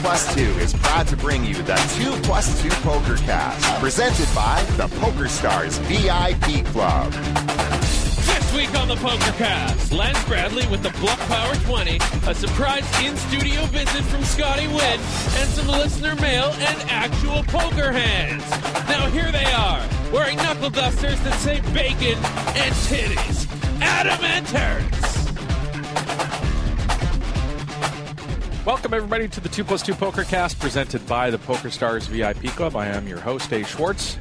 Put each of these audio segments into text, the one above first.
Plus 2 is proud to bring you the 2+2 Pokercast, presented by the PokerStars VIP Club. This week on the Pokercast, Lance Bradley with the Bluff Power 20, a surprise in-studio visit from Scotty Nguyen, and some listener mail and actual poker hands. Now here they are, wearing knuckle dusters that say bacon and titties. Adam enters. Welcome, everybody, to the 2+2 Pokercast, presented by the PokerStars VIP Club. I am your host, Dave Schwartz.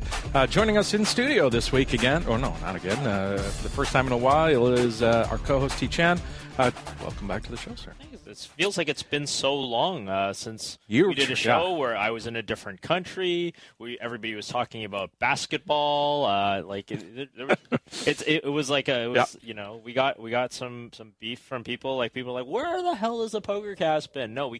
Joining us in studio this week again, oh no, not again, for the first time in a while, is our co-host, T. Chan. Welcome back to the show, sir. It feels like it's been so long since we did a show where I was in a different country. Everybody was talking about basketball. It was you know, we got some beef from people. Like, people were like, where the hell has the PokerCast been? No, we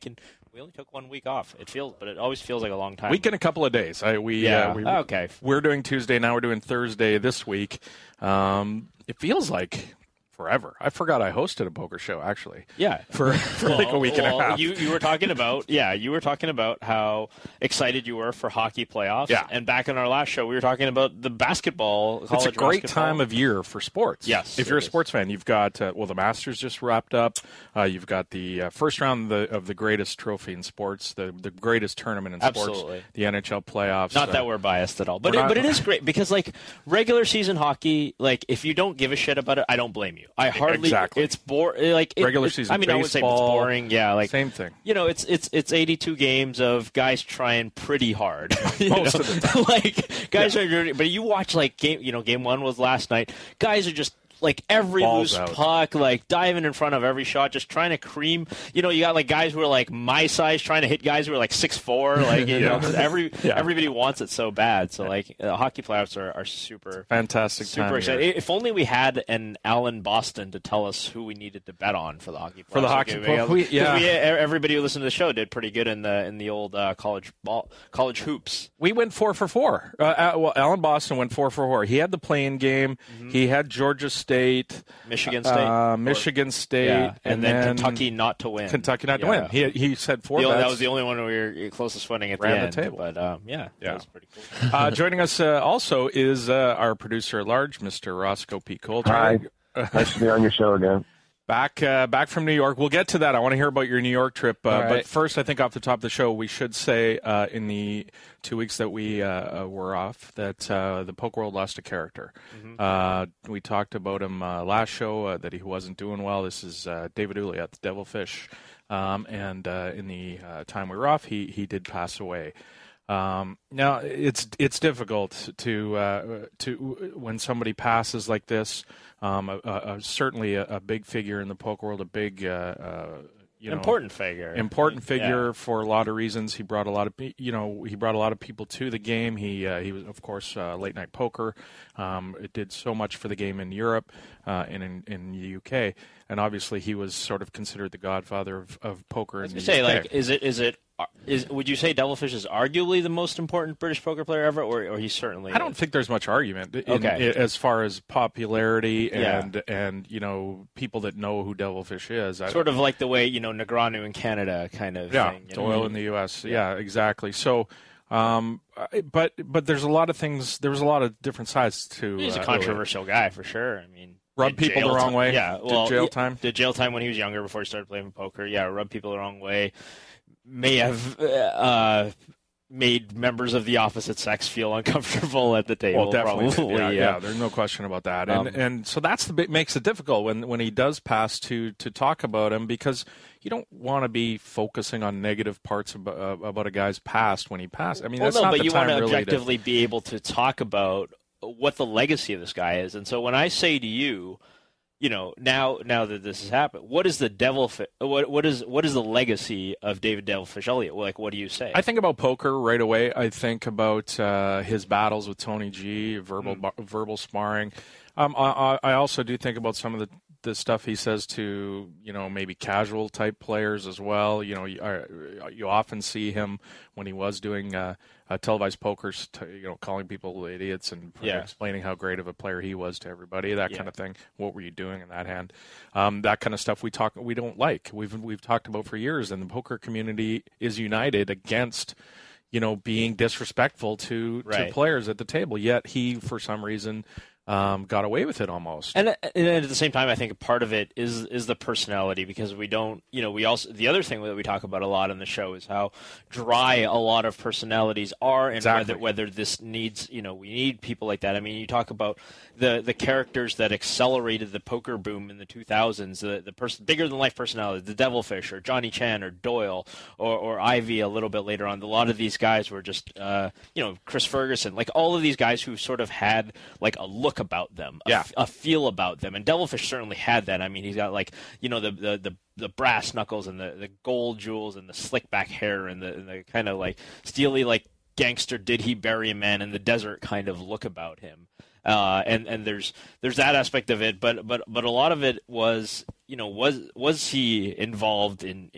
only took 1 week off. But it always feels like a long time. Week and a couple of days. Okay. We're doing Tuesday now. We're doing Thursday this week. It feels like forever. I forgot I hosted a poker show, actually. Yeah. For like a week and a half. You were talking about how excited you were for hockey playoffs. Yeah. And back in our last show, we were talking about the basketball. It's a great time of year for sports. Yes. If you're a sports fan, you've got, the Masters just wrapped up. You've got the first round of the greatest trophy in sports, the greatest tournament in sports. Absolutely. The NHL playoffs. Not that we're biased at all. But it is great because, like, regular season hockey, like, if you don't give a shit about it, I don't blame you. I hardly. Exactly. It's boring. Like, regular season. I mean, baseball, I would say it's boring. Yeah, like same thing. You know, it's 82 games of guys trying pretty hard. Most of the time. Like, guys are dirty. But you watch, like, game one was last night. Guys are just, like, every Balls loose out. puck, like, diving in front of every shot, just trying to cream. You know, you got, like, guys who are, like, my size trying to hit guys who are, like, 6'4". Like, you know, everybody wants it so bad. So, like, hockey playoffs are super fantastic. Super exciting. If only we had an Alan Boston to tell us who we needed to bet on for the hockey playoffs. For the hockey playoffs. Everybody who listened to the show did pretty good in the old college hoops. We went 4 for 4. Alan Boston went 4 for 4. He had the play-in game. Mm-hmm. He had Georgia State, Michigan State, yeah. and then Kentucky not to win. To win. He said 4 bets. That was the only one we were closest winning at the end. Table. But that was pretty cool. Joining us also is our producer at large, Mr. Roscoe P. Coulter. Hi, nice to be on your show again. Back from New York. We'll get to that. I want to hear about your New York trip. Right. But first, I think off the top of the show, we should say in the 2 weeks that we were off that the poker world lost a character. Mm-hmm. We talked about him last show, that he wasn't doing well. This is David Uli at the Devilfish. And in the time we were off, he did pass away. Now, it's difficult to when somebody passes like this. Certainly a big figure in the poker world, a big important figure for a lot of reasons. He brought a lot of people to the game. He was, of course, late night poker. It did so much for the game in Europe and in the UK, and obviously he was sort of considered the godfather of poker in the UK. Would you say Devilfish is arguably the most important British poker player ever, or he's certainly? I don't think there's much argument as far as popularity and people that know who Devilfish is. Sort of like the way Negreanu in Canada kind of thing. Doyle in the U.S. Yeah, exactly. So, but there's a lot of things. There was a lot of different sides to. He's a controversial guy for sure. I mean. Rub people the wrong way. Yeah, did jail time. Did jail time when he was younger before he started playing poker. Yeah, rub people the wrong way. May have made members of the opposite sex feel uncomfortable at the table. Well, definitely. Probably. Yeah, there's no question about that. And so that's the bit makes it difficult when he does pass to talk about him, because you don't want to be focusing on negative parts about a guy's past when he passed. I mean, that's not the time. But you want to objectively be able to talk about what the legacy of this guy is. And so when I say to you, now that this has happened, what is the what is the legacy of David Devilfish Elliott? Like, what do you say? I think about poker right away. I think about his battles with Tony G, verbal sparring. I also do think about some of the the stuff he says to, maybe casual type players as well. You often see him when he was doing televised pokers, calling people idiots and explaining how great of a player he was to everybody, that kind of thing. What were you doing in that hand? That kind of stuff we don't like. We've talked about for years, and the poker community is united against being disrespectful to players at the table. Yet he, for some reason, got away with it almost. And at the same time, I think a part of it is the personality, because we don't, we also, the other thing that we talk about a lot in the show is how dry a lot of personalities are, and whether this needs, we need people like that. I mean, you talk about the characters that accelerated the poker boom in the 2000s, the bigger than life personality, the Devilfish or Johnny Chan or Doyle or Ivy a little bit later on. A lot of these guys were just, Chris Ferguson, like all of these guys who sort of had like a look about them, a feel about them, and Devilfish certainly had that. I mean, he's got like the brass knuckles and the gold jewels and the slick back hair and the kind of like steely like gangster did he bury a man in the desert kind of look about him. And there's that aspect of it, but a lot of it was was he involved in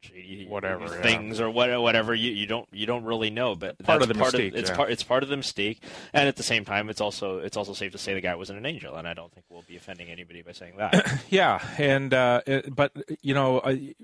shady whatever things or whatever you don't really know, but it's part of the mystique, and at the same time it's also safe to say the guy wasn't an angel, and I don't think we'll be offending anybody by saying that. And but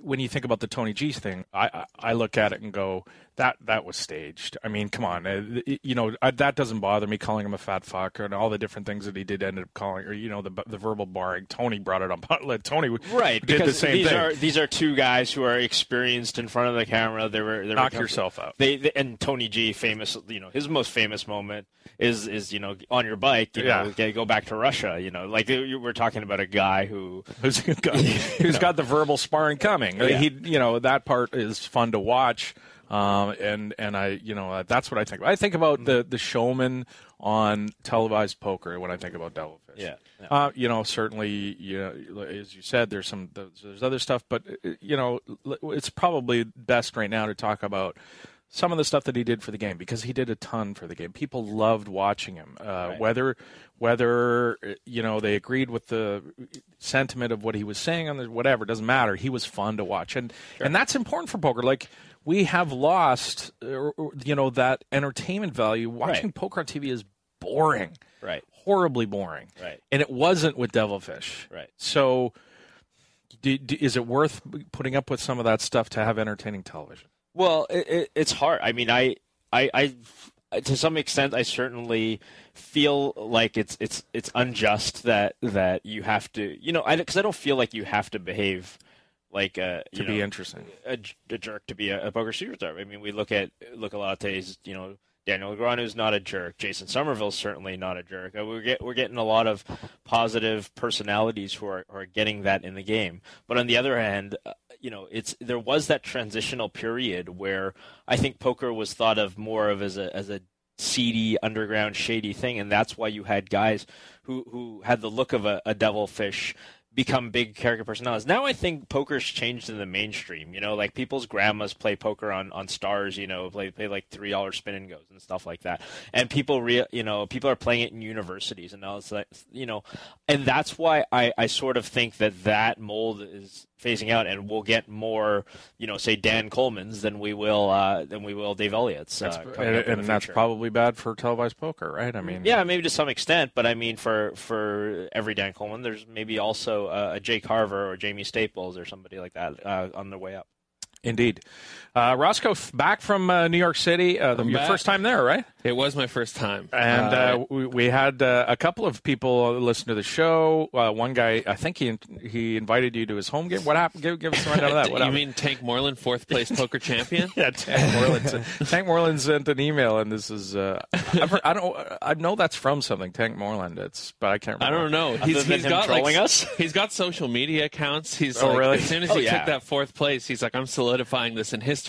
when you think about the Tony G thing, I look at it and go, that was staged. I mean, come on, that doesn't bother me, calling him a fat fuck and all the different things that he did end up calling, or the verbal barring. Tony brought it up. Tony did the same thing. These are two guys who are experienced in front of the camera. They knock yourself out. And Tony G, famous, his most famous moment is on your bike, go back to Russia. Like we're talking about a guy who's got the verbal sparring coming. He that part is fun to watch. And I that's what I think. I think about the showman on televised poker when I think about Devilfish. Certainly, as you said, there's other stuff, but it's probably best right now to talk about some of the stuff that he did for the game, because he did a ton for the game. People loved watching him, whether they agreed with the sentiment of what he was saying on whatever, doesn't matter. He was fun to watch, and that's important for poker. Like, we have lost, that entertainment value. Watching poker on TV is boring, horribly boring, and it wasn't with Devilfish, So, is it worth putting up with some of that stuff to have entertaining television? Well, it's hard. I mean, I to some extent, I certainly feel like it's unjust that you have to, because I don't feel like you have to behave like to be interesting, a jerk to be a poker superstar. I mean, we look a lot of days, Daniel Negreanu's not a jerk. Jason Somerville's certainly not a jerk. We're getting a lot of positive personalities who are getting that in the game. But on the other hand, there was that transitional period where I think poker was thought of more of as a seedy, underground, shady thing, and that's why you had guys who had the look of a Devilfish become big character personalities. Now I think poker's changed in the mainstream. Like people's grandmas play poker on stars. Play like $3 spin and goes and stuff like that. And people people are playing it in universities, and now it's like and that's why I sort of think that mold is phasing out, and we'll get more say Dan Coleman's than we will Dave Elliott's. And that's probably bad for televised poker, right? I mean, maybe to some extent, but I mean for every Dan Coleman, there's maybe also a Jay Carver or Jamie Staples or somebody like that on their way up. Indeed. Roscoe, back from New York City. Your first time there, right? It was my first time. And we had a couple of people listen to the show. One guy, I think he invited you to his home game. What happened? Give us a rundown of that. What you mean Tank Moreland, fourth place poker champion? Yeah, Tank Moreland. Tank Moreland sent an email, and this is I know that's from something. Tank Moreland. But I can't remember. I don't know. He's got trolling us. He's got social media accounts. He's really? As soon as he took that fourth place, he's like, I'm solidifying this in history.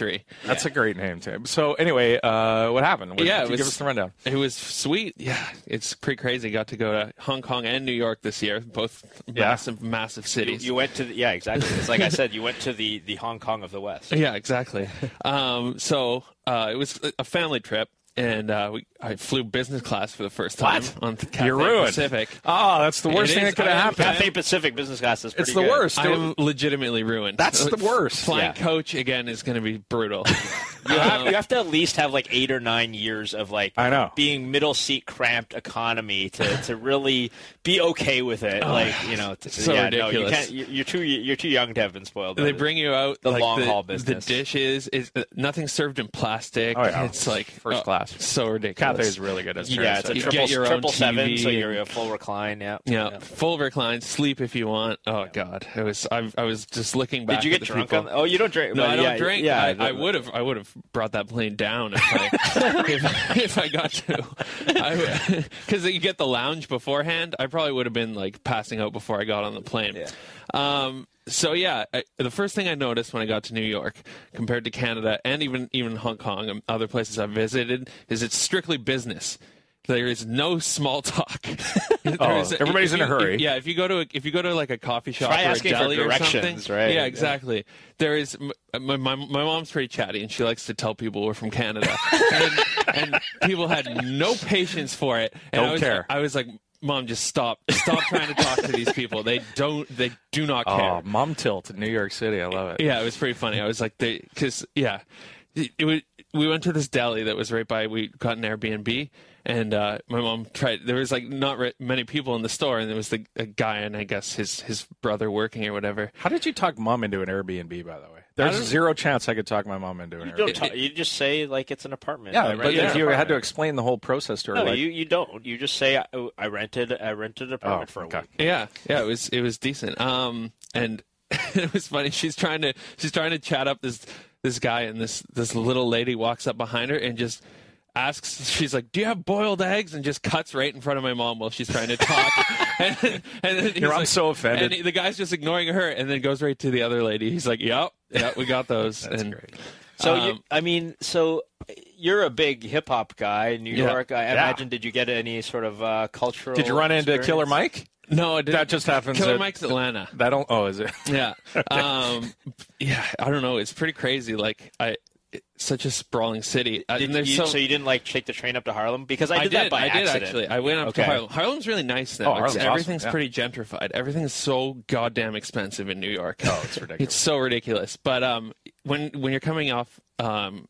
That's a great name, Tim. So anyway, what happened? Give us the rundown. It was sweet. Yeah, it's pretty crazy. Got to go to Hong Kong and New York this year, both massive cities. You went to exactly. It's like I said, you went to the Hong Kong of the West. Yeah, exactly. So it was a family trip. and I flew business class for the first time on the Cathay You're ruined. Pacific. Oh, that's the worst thing that could have happened. Cathay Pacific business class is pretty It's the good. worst. I'm legitimately ruined. That's the worst. Flying coach again is going to be brutal. You have to at least have like 8 or 9 years of like I know. being middle seat cramped economy to really be okay with it. So ridiculous. No, you can't. You're too young to have been spoiled. They bring you out the like long haul the business. dishes is nothing served in plastic. Oh, yeah. It's like First class. So ridiculous. Cathay is really good. As Yeah, it's a You get your own 777, TV so you're a full recline. Yeah, full recline, sleep if you want. Oh God, it was. I was just looking back. Did you at get the drunk people. on? Oh, you don't drink. No, but I don't drink. Yeah, I would have brought that plane down if if I got to. Because you get the lounge beforehand. I probably would have been like passing out before I got on the plane. Yeah. So yeah, the first thing I noticed when I got to New York, compared to Canada and even Hong Kong and other places I've visited, is it's strictly business. There is no small talk. Everybody's in a hurry. If you go to like a coffee shop Try or a asking for deli or directions, something, right? Yeah, exactly. There is. My mom's pretty chatty, and she likes to tell people we're from Canada, and people had no patience for it. And Don't care. I was like, Mom, just stop trying to talk to these people. They do not care. Oh, mom tilt in New York City. I love it. Yeah, it was pretty funny. I was like, we went to this deli that was right by. We got an Airbnb, and my mom tried. There was like not many people in the store, and there was a guy and I guess his brother working or whatever. How did you talk mom into an Airbnb, by the way? There's zero chance I could talk my mom into an Airbnb. You just say like it's an apartment. Yeah, but if you had to explain the whole process to her, no, you don't. You just say I rented an apartment for a week. Yeah, it was decent. And it was funny. She's trying to chat up this guy, and this little lady walks up behind her and just asks, she's like, "Do you have boiled eggs?" and just cuts right in front of my mom while she's trying to talk. and then I'm so offended. And the guy's just ignoring her, and then goes right to the other lady. He's like, "Yep, we got those." That's great. So so you're a big hip hop guy in New York. I imagine. Did you get any sort of cultural? Did you run into experience? Killer Mike? No, I didn't. That just happens. Killer Mike's Atlanta. Is it? Yeah. Yeah. I don't know. It's pretty crazy. Like such a sprawling city. So you didn't like take the train up to Harlem? Because I did that by accident. I did actually. I went up to Harlem. Harlem's really nice now. Everything's pretty gentrified. Everything's so goddamn expensive in New York. Oh, it's ridiculous. It's so ridiculous. But when you're coming off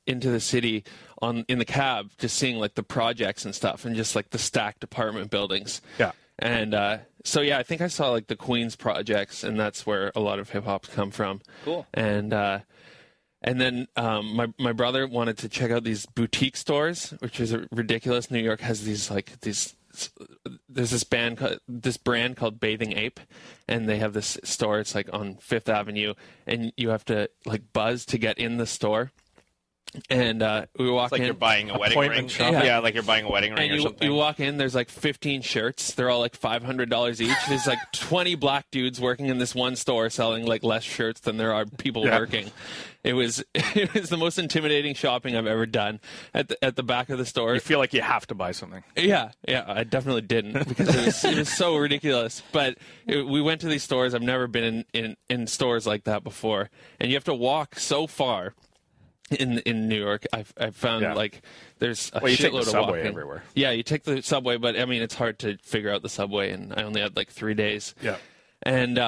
into the city in the cab, just seeing like the projects and stuff, and just like the stacked apartment buildings. Yeah. And so I think I saw like the Queens projects, and that's where a lot of hip hop's come from. Cool. And then my brother wanted to check out these boutique stores, which is ridiculous. New York has these. There's this brand called Bathing Ape, and they have this store. It's like on Fifth Avenue, and you have to like buzz to get in the store. And we walk in. Like you're buying a wedding ring. Yeah, like you're buying a wedding ring or something. You walk in, there's like 15 shirts. They're all like $500 each. There's like 20 black dudes working in this one store selling like less shirts than there are people working. It was the most intimidating shopping I've ever done. At the back of the store, you feel like you have to buy something. Yeah, I definitely didn't because it was so ridiculous. But we went to these stores. I've never been in stores like that before, and you have to walk so far. In New York, I've found like there's a you take the shitload of subway walking everywhere. Yeah, you take the subway, but I mean it's hard to figure out the subway, and I only had like 3 days. Yeah, and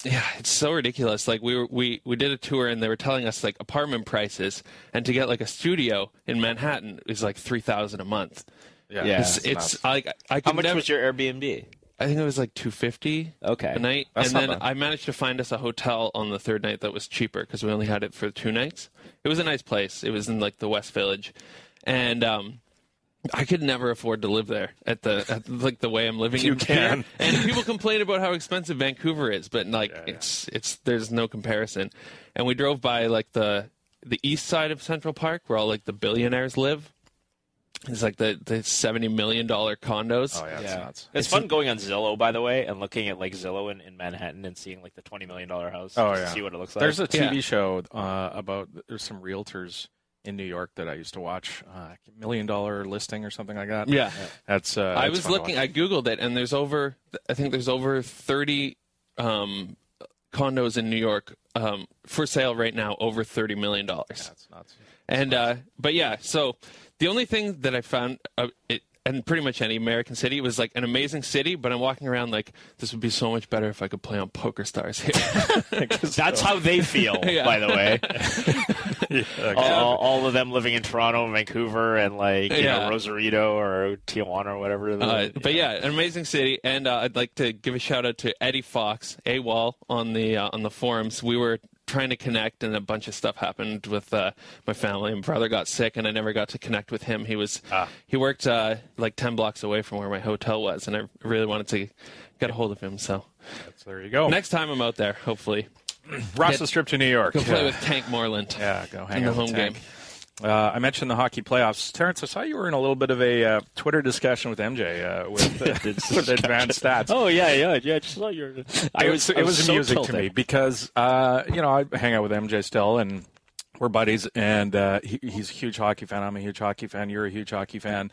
it's so ridiculous. Like we did a tour, and they were telling us like apartment prices, and to get like a studio in Manhattan is like $3,000 a month. Yeah, it's like I could How much was your Airbnb? I think it was like $250 a night. That's and then not bad. I managed to find us a hotel on the third night that was cheaper because we only had it for 2 nights. It was a nice place. It was in like the West Village. And I could never afford to live there at like the way I'm living You in can. here. And people complain about how expensive Vancouver is, but like it's there's no comparison. And we drove by like the east side of Central Park where all like the billionaires live. It's like the $70 million condos. Oh, yeah, it's nuts. It's fun going on Zillow, by the way, and looking at like Zillow in Manhattan and seeing like the $20 million house. To see what it looks like. There's a TV show about there's some realtors in New York that I used to watch. $1 million listing or something like that. Yeah, that's. I was looking. I googled it, and I think there's over 30 condos in New York for sale right now, over $30 million. Yeah, that's nuts. And but yeah, so The only thing that I found and pretty much any American city was like an amazing city, but I'm walking around like this would be so much better if I could play on PokerStars here. That's how they feel, by the way. All of them living in Toronto, Vancouver, and Rosarito or Tijuana or whatever. But an amazing city, and I'd like to give a shout out to Eddie Fox, AWOL, on the forums. We were trying to connect, and a bunch of stuff happened with my family. My brother got sick, and I never got to connect with him. He worked like 10 blocks away from where my hotel was, and I really wanted to get a hold of him. So there you go. Next time I'm out there, hopefully. Ross's trip to New York. Go play with Tank Moreland. Yeah, go hang in out the with home Tank. game. I mentioned the hockey playoffs. Terrence, I saw you were in a little bit of a Twitter discussion with MJ with advanced stats. Oh, yeah. I just saw your... It was so amusing tilted to me because, I hang out with MJ still, and we're buddies, and he's a huge hockey fan. I'm a huge hockey fan. You're a huge hockey fan.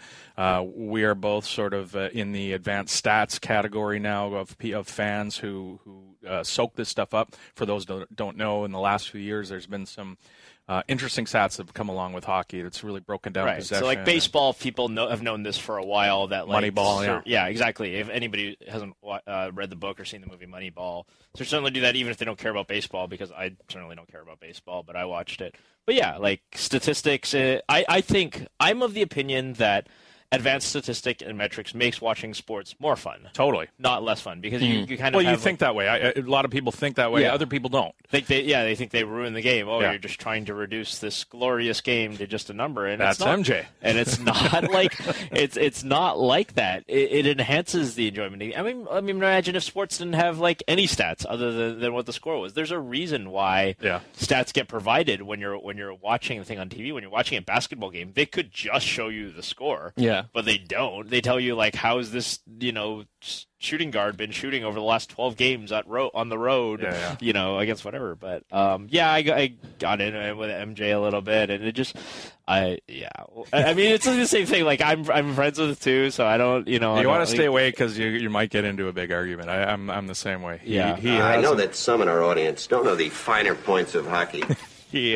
We are both sort of in the advanced stats category now of fans who soak this stuff up. For those who don't know, in the last few years, there's been some interesting stats that have come along with hockey. That's really broken down possession. So, like baseball, people have known this for a while. That Moneyball, yeah, exactly. If anybody hasn't read the book or seen the movie Moneyball, so certainly do that even if they don't care about baseball, because I certainly don't care about baseball, but I watched it. But yeah, like statistics, I think I'm of the opinion that advanced statistic and metrics makes watching sports more fun. Totally. Not less fun, because you kind of you think that way. A lot of people think that way. Yeah. Other people don't. They think they ruin the game. You're just trying to reduce this glorious game to just a number, and that's it's not, MJ. And it's not like it's not like that. It enhances the enjoyment. I mean, imagine if sports didn't have like any stats other than what the score was. There's a reason why stats get provided when you're watching the thing on TV. When you're watching a basketball game, they could just show you the score. Yeah. But they don't. They tell you, like, how's this, shooting guard been shooting over the last 12 games on the road, against whatever. But, I got in with MJ a little bit, and it just, I mean, it's the same thing. Like, I'm friends with it, too, so I don't, You want to stay away because you might get into a big argument. I'm the same way. Yeah. I know that some in our audience don't know the finer points of hockey. He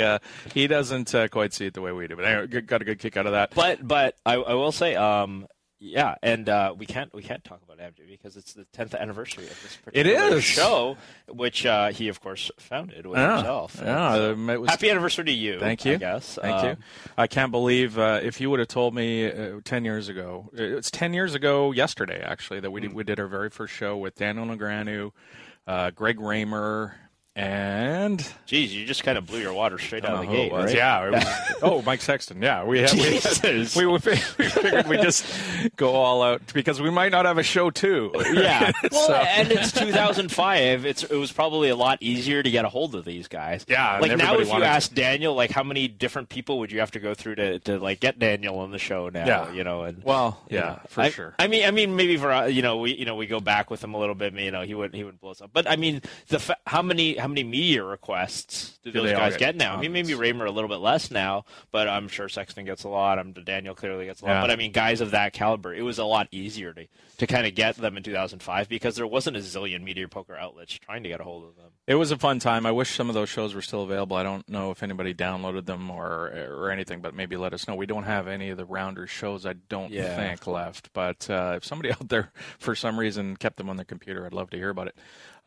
doesn't quite see it the way we do, but anyway, got a good kick out of that. But I will say, and we can't talk about MJ because it's the 10th anniversary of this particular show, which he of course founded with himself. Yeah, happy anniversary to you. Thank you. I guess. Thank you. I can't believe if you would have told me 10 years ago. It's 10 years ago yesterday, actually, that we did our very first show with Daniel Negreanu, Greg Raymer. And geez, you just kind of blew your water straight out of the gate, right? Yeah. Mike Sexton. Yeah, we figured we'd just go all out because we might not have a show too. Yeah. Well, and it's 2005. It was probably a lot easier to get a hold of these guys. Yeah. Like now, if you ask Daniel, like how many different people would you have to go through to like get Daniel on the show now? Yeah. For sure. I mean, maybe for we go back with him a little bit. He wouldn't blow us up. But I mean, how many media requests do those guys get now? I mean, maybe Raymer a little bit less now, but I'm sure Sexton gets a lot. Daniel clearly gets a lot. But I mean, guys of that caliber, it was a lot easier to kind of get them in 2005 because there wasn't a zillion media poker outlets trying to get a hold of them. It was a fun time. I wish some of those shows were still available. I don't know if anybody downloaded them or anything, but maybe let us know. We don't have any of the Rounders shows, I don't think, left. But if somebody out there for some reason kept them on their computer, I'd love to hear about it.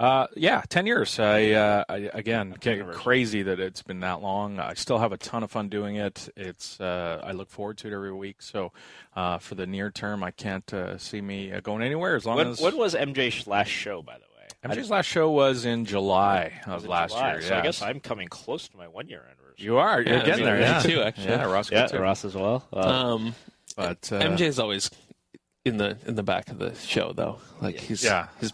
10 years. Again, crazy that it's been that long. I still have a ton of fun doing it. I look forward to it every week. So for the near term, I can't see me going anywhere as long as. When was MJ's last show, by the way? MJ's last show was in July of last year. So I guess I'm coming close to my 1-year anniversary. You are. You're getting there. Me too, actually. Yeah, Ross. Yeah, Ross as well. But MJ's always in the back of the show, though. Like his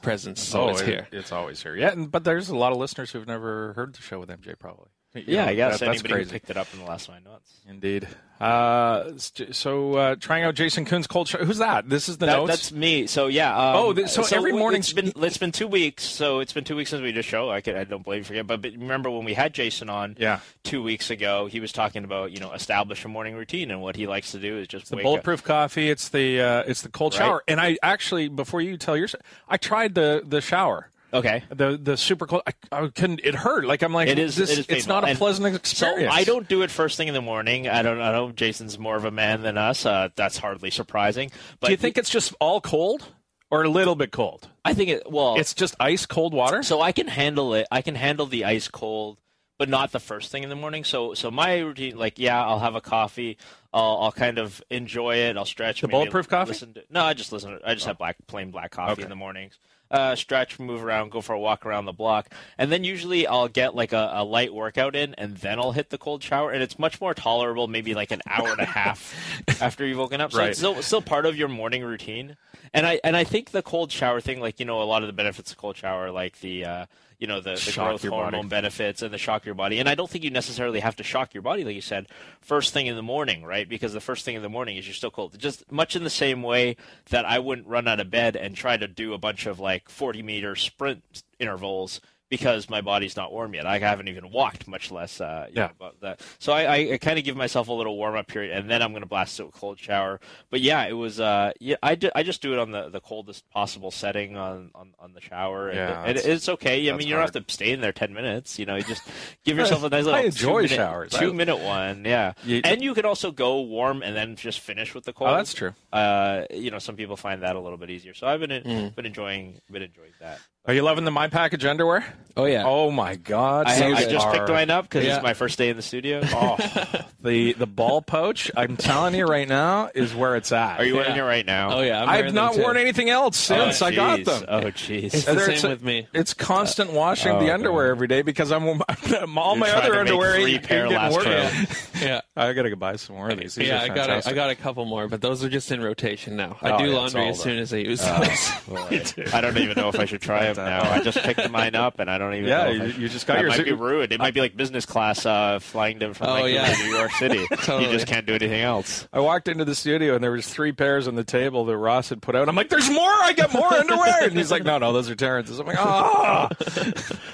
presence is always here. It's always here. Yeah, but there's a lot of listeners who've never heard the show with MJ, probably. I guess anybody who picked it up in the last 9 months. Indeed. So trying out Jason Kuhn's cold show. Who's that? This is the notes? That's me. So, every morning. It's been 2 weeks. So it's been 2 weeks since we did a show. I don't blame you for it. But remember when we had Jason on 2 weeks ago, he was talking about, establish a morning routine. And what he likes to do is just wake bulletproof coffee. It's the cold shower. And I actually, before you tell yours, I tried the shower. Okay. The super cold. I couldn't. It hurt. Like I'm like. It is. It's not a pleasant experience. So I don't do it first thing in the morning. I know Jason's more of a man than us. That's hardly surprising. But do you think it's just all cold or a little bit cold? I think it's just ice cold water. So I can handle it. I can handle the ice cold, but not the first thing in the morning. So my routine, I'll have a coffee. I'll kind of enjoy it. I'll stretch. The bulletproof coffee? I just have plain black coffee in the mornings. Stretch, move around, go for a walk around the block, and then usually I'll get like a light workout in, and then I'll hit the cold shower, and it's much more tolerable, maybe like an hour and a half after you've woken up. So it's still part of your morning routine. And I think the cold shower thing, a lot of the benefits of cold shower, like the growth hormone benefits and the shock your body. And I don't think you necessarily have to shock your body, like you said, first thing in the morning, right? Because the first thing in the morning is you're still cold. Just much in the same way that I wouldn't run out of bed and try to do a bunch of 40-meter sprint intervals because my body's not warm yet. I haven't even walked, much less about that. So I kind of give myself a little warm-up period, and then I'm going to blast it with a cold shower. But it was I just do it on the coldest possible setting on the shower, and it's okay. I mean, you don't have to stay in there 10 minutes. You just give yourself a nice little. I enjoy showers. 2-minute one, and you could also go warm and then just finish with the cold. Oh, that's true. Some people find that a little bit easier. So I've been enjoying that. Are you loving the My Package underwear? Oh, yeah. Oh, my God. I just picked mine up because it's my first day in the studio. Oh, the ball pouch, I'm telling you right now, is where it's at. Are you wearing it right now? Oh, yeah. I've not worn anything else since I got them. Oh, jeez. It's the same with me. It's constant washing the underwear every day because all my other underwear ain't working. Yeah. I got to go buy some more of these. These are I got a couple more, but those are just in rotation now. I do laundry as soon as I use those. I don't even know if I should try them now. I just picked mine up, and I don't even know. You just got yours. It might be ruined. It might be like business class flying them from New York City. Totally. You just can't do anything else. I walked into the studio, and there was 3 pairs on the table that Ross had put out. I'm like, there's more? I got more underwear? And he's like, no, those are Terrence's. I'm like, oh,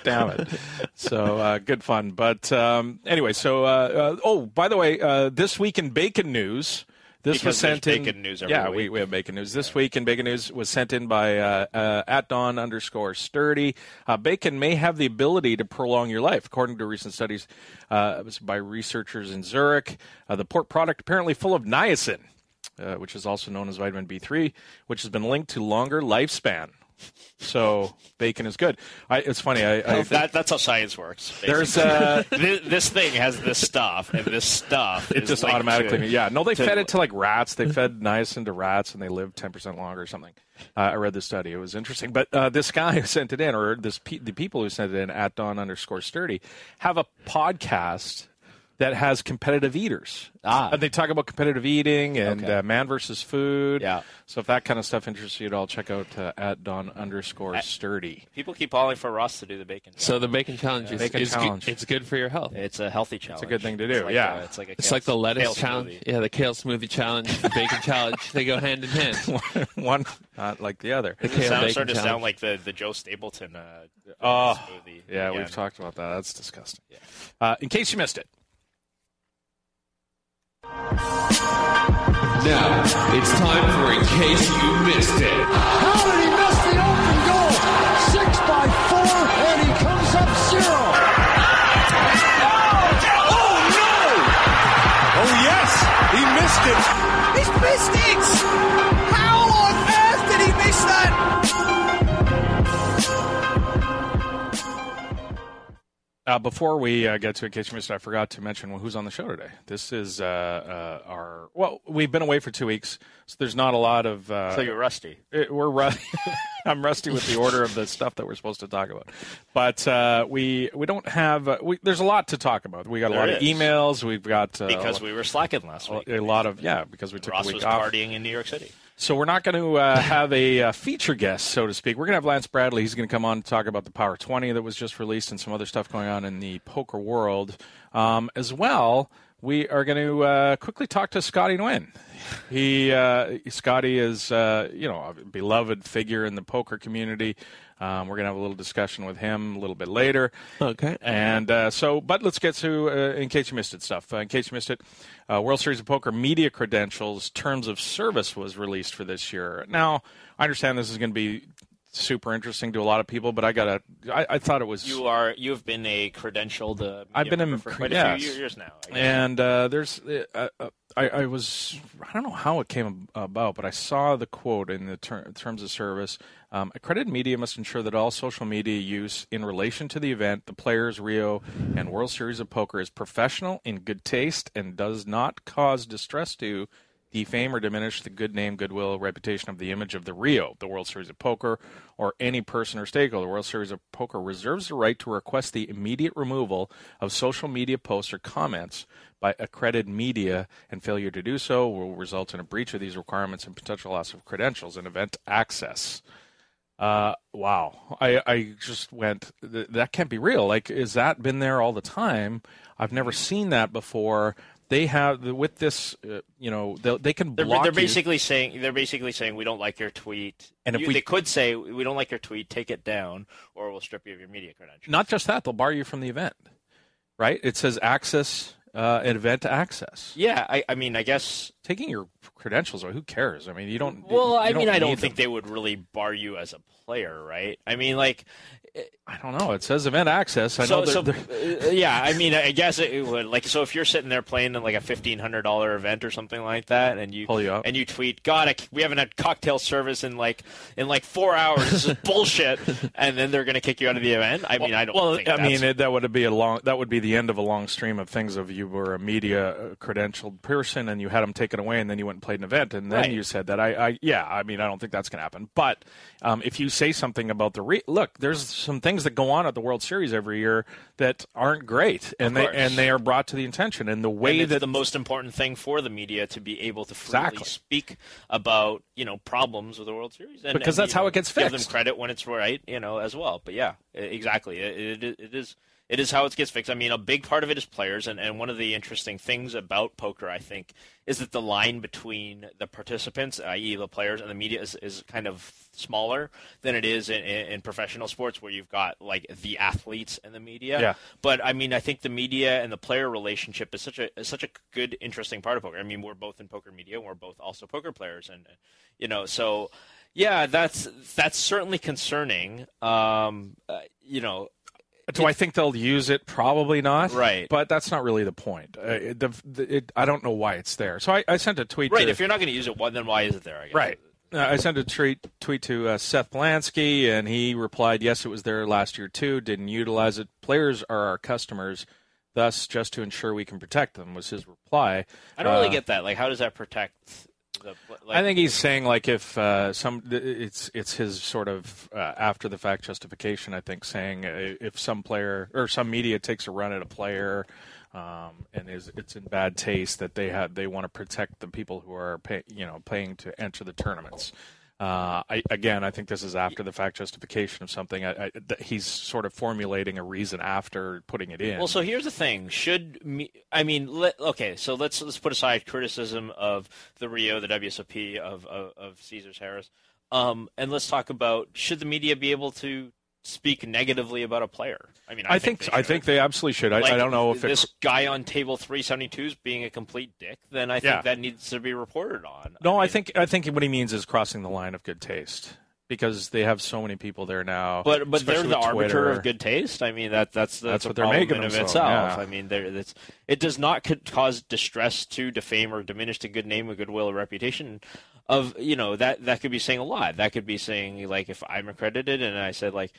damn it. So good fun. But anyway, so, by the way, This Week in Bacon News. This was sent in. Bacon news every week. We have bacon news. This week in Bacon News was sent in by @Don_Sturdy. Bacon may have the ability to prolong your life, according to recent studies by researchers in Zurich. The pork product apparently full of niacin, which is also known as vitamin B3, which has been linked to longer lifespan. So bacon is good. It's funny. That's how science works. Basically. There's this thing has this stuff, and this stuff. It just automatically. They fed it to rats. They fed niacin to rats, and they lived 10% longer or something. I read the study. It was interesting. But this guy who sent it in, or the people who sent it in @Don_Sturdy, have a podcast that has competitive eaters. And they talk about competitive eating and man versus food. Yeah. So if that kind of stuff interests you at all, check out @Don_Sturdy. People keep calling for Ross to do the bacon challenge. So the bacon challenge is it's good for your health. It's a healthy challenge. It's a good thing to do. It's like the lettuce challenge. Smoothie. Yeah, the kale smoothie challenge, the bacon challenge. They go hand in hand. One not like the other. The kale starting to sound like the Joe Stapleton smoothie. Yeah, we've talked about that. That's disgusting. Yeah. In case you missed it. Now, it's time for In Case You Missed It. How did he miss the open goal? 6x4, and he comes up 0. Oh, no! Oh, yes! He missed it! He's missed it! How on earth did he miss that? Before we get to In Case You Missed It, I forgot to mention who's on the show today. This is we've been away for 2 weeks, so there's not a lot of... so you're rusty. We're rusty. I'm rusty with the order of the stuff that we're supposed to talk about. But we don't have... there's a lot to talk about. We got a lot of emails. We've got... because we were slacking last week. A lot of... Yeah, because we took Ross a week was off. partying in New York City. So we're not going to have a feature guest, so to speak. We're going to have Lance Bradley. He's going to come on to talk about the Power 20 that was just released and some other stuff going on in the poker world. As well, we are going to quickly talk to Scotty Nguyen. Scotty is a beloved figure in the poker community. We're going to have a little discussion with him a little bit later. Okay. And but let's get to In Case You Missed It stuff. In case you missed it, World Series of Poker Media Credentials Terms of Service was released for this year. Now, I understand this is going to be super interesting to a lot of people, but I thought it was. You have been a credentialed. I've been in for quite a few years now. And I don't know how it came about, but I saw the quote in the terms of service. Accredited media must ensure that all social media use in relation to the event, the players, Rio, and World Series of Poker is professional, in good taste, and does not cause distress to defame or diminish the good name, goodwill, reputation of the image of the Rio, the World Series of Poker, or any person or stakeholder. The World Series of Poker reserves the right to request the immediate removal of social media posts or comments by accredited media, and failure to do so will result in a breach of these requirements and potential loss of credentials and event access. Wow. I just went, that can't be real. Like, is that been there all the time? I've never seen that before. They have with this, they can block. They're basically saying we don't like your tweet, and they could say we don't like your tweet, take it down, or we'll strip you of your media credentials. Not just that, they'll bar you from the event, right? It says access, event access. Yeah, I mean, I guess taking your credentials away, who cares? I mean, you don't. Well, I don't think they would really bar you as a player, right? I mean, like. I don't know. It says event access. Yeah. I mean, I guess it would. Like, so if you're sitting there playing in like a $1,500 event or something like that, and you pull you up, and you tweet, "God, we haven't had cocktail service in like 4 hours. This is bullshit," and then they're going to kick you out of the event. I mean, I don't. Think that would be the end of a long stream of things. If you were a media credentialed person and you had them taken away, and then you went and played an event, and then you said that, I don't think that's going to happen. But if you say something about look, there's some things that go on at the World Series every year that aren't great, and they are brought to the attention. And the way that the most important thing for the media to be able to freely speak about problems with the World Series, because that's how it gets fixed. Give them credit when it's right, as well. But yeah, exactly. It is how it gets fixed. I mean, a big part of it is players, and one of the interesting things about poker, I think, is that the line between the participants, i.e. the players, and the media is kind of smaller than it is in professional sports, where you've got like the athletes and the media. Yeah. But I mean, I think the media and the player relationship is such a good, interesting part of poker. I mean, we're both in poker media, and we're both also poker players, and so yeah, that's certainly concerning. Do I think they'll use it? Probably not. Right. But that's not really the point. I don't know why it's there. So I sent a tweet. Right. If you're not going to use it, then why is it there? I guess. Right. I sent a tweet to Seth Belansky, and he replied, yes, it was there last year too. Didn't utilize it. Players are our customers. Thus, just to ensure we can protect them, was his reply. I don't really get that. Like, how does that protect... I think he's saying, like, if it's his sort of after the fact justification. I think saying if some player or some media takes a run at a player and it's in bad taste, that they want to protect the people who are paying to enter the tournaments. I think this is after the fact justification of something. He's sort of formulating a reason after putting it in. Well, so here's the thing: so let's put aside criticism of the Rio, the WSOP, of Caesars Harris, and let's talk about, should the media be able to speak negatively about a player? I mean, I think they absolutely should. I don't know if this guy on table 372 is being a complete dick. Then I think that needs to be reported on. No, I think what he means is crossing the line of good taste, because they have so many people there now. But they're the arbiter of good taste. I mean, that's what they're making of itself. Yeah. I mean, it does not cause distress to defame or diminish the good name, or goodwill, or reputation of that could be saying a lot. That could be saying, like, if I'm accredited and I said, like,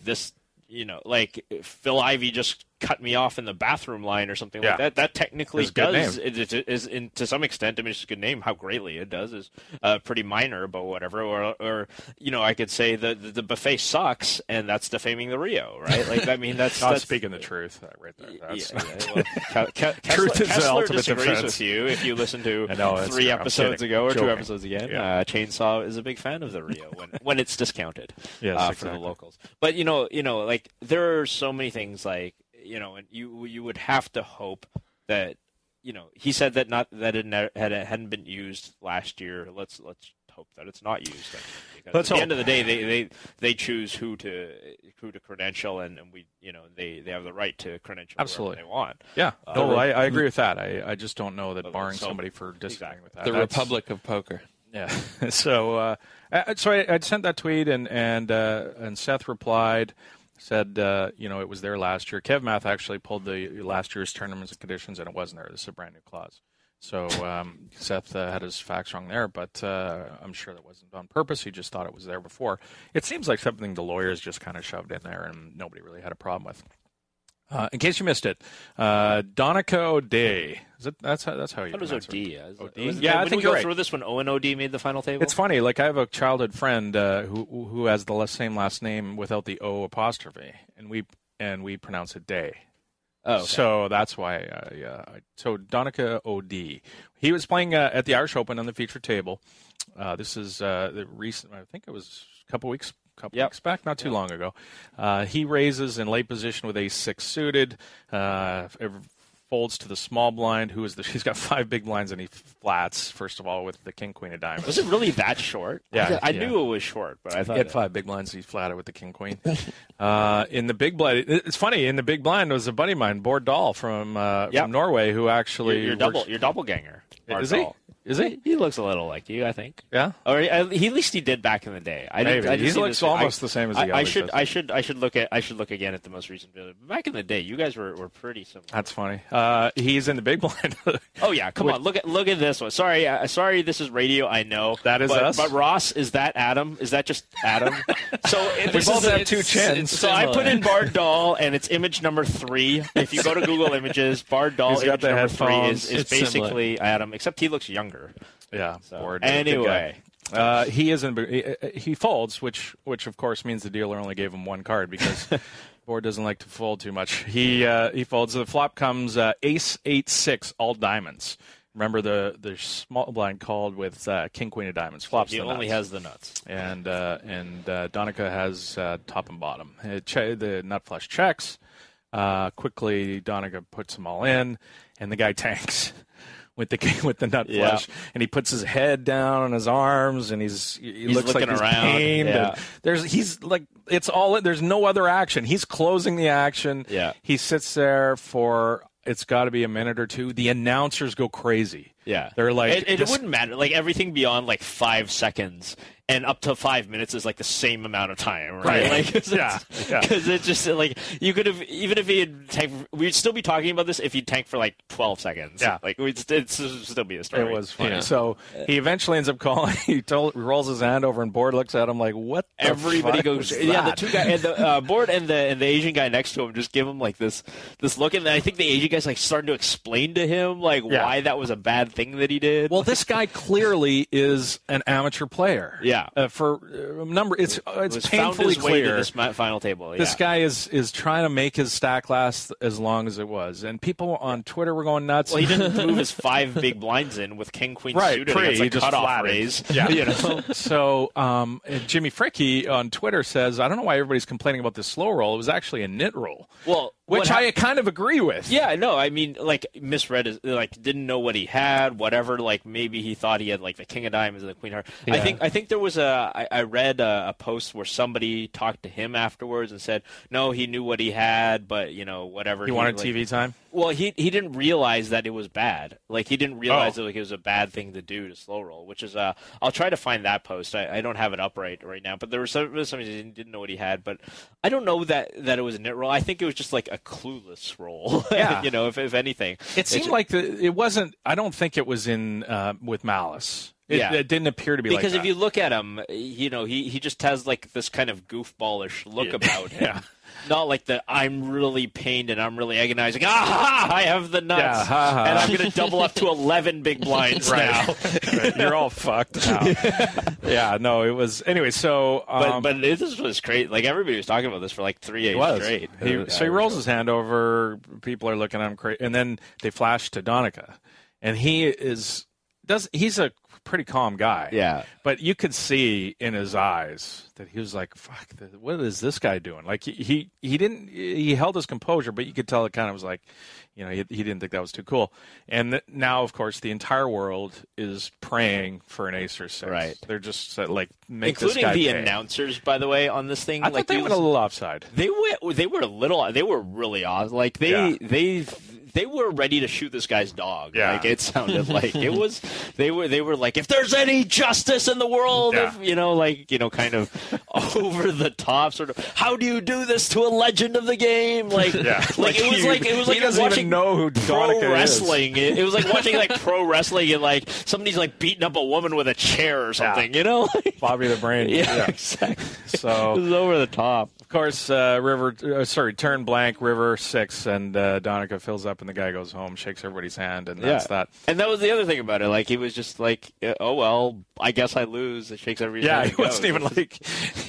this, like Phil Ivey just cut me off in the bathroom line or something like that. That technically does, it is to some extent, I mean, it's a good name. How greatly it does is pretty minor, but whatever. Or I could say the buffet sucks, and that's defaming the Rio, right? Like, I mean, that's not speaking the truth right there. Truth is the ultimate disagrees defense. With you if you listen to 3 episodes ago or 2 episodes again. Yeah. Chainsaw is a big fan of the Rio when it's discounted exactly. For the locals. But like, there are so many things, like, and you would have to hope that, he said that it hadn't been used last year. Let's hope that it's not used. Because at the end of the day, they choose who to credential, and we, they have the right to credential absolutely whoever they want. Yeah, I agree with that. I just don't know that barring somebody for disagreeing with that. The Republic of Poker. Yeah. So So I'd sent that tweet, and Seth replied, said, it was there last year. Kev Math actually pulled the last year's tournaments and conditions, and it wasn't there. This is a brand new clause. So Seth had his facts wrong there, but I'm sure that wasn't on purpose. He just thought it was there before. It seems like something the lawyers just kind of shoved in there, and nobody really had a problem with. In case you missed it, Donica O'Day. That's how you pronounce it. O'D? Yeah, I think you're right. Through this when Owen O'D made the final table. It's funny. Like, I have a childhood friend who has the same last name without the O apostrophe, and we pronounce it Day. Oh, okay. So that's why. So Donica O'D. He was playing at the Irish Open on the feature table. This is the recent. I think it was a couple weeks back, not too long ago. He raises in late position with ace-6 suited. Folds to the small blind. He's got 5 big blinds, and he flats, first of all, with the king-queen of diamonds. Was it really that short? Yeah. I knew it was short, but I thought... He had 5 big blinds, he flatted with the king-queen. In the big blind... It's funny, in the big blind was a buddy of mine, Bård Dahl from Norway, who actually... Your doppelganger. Is he? Is he? He looks a little like you, I think. Yeah. Or at least he did back in the day. He looks almost the same as he always does. I should look again at the most recent video. Back in the day, you guys were pretty similar. That's funny. He's in the big blind. Oh yeah, come on, look at this one. Sorry, this is radio. I know that is us. But Ross, is that Adam? Is that just Adam? So we both have 2 chins. So I put in Bård Dahl, and it's image number 3. If you go to Google Images, Bård Dahl image number 3 is basically Adam, except he looks younger. Yeah. So, anyway, he folds, which of course means the dealer only gave him 1 card because Bård doesn't like to fold too much. He folds. The flop comes ace 8-6 all diamonds. Remember the small blind called with king queen of diamonds. Flops. He the only nuts. has the nuts. And Donica has top and bottom. The nut flush checks. Quickly, Donica puts them all in, and the guy tanks. With the nut flush, and he puts his head down on his arms, and he looks like he's pained. Yeah. And there's no other action. He's closing the action. Yeah. He sits there for it's got to be a minute or two. The announcers go crazy. Yeah, they're like it wouldn't matter. Like everything beyond like 5 seconds and up to 5 minutes is like the same amount of time, right? Like, because it's just like you could have, even if he had tanked, we'd still be talking about this if he tanked for like 12 seconds. Yeah, like it'd still be a story. It was funny. Yeah. So he eventually ends up calling. He rolls his hand over, and Bård looks at him like, "What?" Everybody goes, "Yeah." The 2 guys, and the Bård and the Asian guy next to him just give him like this look, and I think the Asian guy's like starting to explain to him like why that was a bad thing that he did. Well, this guy clearly is an amateur player. Yeah. For a number, it's painfully clear. To this final table. Yeah. This guy is trying to make his stack last as long as it was, and people on Twitter were going nuts. Well, he didn't move his 5 big blinds in with king queen suited against a cutoff raise. Yeah. So Jimmy Fricky on Twitter says, I don't know why everybody's complaining about this slow roll. It was actually a nit roll. Well, which I kind of agree with. Yeah, no, I mean, like, misread his, like, didn't know what he had, whatever. Like, maybe he thought he had like the king of diamonds and the queen heart. Yeah. I think there was I read a post where somebody talked to him afterwards and said, no, he knew what he had, but whatever. He wanted TV time. Well, he didn't realize that it was bad. Like, he didn't realize that it was a bad thing to do to slow roll, which is I'll try to find that post. I don't have it up right now, but there was somebody who didn't know what he had, but I don't know that it was a nit roll. I think it was just like a clueless roll. Yeah. If anything. It seemed like it wasn't. I don't think it was in with malice. It didn't appear to be because like if you look at him, he just has like this kind of goofballish look about him. Yeah. Not like the I'm really pained and I'm really agonizing. I have the nuts, and I'm going to double up to 11 big blinds now. Right. You're all fucked now. Yeah, no, it was anyway. So, but this was great. Like everybody was talking about this for like 3 days straight. He rolls his hand over. People are looking at him crazy, and then they flash to Donica, and he's a pretty calm guy. Yeah. But you could see in his eyes that he was like, fuck, what is this guy doing? Like he held his composure, but you could tell it kind of was like, he didn't think that was too cool. And now, of course, the entire world is praying for an ace or 6. Right. They're just like, make including this guy the pay. Announcers, by the way, on this thing. I thought they went a little offside. They were really odd. Like they they were ready to shoot this guy's dog. Yeah. Like it sounded like it was. They were like, if there's any justice in the world, kind of over the top, sort of. How do you do this to a legend of the game? Like, like it was like watching know who pro wrestling. It was like watching like pro wrestling and like somebody's like beating up a woman with a chair or something. You know, Bobby the Brain. Yeah, exactly. So it was over the top. Of course, turn blank, river 6, and Donica fills up, and the guy goes home, shakes everybody's hand, and that's that. And that was the other thing about it. Like, he was just like, oh, well, I guess I lose. It shakes everybody's hand. Yeah, he wasn't even like,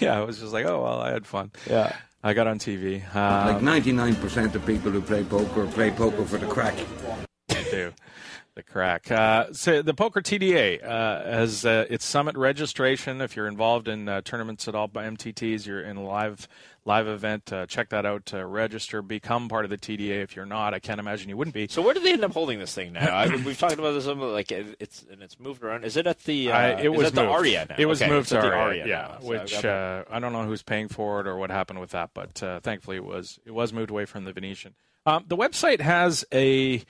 it was just like, oh, well, I had fun. Yeah. I got on TV. Like 99% of people who play poker for the crack. They do. The crack. So the Poker TDA has its summit registration. If you're involved in tournaments at all by MTTs, you're in a live event. Check that out. Register. Become part of the TDA. If you're not, I can't imagine you wouldn't be. So where do they end up holding this thing now? We've talked about this. Like it's moved around. Is it at the? It was the Aria now. It was moved to Aria. Yeah, now, which I don't know who's paying for it or what happened with that, but thankfully it was moved away from the Venetian. The website has a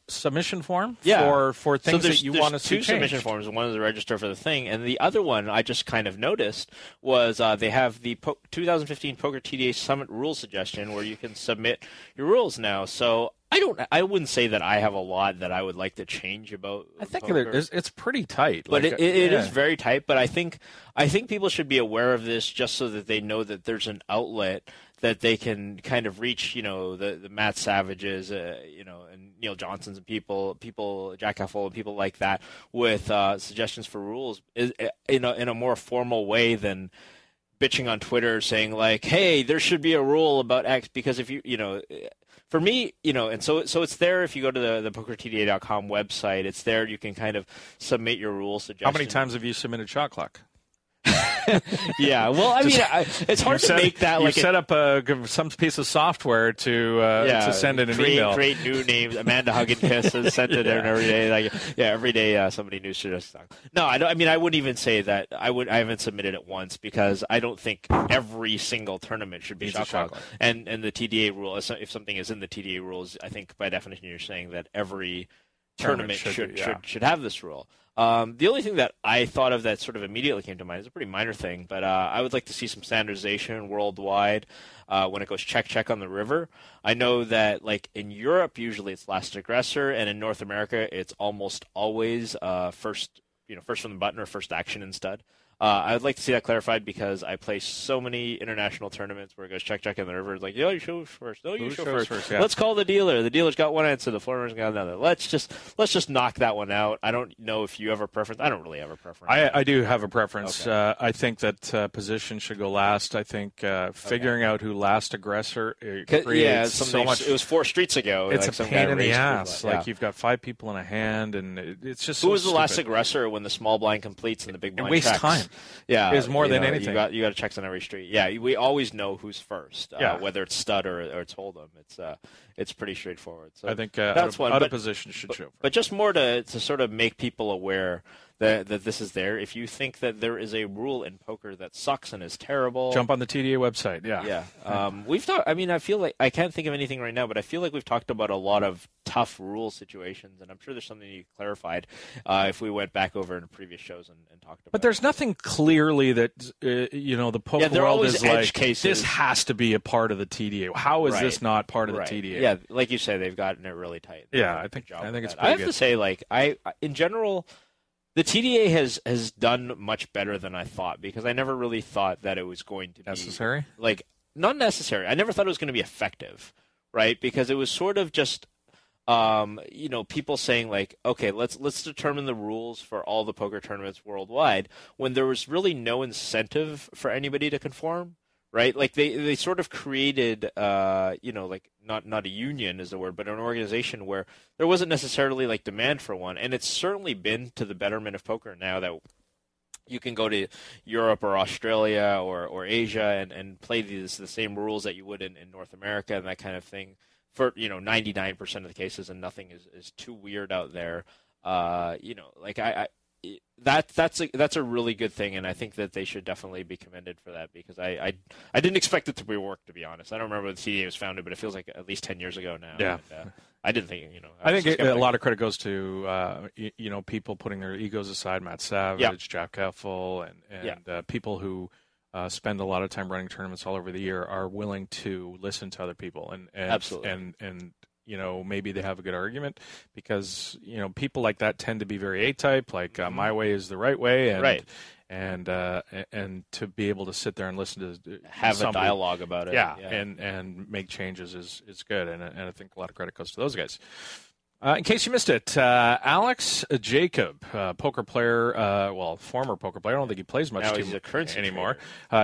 submission form for things that you want to see changed. Two submission forms. One is to register for the thing, and the other one I just kind of noticed was they have the 2015 Poker TDA Summit Rules Suggestion where you can submit your rules now. So I wouldn't say that I have a lot that I would like to change about. I think poker. it's pretty tight, but it is very tight. But I think people should be aware of this just so that they know that there's an outlet that they can kind of reach, the Matt Savages, and Neil Johnsons and people Jack Halfole and people like that with suggestions for rules in a more formal way than bitching on Twitter saying like, hey, there should be a rule about X, because if for me, and so it's there. If you go to the PokerTDA.com website, it's there. You can kind of submit your rule suggestions. How many times have you submitted shot clock? Yeah, well, I mean, it's hard to make that like you set up some piece of software to send in an email. Create new names. Amanda Hugginkiss has sent it in every day. Every day somebody new suggests. No, I don't. I mean, I wouldn't even say that. I haven't submitted it once because I don't think every single tournament should be shot clock. And the TDA rule, if something is in the TDA rules, I think by definition you're saying that every tournament should have this rule. The only thing that I thought of that sort of immediately came to mind is a pretty minor thing, but I would like to see some standardization worldwide when it goes check on the river. I know that like in Europe, usually it's last aggressor, and in North America, it's almost always first from the button or first action and stud. I would like to see that clarified because I play so many international tournaments where it goes check on the river. It's like, you show first. No, you show first. Yeah. Let's call the dealer. The dealer's got one answer. The floorman's got another. Let's just knock that one out. I don't know if you have a preference. I don't really have a preference. I do have a preference. Okay. I think that position should go last. I think figuring out who last aggressor creates so much. It was 4 streets ago. It's like a pain in the ass. Like you've got 5 people in a hand, and it's just who was the last aggressor when the small blind completes and the big blind wastes checks? Time. Yeah, is more than anything. You got checks on every street. Yeah, we always know who's first. Whether it's stud or it's hold'em. It's pretty straightforward. So I think that's out of position should show. But just more to sort of make people aware that this is there. If you think that there is a rule in poker that sucks and is terrible, jump on the TDA website. We've talked. I mean, I feel like I can't think of anything right now, but I feel like we've talked about a lot of tough rule situations, and I'm sure there's something you clarified if we went back over in previous shows and talked about. But there's nothing clearly that the poker world is like. Cases. This has to be a part of the TDA. How is this not part of the TDA? Yeah, like you say, they've gotten it really tight. I think it's. I have to say, like in general. The TDA has done much better than I thought because I never really thought that it was going to be necessary. Like not necessary. I never thought it was going to be effective, right? Because it was sort of just people saying like, okay, let's determine the rules for all the poker tournaments worldwide when there was really no incentive for anybody to conform. Right, like they sort of created, like not a union is the word, but an organization where there wasn't necessarily like demand for one, and it's certainly been to the betterment of poker now that you can go to Europe or Australia or Asia and play the same rules that you would in North America and that kind of thing for 99% of the cases, and nothing is too weird out there. that's a really good thing, and I think that they should definitely be commended for that, because I didn't expect it to be work, to be honest. I don't remember when the CDA was founded, but it feels like at least 10 years ago now. Yeah. And, I didn't think, I think a lot of credit goes to people putting their egos aside, Matt Savage, Jack Keffel, and people who spend a lot of time running tournaments all over the year are willing to listen to other people and absolutely and maybe they have a good argument, because people like that tend to be very A-type, like my way is the right way, and and to be able to sit there and listen to have a dialogue about it, and make changes is good, and I think a lot of credit goes to those guys. In case you missed it, Alex Jacob, poker player, former poker player. I don't think he plays much anymore.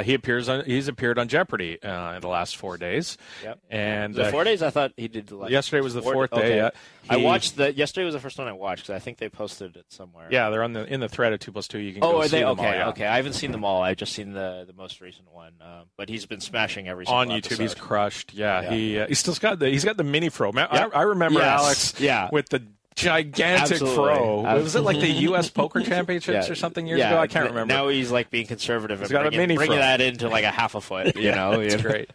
He's appeared on Jeopardy in the last 4 days. Yep. And the 4 days, I thought he did. Yesterday was the fourth day. I watched yesterday was the first one I watched, because I think they posted it somewhere. Yeah, they're in the thread of 2+2. You can go see they? them Okay, all, okay. I haven't seen them all. I've just seen the most recent one. But he's been smashing every single on YouTube. Episode. He's crushed. Yeah. He's still got the mini fro. I remember Alex with the gigantic fro. Was it like the U.S. Poker Championships or something years ago? I can't remember. Now he's like being conservative and bringing that into like a half a foot. It's great.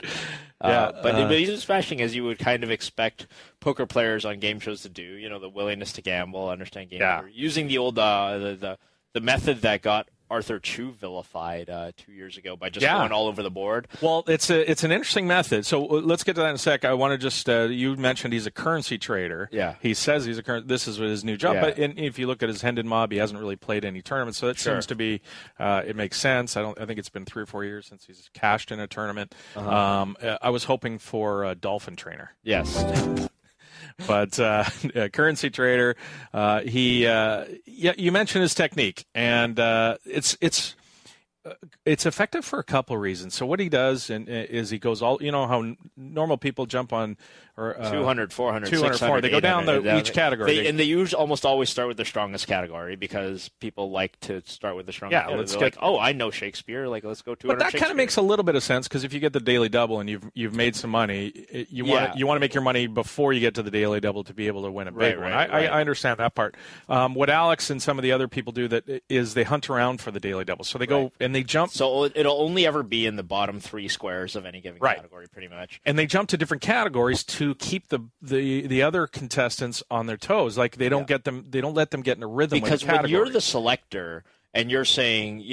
But he's as smashing as you would kind of expect poker players on game shows to do. The willingness to gamble, understand game theory, using the old the method that got Arthur Chu vilified 2 years ago by just going all over the board. Well, it's an interesting method. So let's get to that in a sec. I want to just you mentioned he's a currency trader. Yeah, he says he's this is his new job. Yeah. But if you look at his Hendon Mob, he hasn't really played any tournaments, so it seems to be it makes sense. I think it's been 3 or 4 years since he's cashed in a tournament. I was hoping for a dolphin trainer. Yes. But currency trader, you mentioned his technique, and it's effective for a couple of reasons. So what he does is he goes all, how normal people jump on 200, 400, 200, 400. They go down each category. They usually almost always start with the strongest category, because people like to start with the strongest category. Let's get, I know Shakespeare. Like, let's go 200. But that kind of makes a little bit of sense, because if you get the daily double and you've made some money, you want to make your money before you get to the daily double to be able to win a big one. I understand that part. What Alex and some of the other people do is they hunt around for the daily double. So they go and they jump. So it'll only ever be in the bottom 3 squares of any given category, pretty much. And they jump to different categories to keep the other contestants on their toes. Like they don't let them get in a rhythm. Because when you're the selector and you're saying,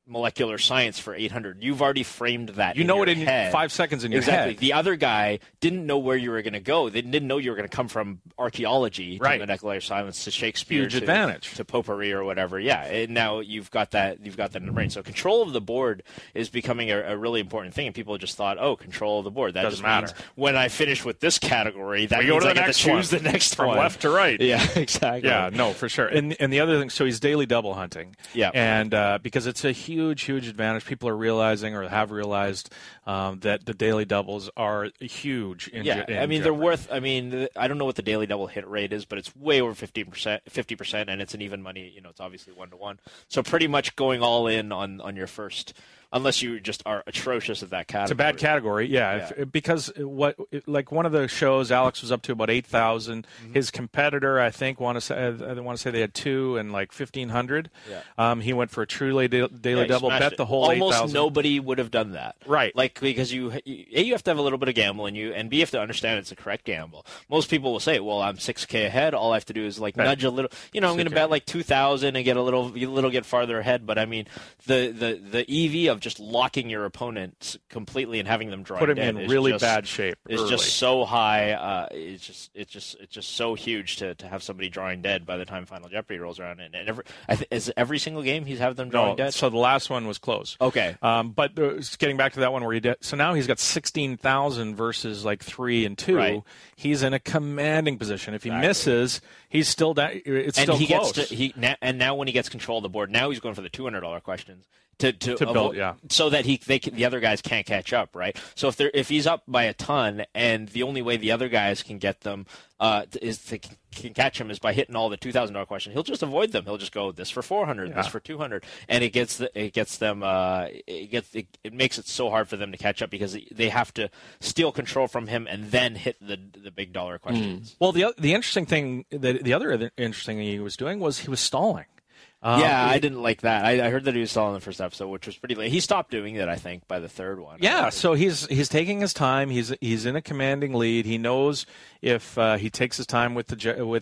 molecular science for 800, you've already framed that. You know it in head. 5 seconds in your head. Exactly. The other guy didn't know where you were going to go. They didn't know you were going to come from archaeology to molecular science to Shakespeare, huge advantage to potpourri or whatever. Yeah, and now you've got that in the brain. So control of the board is becoming a really important thing. And people just thought, control of the board. That doesn't matter. Means when I finish with this category, that means I get to choose the next from one. left to right. Yeah, exactly. Yeah, no, for sure. And the other thing, so he's daily double hunting. Yeah, and because it's a huge advantage. People are realizing or have realized that the daily doubles are huge. They're worth. I don't know what the daily double hit rate is, but it's way over 50%, and it's an even money. It's obviously 1-to-1. So pretty much going all in on your first. Unless you just are atrocious at that category. It's a bad category, because one of the shows, Alex was up to about 8,000. Mm-hmm. His competitor, I think, want to say they had 2 and like 1,500. Yeah. He went for a true daily double, bet the whole 8,000. Almost nobody would have done that, right? Like because you have to have a little bit of gamble in you, and B, you have to understand it's a correct gamble. Most people will say, "Well, I'm 6K ahead. All I have to do is nudge a little. I'm going to bet like 2,000 and get a little get farther ahead." But the EV of just locking your opponent completely and having them draw put him in really bad shape. It's just so high. It's just so huge to have somebody drawing dead by the time Final Jeopardy rolls around. And every single game he's having them drawing dead. So the last one was close. Okay. But getting back to that one where he did. So now he's got 16,000 versus like 3 and 2. Right. He's in a commanding position. If he misses, he's still down. It's still close. And now when he gets control of the board, now he's going for the $200 questions. To build, so that the other guys can't catch up, right? So if he's up by a ton, and the only way the other guys can get them can catch him is by hitting all the $2,000 questions, he'll just avoid them. He'll just go this for 400, this for 200, and it makes it so hard for them to catch up because they have to steal control from him and then hit the big dollar questions. Well, the interesting thing the other interesting thing he was doing was he was stalling. I didn't like that. I heard that he was still on the first episode, which was pretty late. He stopped doing it, I think, by the third one. Yeah, so he's taking his time. He's in a commanding lead. He knows if he takes his time with the Daily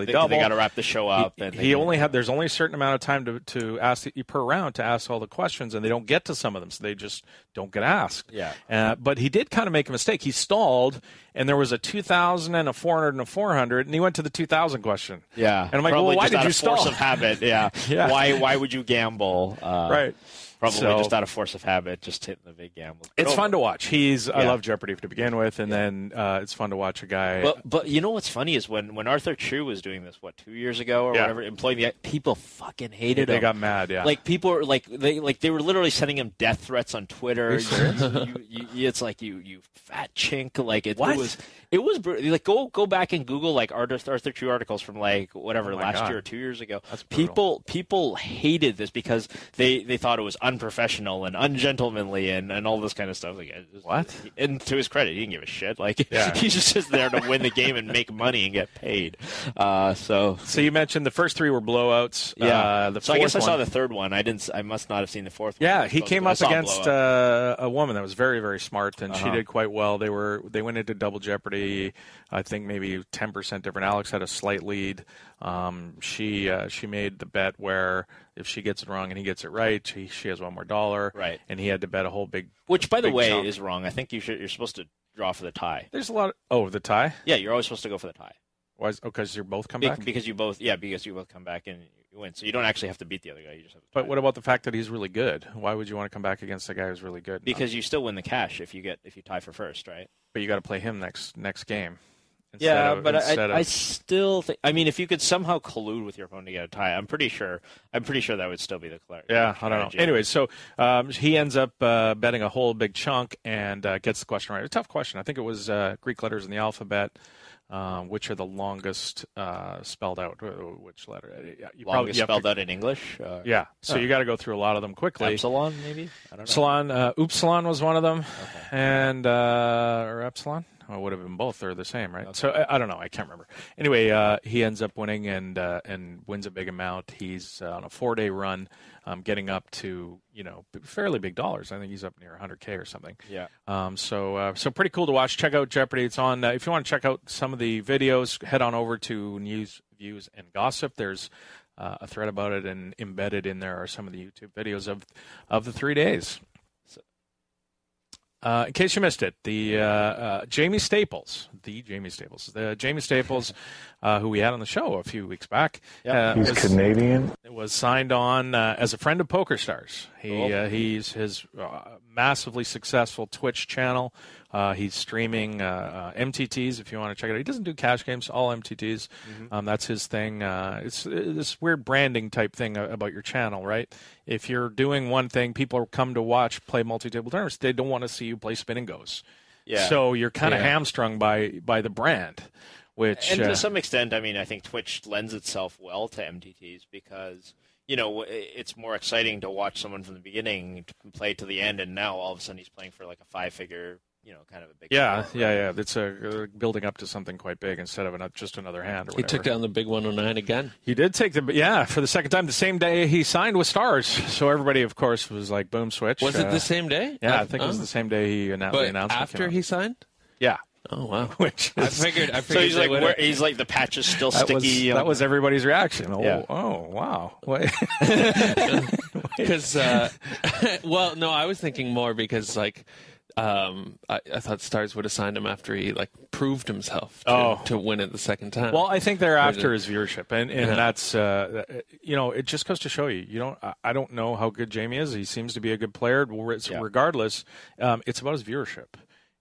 Double, they got to wrap the show up. There's only a certain amount of time to ask per round to ask all the questions, and they don't get to some of them, so they just don't get asked. Yeah. But he did kind of make a mistake. He stalled, and there was a 2,000 and a 400 and a 400, and he went to the 2,000 question. Yeah, and I'm like, well, why did you stall? Force of habit, yeah. Yeah. Why would you gamble? Right. Probably just out of force of habit, just hitting the big gamble. It's fun to watch. I love Jeopardy to begin with, and then it's fun to watch a guy. But you know what's funny is when Arthur Chu was doing this, 2 years ago or whatever, employing the people fucking hated him. They got mad, yeah. Like people were they were literally sending him death threats on Twitter. It's like you fat chink. Like it was. It was like go back and Google like Arthur Chu articles from like whatever last year or 2 years ago. That's people hated this because they thought it was unprofessional and ungentlemanly and all this kind of stuff. Like, what? And to his credit, he didn't give a shit. Like he's just there to win the game and make money and get paid. So you mentioned the first three were blowouts. Yeah. So I guess I saw the third one. I must not have seen the fourth one. Yeah, he came up against a woman that was very, very she did quite well. They went into Double Jeopardy. I think maybe 10% different. Alex had a slight lead. She made the bet where if she gets it wrong and he gets it right, she has $1 more. Right. And he had to bet a whole big. Which, by the way, chunk. is wrong. I think you're supposed to draw for the tie. There's a lot of the tie. Yeah, you're always supposed to go for the tie. Why? Because you both come back. Because you both come back and you win. So you don't actually have to beat the other guy. You just have to tie. But what about the fact that he's really good? Why would you want to come back against a guy who's really good? Because you still win the cash if you tie for first, right? But you got to play him next game. I still think. I mean, if you could somehow collude with your opponent to get a tie, I'm pretty sure that would still be the clear. Yeah, I don't know. Anyway, so he ends up betting a whole big chunk and gets the question right. A tough question. I think it was Greek letters in the alphabet. Which are the longest spelled out? Which letter? Longest spelled out in English? Yeah. So you got to go through a lot of them quickly. Epsilon, maybe? I don't know. Epsilon, Upsilon was one of them. Okay. And, or Epsilon? Well, it would have been both. They're the same, right? Okay. So I don't know. I can't remember. Anyway, he ends up winning and wins a big amount. He's on a 4-day run, getting up to fairly big dollars. I think he's up near 100K or something. Yeah. So pretty cool to watch. Check out Jeopardy. It's on. If you want to check out some of the videos, head on over to News, Views, and Gossip. There's a thread about it, and embedded in there are some of the YouTube videos of the 3 days. In case you missed it, the Jamie Staples, who we had on the show a few weeks back. He's Canadian. Was signed on as a friend of PokerStars. He's his massively successful Twitch channel. He's streaming MTTs if you want to check it out. He doesn't do cash games, all MTTs. Mm-hmm. That's his thing. It's this weird branding type thing about your channel, right? If you're doing one thing, people come to watch play multi-table tournaments. They don't want to see you play spin and goes. Yeah. So you're kind of hamstrung by the brand. And to some extent, I mean, I think Twitch lends itself well to MTTs because, it's more exciting to watch someone from the beginning play to the end, and now all of a sudden he's playing for like a 5-figure, kind of a big score. Yeah. It's building up to something quite big instead of just another hand or whatever. He took down the big 109 again. He did take for the second time, the same day he signed with Stars. So everybody, of course, was like, boom, switch. Was it the same day? Yeah, I think it was the same day he announced after he signed? Yeah. Oh wow! Which I figured. So he's like the patch is still sticky. That was everybody's reaction. Oh wow! Because well, no, I was thinking more because like I thought Stars would have signed him after he like proved himself to win it the second time. Well, I think they're after his viewership, and that's it just goes to show you. I don't know how good Jamie is. He seems to be a good player. Regardless, it's about his viewership.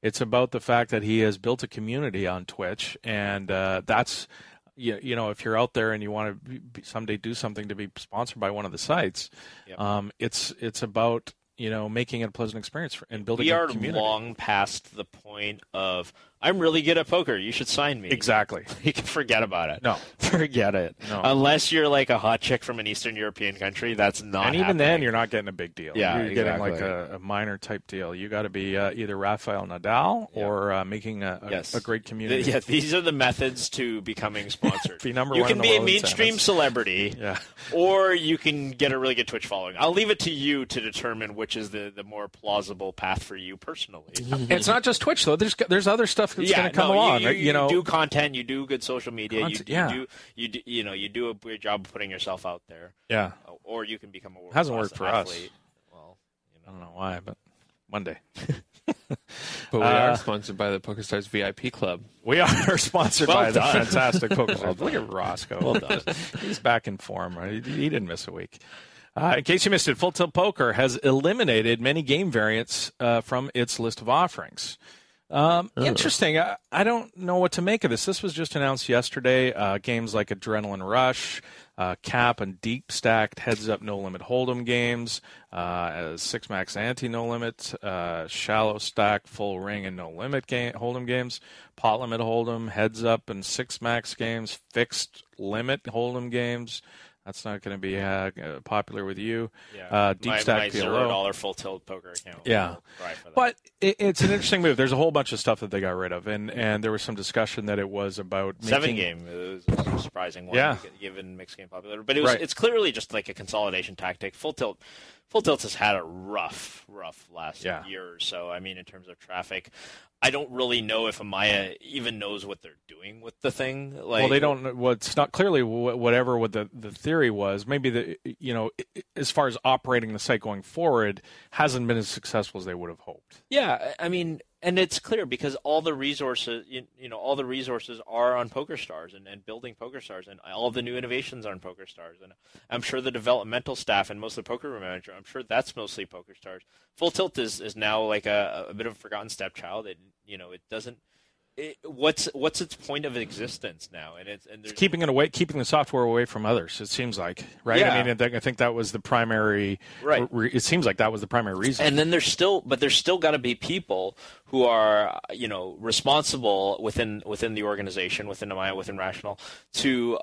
It's about the fact that he has built a community on Twitch, and that's, if you're out there and you want to someday do something to be sponsored by one of the sites, it's about making it a pleasant experience and building a community. We are long past the point of I'm really good at poker. You should sign me. Exactly. You can forget about it. No. Forget it. No. Unless you're like a hot chick from an Eastern European country, that's not And even happening. then, you're not getting a big deal. Yeah, you're getting exactly. like a minor type deal. You got to be either Rafael Nadal or making a great community. Yeah, these are the methods to becoming sponsored. Be number you one can in the be a world in mainstream tennis. celebrity, Yeah. or you can get a really good Twitch following. I'll leave it to you to determine which is the more plausible path for you personally. It's not just Twitch though. There's other stuff that's going to come along. You know, do content, you do good social media, you do a great job of putting yourself out there. Yeah. Or you can become a world Hasn't worked for athlete. us. Well, I don't know why, but one day. But we are sponsored by the PokerStars VIP Club. We are sponsored Well by the done. fantastic PokerStars. Look at Roscoe. Well done. He's back in form. Right? He didn't miss a week. In case you missed it, Full Tilt Poker has eliminated many game variants from its list of offerings. Interesting. I don't know what to make of this. This was just announced yesterday. Games like Adrenaline Rush, cap and deep stacked heads up no limit hold'em games, six max ante no limit, shallow stack full ring and no limit hold'em games, pot limit hold'em, heads up and six max games, fixed limit hold'em games. That's not going to be popular with you. Yeah. Deep my stack PLO. $0 Full Tilt Poker account. Yeah. But it's an interesting move. There's a whole bunch of stuff that they got rid of, and there was some discussion that it was about Seven game. It was a surprising one, given mixed game popularity. But it's clearly just like a consolidation tactic. Full Tilt has had a rough last year or so. I mean, in terms of traffic, I don't really know if Amaya even knows what they're doing with the thing. Like, well, they don't. Well, it's not clearly whatever what the theory was. Maybe as far as operating the site going forward, hasn't been as successful as they would have hoped. Yeah, I mean, and it's clear because all the resources, all the resources are on PokerStars and building PokerStars, and all the new innovations are on PokerStars. And I'm sure the developmental staff and most of the Poker Room Manager, I'm sure that's mostly PokerStars. Full Tilt is now like a bit of a forgotten stepchild. It doesn't. What's its point of existence now? And it's keeping it away, keeping the software away from others. It seems like, right? Yeah. I mean, I think that was the primary. Right. It seems like that was the primary reason. And then there's still got to be people who are responsible within the organization, within Amaya, within Rational, to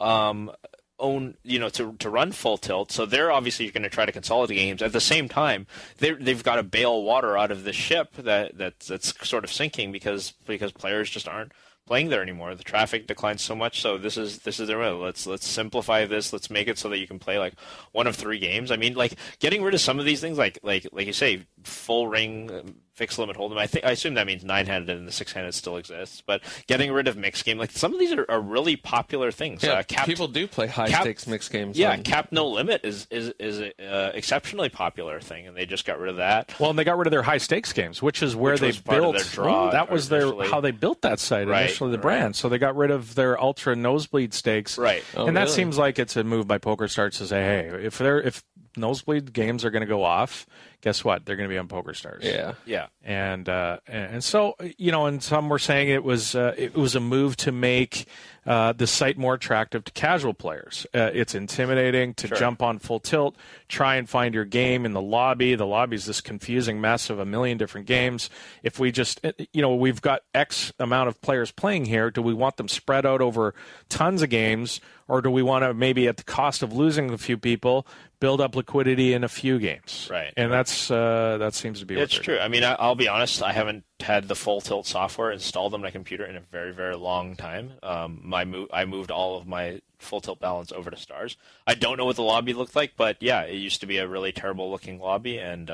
own, to run Full Tilt. So they're obviously going to try to consolidate games. At the same time, they've got to bail water out of the ship that's sort of sinking because players just aren't playing there anymore. The traffic declines so much. So this is their way. Let's simplify this. Let's make it so that you can play like one of three games. I mean, like getting rid of some of these things, like you say, full ring, fixed limit hold'em. I assume that means 9-handed and the 6-handed still exists. But getting rid of mixed game, like some of these are really popular things. Yeah, people do play high stakes mixed games. Yeah, cap no limit is an exceptionally popular thing, and they just got rid of that. Well, and they got rid of their hh stakes games, which is where they built. That was how they built that site initially, the brand. So they got rid of their ultra nosebleed stakes, right? And that seems like it's a move by PokerStars to say, hey, if nosebleed games are going to go off, guess what? They're going to be on PokerStars. Yeah. And so and some were saying it was a move to make the site more attractive to casual players. It's intimidating to jump on Full Tilt, try and find your game in the lobby. The lobby is this confusing mess of a million different games. If we just we've got X amount of players playing here, do we want them spread out over tons of games, or do we want to maybe at the cost of losing a few people build up liquidity in a few games? Right. And that seems to be it's true. I mean, I'll be honest, I haven't had the Full Tilt software installed on my computer in a very, very long time. I moved all of my Full Tilt balance over to Stars. I don't know what the lobby looked like, but yeah, it used to be a really terrible looking lobby, and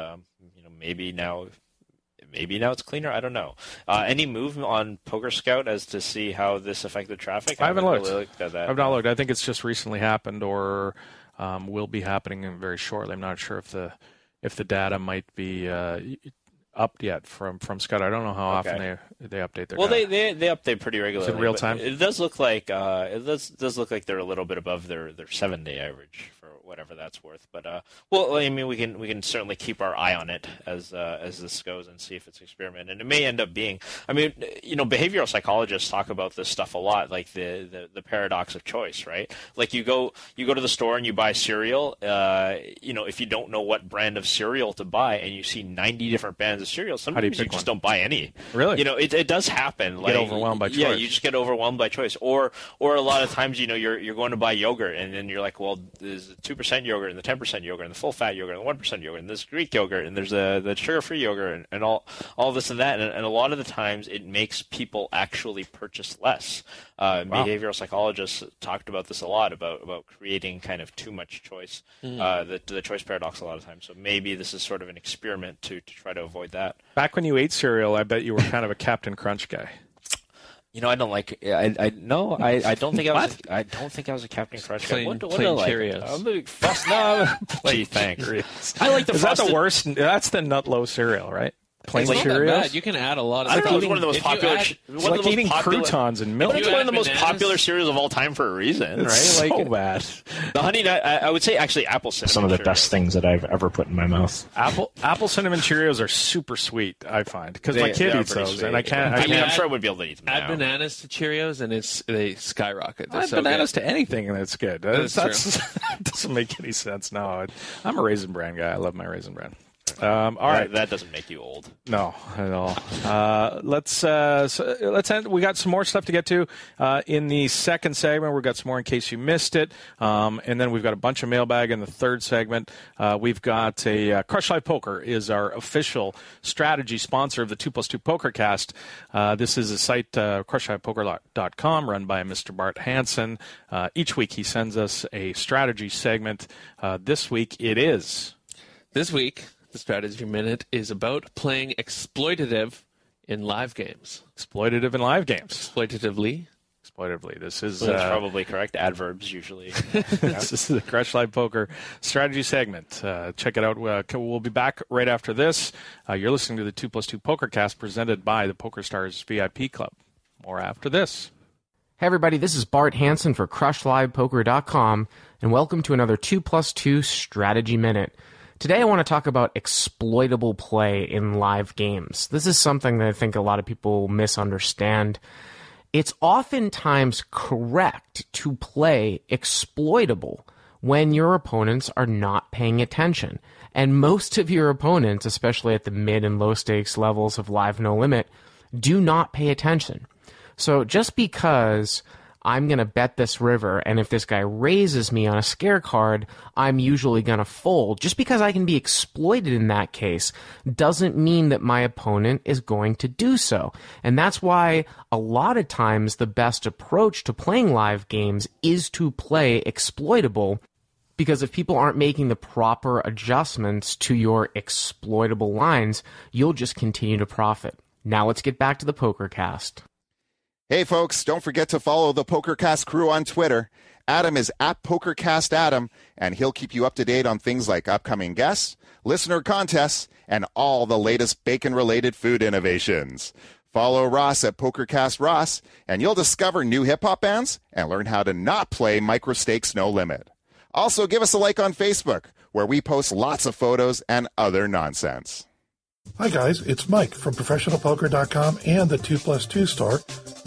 maybe now it's cleaner. I don't know. Any move on Poker Scout as to see how this affected traffic? I haven't looked. Really looked at that. I've not looked. I think it's just recently happened, or will be happening very shortly. I'm not sure if the data might be up yet from Scott. I don't know how often they update their data. They update pretty regularly. Is it real time? It does look like they're a little bit above their 7-day average for whatever that's worth. But I mean, we can certainly keep our eye on it as this goes and see if it's an experiment. And it may end up being. I mean, behavioral psychologists talk about this stuff a lot, like the paradox of choice, right? Like you go to the store and you buy cereal. If you don't know what brand of cereal to buy and you see 90 different brands the cereal, How do sometimes you pick just one? don't buy any. Really? It does happen. You get overwhelmed by choice. Yeah, you just get overwhelmed by choice. Or a lot of times, you're going to buy yogurt, and then you're like, well, there's the 2% yogurt and the 10% yogurt and the full fat yogurt and the 1% yogurt and this Greek yogurt and there's the sugar-free yogurt and all this and that. And a lot of the times, it makes people actually purchase less. Wow. Behavioral psychologists talked about this a lot, about creating kind of too much choice, the choice paradox a lot of times. So maybe this is sort of an experiment to try to avoid that. Back when you ate cereal, I bet you were kind of a Captain Crunch guy. I don't like. I don't think I was. I don't think I was a Captain Crunch guy. What do I like? Cheerios. I'm a big Gee, thanks. I like the. Is that the worst? That's the nut low cereal, right? Plain It's not Cheerios. that bad. You can add a lot of I stuff. don't know. It's one of the most popular. It's like eating croutons and milk. It's one of the most popular cereals of all time for a reason, right? So bad. The honey nut. I would say actually apple cinnamon. Some of the Cheerios. best things that I've ever put in my mouth. Apple cinnamon Cheerios are super sweet. I find because my kid eats those, and I can't. I'm sure I would be able to eat them. Add bananas to Cheerios, and they skyrocket. They're Add so bananas good. to anything, and it's good. That's That doesn't make any sense. No, I'm a Raisin Bran guy. I love my Raisin Bran. All right, that doesn't make you old. No, at all. Let's end. We got some more stuff to get to in the second segment. We've got some more in case you missed it, and then we've got a bunch of mailbag in the third segment. We've got a Crush Live Poker is our official strategy sponsor of the 2+2 Pokercast. This is a site, crushlivepoker.com, run by Mr. Bart Hansen. Each week he sends us a strategy segment. This week it is. This week, the Strategy Minute is about playing exploitative in live games. Exploitative in live games. Exploitatively. This is That's probably correct. Adverbs usually. This is the Crush Live Poker strategy segment. Check it out. We'll be back right after this. You're listening to the 2+2 Pokercast presented by the PokerStars VIP Club. More after this. Hey everybody, this is Bart Hansen for CrushLivePoker.com, and welcome to another 2+2 Strategy Minute. Today I want to talk about exploitable play in live games. This is something that I think a lot of people misunderstand. It's oftentimes correct to play exploitable when your opponents are not paying attention. And most of your opponents, especially at the mid and low stakes levels of Live No Limit, do not pay attention. So just because I'm going to bet this river, and if this guy raises me on a scare card, I'm usually going to fold. Just because I can be exploited in that case doesn't mean that my opponent is going to do so. And that's why a lot of times the best approach to playing live games is to play exploitable, because if people aren't making the proper adjustments to your exploitable lines, you'll just continue to profit. Now let's get back to the PokerCast. Hey, folks, don't forget to follow the PokerCast crew on Twitter. Adam is at PokerCastAdam, and he'll keep you up to date on things like upcoming guests, listener contests, and all the latest bacon-related food innovations. Follow Ross at PokerCastRoss, and you'll discover new hip-hop bands and learn how to not play micro-stakes no limit. Also, give us a like on Facebook, where we post lots of photos and other nonsense. Hi guys, it's Mike from ProfessionalPoker.com and the 2+2 store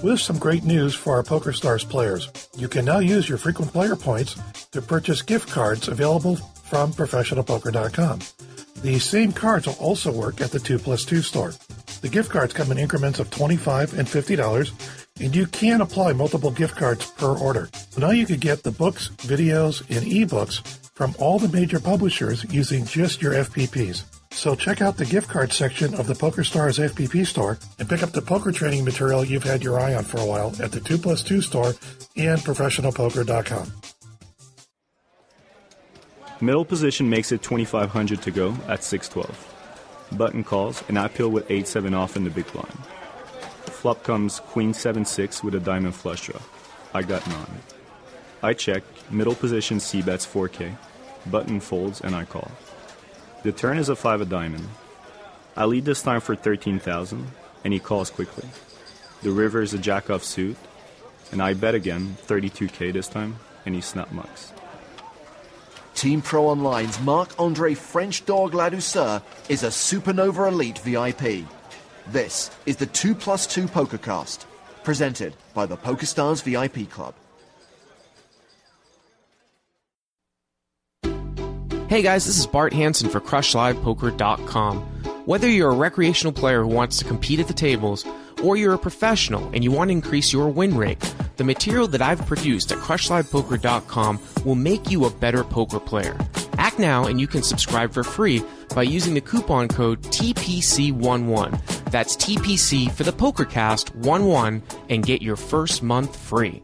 with some great news for our PokerStars players. You can now use your frequent player points to purchase gift cards available from ProfessionalPoker.com. These same cards will also work at the 2+2 store. The gift cards come in increments of $25 and $50, and you can apply multiple gift cards per order. So now you can get the books, videos, and ebooks from all the major publishers using just your FPPs. So check out the gift card section of the PokerStars FPP store and pick up the poker training material you've had your eye on for a while at the 2+2 store and ProfessionalPoker.com. Middle position makes it 2,500 to go at 6-12. Button calls, and I peel with 8-7 off in the big blind. Flop comes Queen 7-6 with a diamond flush draw. I got none. I check, middle position C bets 4K, button folds, and I call. The turn is a 5 of diamond. I lead this time for 13,000, and he calls quickly. The river is a jack off suit, and I bet again, 32K this time, and he snap mucks. Team Pro Online's Marc-Andre French Dog Ladouceur is a Supernova Elite VIP. This is the 2+2 Pokercast, presented by the PokerStars VIP Club. Hey guys, this is Bart Hansen for CrushLivePoker.com. Whether you're a recreational player who wants to compete at the tables, or you're a professional and you want to increase your win rate, the material that I've produced at crushlivepoker.com will make you a better poker player. Act now and you can subscribe for free by using the coupon code TPC11. That's TPC for the Pokercast 11 and get your first month free.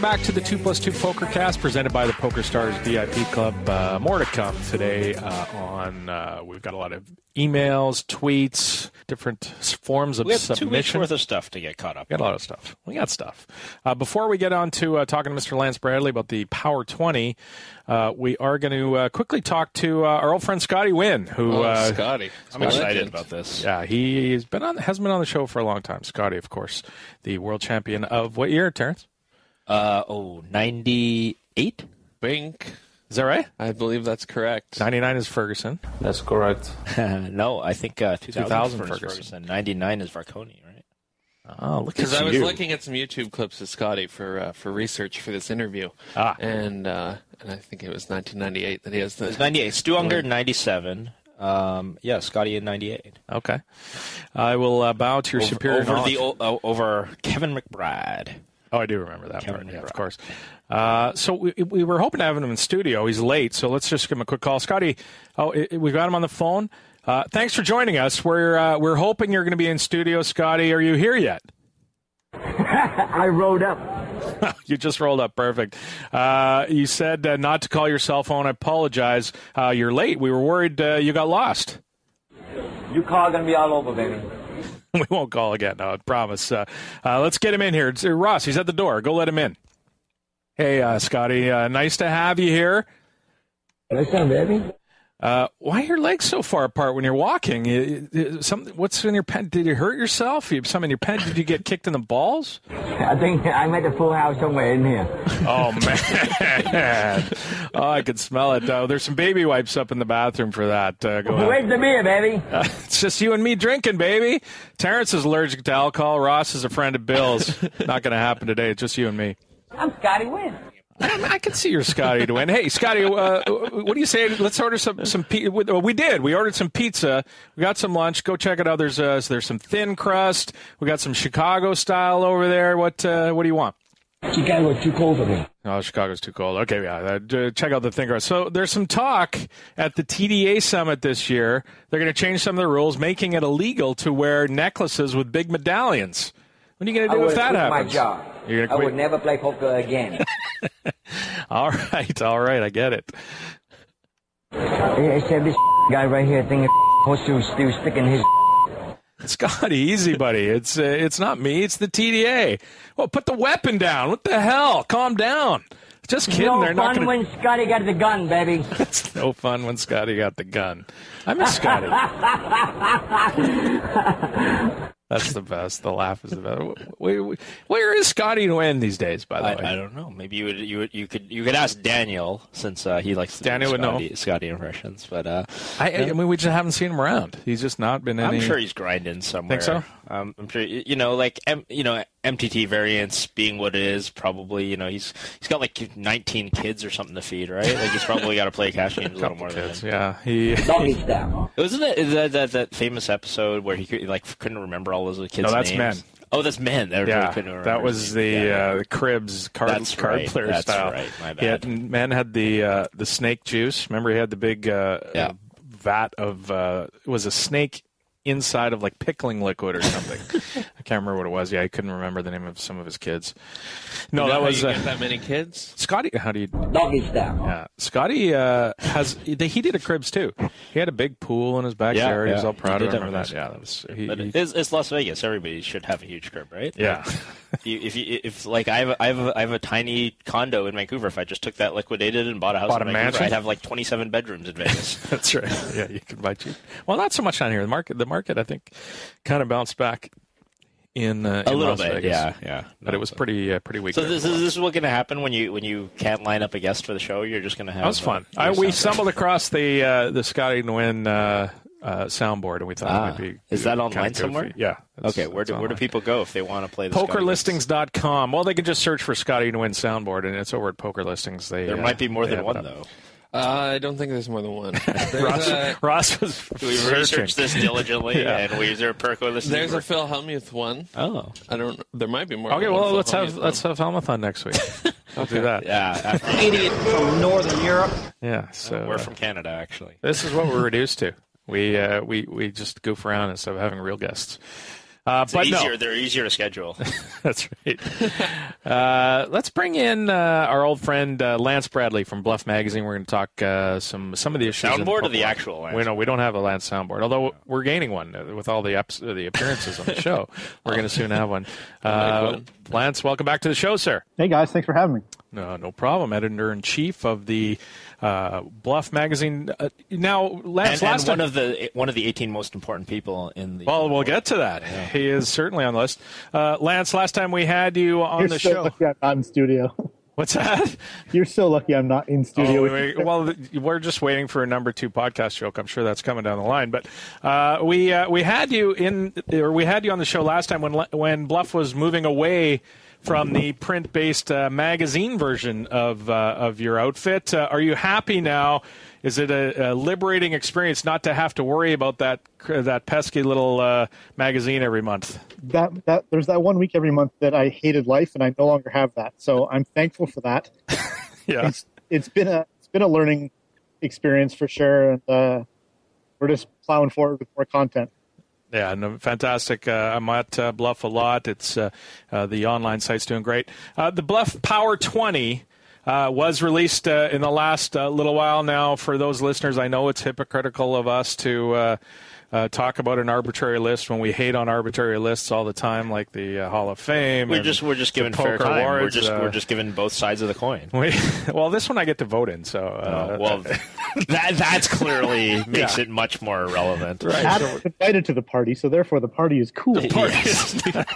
Back to the 2+2 Pokercast presented by the PokerStars VIP Club. More to come today we've got a lot of emails, tweets, different forms of submission. 2 weeks worth of stuff to get caught up. We got a lot of stuff. We got stuff. Before we get on to talking to Mr. Lance Bradley about the Power 20, we are going to quickly talk to our old friend Scotty Nguyen, who Scotty. I'm excited about this. Yeah, hasn't been on the show for a long time. Scotty, of course, the world champion of what year, Terrence? 98? Bink. Is that right? I believe that's correct. 99 is Ferguson. That's correct. No, I think 2000 Ferguson. Ferguson. 99 is Varconi, right? Oh, look at you. Because I was looking at some YouTube clips of Scotty for research for this interview. And I think it was 1998 that he has the... It's 98. Stu Unger, 97. Yeah, Scotty in 98. Okay. I will bow to your superior knowledge. Over Kevin McBride. Oh, I do remember that part. Yeah, of course. So we were hoping to have him in studio. He's late, so let's just give him a quick call. Scotty, we've got him on the phone. Thanks for joining us. We're hoping you're going to be in studio, Scotty. Are you here yet? I rolled up. You just rolled up. Perfect. You said not to call your cell phone. I apologize. You're late. We were worried you got lost. Your call going to be all over, baby. We won't call again. No, I promise. Let's get him in here. It's Ross, he's at the door. Go let him in. Hey, Scotty. Nice to have you here. Listen, baby. Why are your legs so far apart when you're walking? What's in your pen? Did you hurt yourself? You have something in your pen? Did you get kicked in the balls? I think I'm at the full house somewhere in here. Oh, man. Oh, I can smell it. There's some baby wipes up in the bathroom for that. Where's the beer, baby? It's just you and me drinking, baby. Terrence is allergic to alcohol. Ross is a friend of Bill's. Not going to happen today. It's just you and me. I'm Scotty Nguyen. I can see you're Scotty to win. Hey, Scotty, what do you say? Let's order some pizza. We did. We ordered some pizza. We got some lunch. Go check it out. There's some thin crust. We got some Chicago style over there. What do you want? Chicago's too cold for me. Oh, Chicago's too cold. Okay, yeah. Check out the thin crust. So there's some talk at the TDA summit this year. They're going to change some of the rules, making it illegal to wear necklaces with big medallions. What are you going to do if that happens? My job. I would never play poker again. All right, I get it. I said this guy right here thinking horseshoe still sticking his. Scotty, easy, buddy. It's not me. It's the TDA. Well, put the weapon down. What the hell? Calm down. Just kidding. No They're fun not when Scotty got the gun, baby. It's no fun when Scotty got the gun. I miss Scotty. That's the best. The laugh is the best. Where is Scotty Nguyen these days? By the way, I don't know. Maybe you could ask Daniel, since he likes to Daniel do Scotty impressions. But I mean, we just haven't seen him around. He's just not been any. I'm sure he's grinding somewhere. Think so? I'm sure MTT variants being what it is. Probably he's got like 19 kids or something to feed, right? Like he's probably got to play cash games a little more than him. Yeah, Wasn't it that famous episode where he couldn't remember all those kids' names? No, that's names? Men. Oh, that's Men. That was the Cribs card player that's style. Right. My bad. Men had the snake juice. Remember, he had the big vat of it was a snake inside of like pickling liquid or something. can't remember what it was. Yeah, I couldn't remember the name of some of his kids. No, You know that how was you get that many kids. Scotty. How do you? Doggy style. Yeah, Scotty he did a cribs too. He had a big pool in his backyard. He was all proud of him. That. Yeah, that was. It's Las Vegas. Everybody should have a huge crib, right? Yeah. If I have a tiny condo in Vancouver. If I just took that, liquidated, and bought a house in Vancouver, mansion? I'd have like 27 bedrooms in Vegas. That's right. Yeah, you can buy cheap. Well, not so much down here. The market, I think, kind of bounced back in a little Las bit. Vegas. Yeah. But it was pretty weak. So this is what's going to happen when you can't line up a guest for the show. You're just going to have. That was fun. We stumbled across the Scotty Nguyen soundboard, and we thought it might be. Is that online somewhere? Yeah. Okay. Where do people go if they want to play the Pokerlistings.com. Well, they can just search for Scotty Nguyen soundboard, and it's over at Poker Listings. There might be more than one though. I don't think there's more than one. Ross was. We researched this diligently, and is there a Perco listing? There's a Phil Hellmuth one. Oh, I don't. There might be more. Okay, well let's have Hellmuth on next week. We'll do that. Yeah, Idiot from Northern Europe. Yeah, so we're from Canada, actually. This is what we're reduced to. We just goof around instead of having real guests. But easier. No. They're easier to schedule. That's right. Let's bring in our old friend Lance Bradley from Bluff Magazine. We're going to talk some of the issues. Soundboard or the actual Lance? We don't have a Lance soundboard, although we're gaining one with all the appearances on the show. We're going to soon have one. Lance, welcome back to the show, sir. Hey guys, thanks for having me. No problem. Editor-in-chief of the Bluff Magazine. Now, Lance, last time, one of the 18 most important people in the. Well, we'll get to that. Yeah. He is certainly on the list. Lance, last time we had you on the show. You're so lucky I'm not in studio. What's that? You're so lucky I'm not in studio. Well, we're just waiting for a number 2 podcast joke. I'm sure that's coming down the line. But we had you on the show last time when Bluff was moving away from the print-based magazine version of your outfit. Are you happy now? Is it a liberating experience not to have to worry about that pesky little magazine every month? There's that 1 week every month that I hated life, and I no longer have that. So I'm thankful for that. Yeah, it's been a learning experience for sure, and we're just plowing forward with more content. Yeah, no, fantastic. I'm at Bluff a lot. It's the online site's doing great. The Bluff Power 20 was released in the last little while now. For those listeners, I know it's hypocritical of us to talk about an arbitrary list when we hate on arbitrary lists all the time, like the Hall of Fame. We're just giving fair time. Awards. We're just giving both sides of the coin. Well, this one I get to vote in, so that's clearly makes it much more relevant. Right. Adam's invited to the party, so therefore the party is cool. The party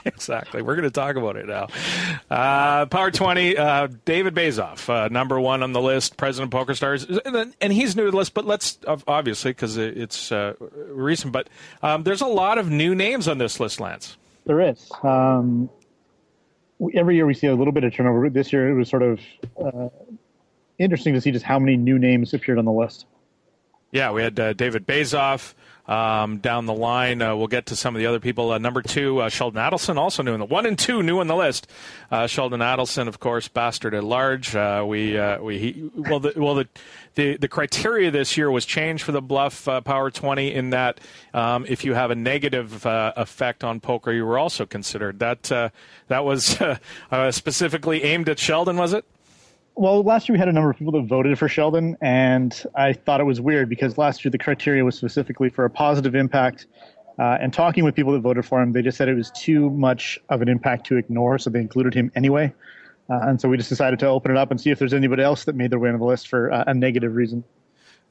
exactly. We're going to talk about it now. Power 20, David Bazoff, number 1 on the list, president of PokerStars, and he's new to the list. But let's obviously because it's recent. But there's a lot of new names on this list, Lance. There is. Every year we see a little bit of turnover. This year it was sort of interesting to see just how many new names appeared on the list. Yeah, we had David Bazoff down the line. We'll get to some of the other people. Number 2, Sheldon Adelson, also new in the 1 and 2 new on the list. Sheldon Adelson, of course, bastard at large. The criteria this year was changed for the Bluff Power 20 in that if you have a negative effect on poker, you were also considered. That was specifically aimed at Sheldon, was it? Well, last year we had a number of people that voted for Sheldon, and I thought it was weird because last year the criteria was specifically for a positive impact. And talking with people that voted for him, they just said it was too much of an impact to ignore, so they included him anyway. And so we just decided to open it up and see if there's anybody else that made their way on the list for a negative reason.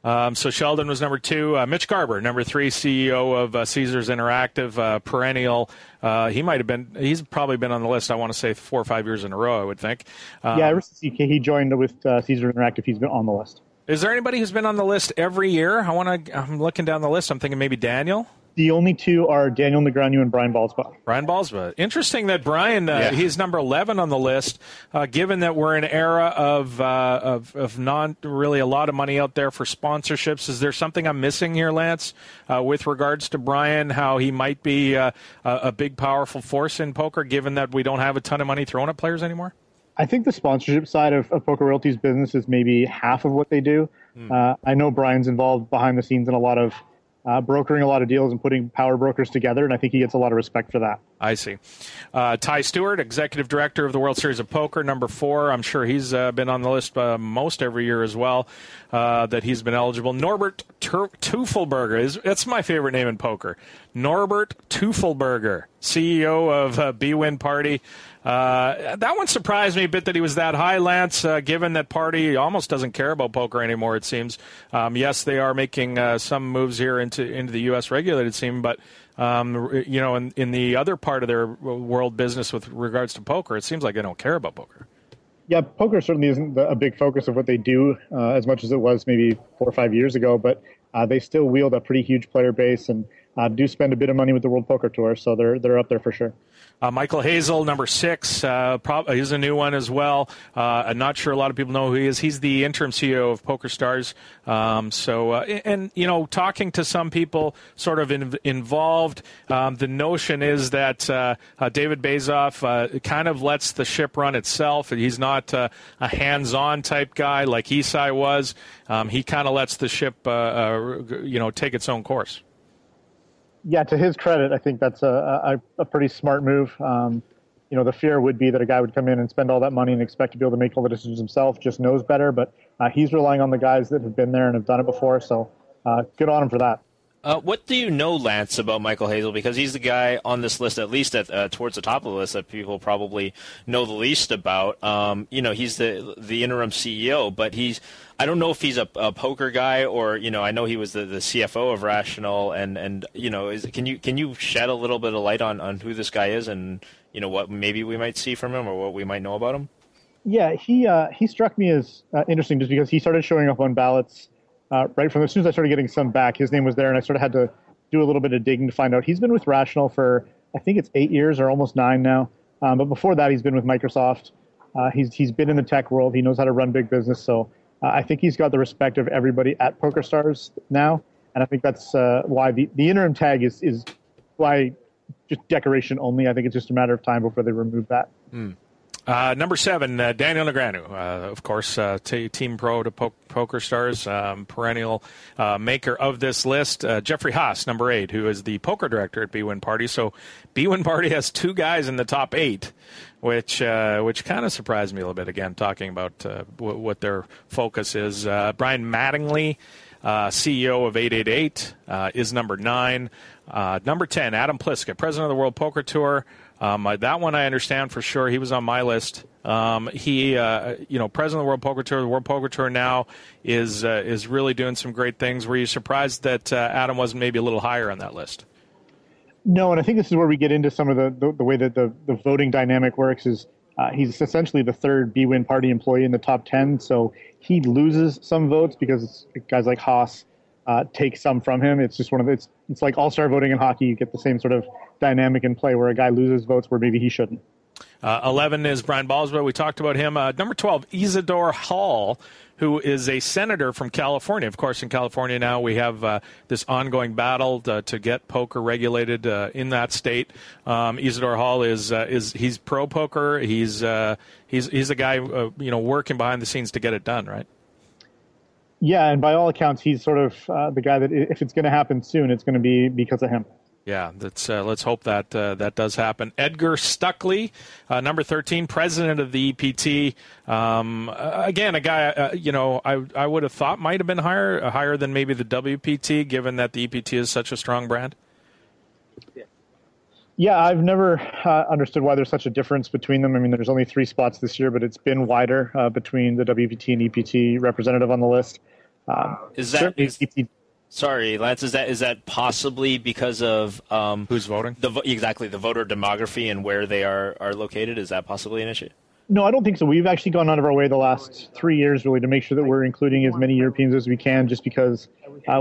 So Sheldon was number 2. Mitch Garber, number 3, CEO of Caesars Interactive, perennial. He's probably been on the list, I want to say 4 or 5 years in a row, I would think. Ever since he joined with Caesars Interactive, he's been on the list. Is there anybody who's been on the list every year? I'm looking down the list. I'm thinking maybe Daniel. The only 2 are Daniel Negreanu and Brian Balsba. Brian Balsba. Interesting that Brian, he's number 11 on the list, given that we're in an era of not really a lot of money out there for sponsorships. Is there something I'm missing here, Lance, with regards to Brian, how he might be a big, powerful force in poker, given that we don't have a ton of money thrown at players anymore? I think the sponsorship side of Poker Royalties business is maybe half of what they do. I know Brian's involved behind the scenes in a lot of brokering a lot of deals and putting power brokers together, and I think he gets a lot of respect for that. I see. Ty Stewart, Executive Director of the World Series of Poker, number 4. I'm sure he's been on the list most every year as well, that he's been eligible. Norbert Teufelberger, that's my favorite name in poker. Norbert Teufelberger, CEO of B-Win Party. That one surprised me a bit that he was that high, Lance, given that Party almost doesn't care about poker anymore, it seems. Yes, they are making some moves here into the U.S. regulated scene, but in the other part of their world business with regards to poker, it seems like they don't care about poker. Yeah, poker certainly isn't a big focus of what they do as much as it was maybe 4 or 5 years ago, but they still wield a pretty huge player base and do spend a bit of money with the World Poker Tour, so they're up there for sure. Michael Hazel, number 6, he's a new one as well. I'm not sure a lot of people know who he is. He's the interim CEO of PokerStars. Talking to some people sort of involved, the notion is that David Bazoff kind of lets the ship run itself. He's not a hands-on type guy like Isai was. He kind of lets the ship, take its own course. Yeah, to his credit, I think that's a pretty smart move. The fear would be that a guy would come in and spend all that money and expect to be able to make all the decisions himself, just knows better. But he's relying on the guys that have been there and have done it before, so good on him for that. What do you know, Lance, about Michael Hazel? Because he's the guy on this list, at least towards the top of the list, that people probably know the least about. He's the interim CEO, but I don't know if he's a poker guy or, I know he was the CFO of Rational, and can you shed a little bit of light on who this guy is and, what maybe we might see from him or what we might know about him? Yeah, he struck me as interesting just because he started showing up on ballots right from as soon as I started getting some back. His name was there, and I sort of had to do a little bit of digging to find out. He's been with Rational for, I think it's 8 years or almost 9 now. But before that, he's been with Microsoft. He's been in the tech world. He knows how to run big business. So I think he's got the respect of everybody at PokerStars now. And I think that's why the interim tag is why just decoration only. I think it's just a matter of time before they remove that. Number 7, Daniel Negreanu, of course, team pro to PokerStars, perennial maker of this list. Jeffrey Haas, number 8, who is the poker director at B-Win Party. So B-Win Party has 2 guys in the top 8, which kind of surprised me a little bit, again, talking about what their focus is. Brian Mattingly, CEO of 888, is number 9. Number 10, Adam Pliskett, president of the World Poker Tour. That one I understand for sure. He was on my list. He, president of the World Poker Tour. The World Poker Tour now is really doing some great things. Were you surprised that Adam wasn't maybe a little higher on that list? No, and I think this is where we get into some of the way that the voting dynamic works. Is he's essentially the 3rd B-Win Party employee in the top 10, so he loses some votes because guys like Haas take some from him. It's just it's like all-star voting in hockey. You get the same sort of dynamic in play where a guy loses votes where maybe he shouldn't. 11 is Brian Balswood. We talked about him. Number 12, Isidore Hall, who is a senator from California. Of course, in California now we have this ongoing battle to get poker regulated in that state. Isidore Hall he's pro poker. He's a guy working behind the scenes to get it done, right? Yeah, and by all accounts, he's sort of the guy that if it's going to happen soon, it's going to be because of him. Yeah, let's hope that does happen. Edgar Stuckley, number 13, president of the EPT. Again, a guy I would have thought might have been higher than maybe the WPT, given that the EPT is such a strong brand. Yeah, I've never understood why there's such a difference between them. I mean, there's only 3 spots this year, but it's been wider between the WPT and EPT representative on the list. Sorry, Lance, is that possibly because of who's voting? Exactly, the voter demography and where they are located? Is that possibly an issue? No, I don't think so. We've actually gone out of our way the last 3 years really to make sure that we're including as many Europeans as we can, just because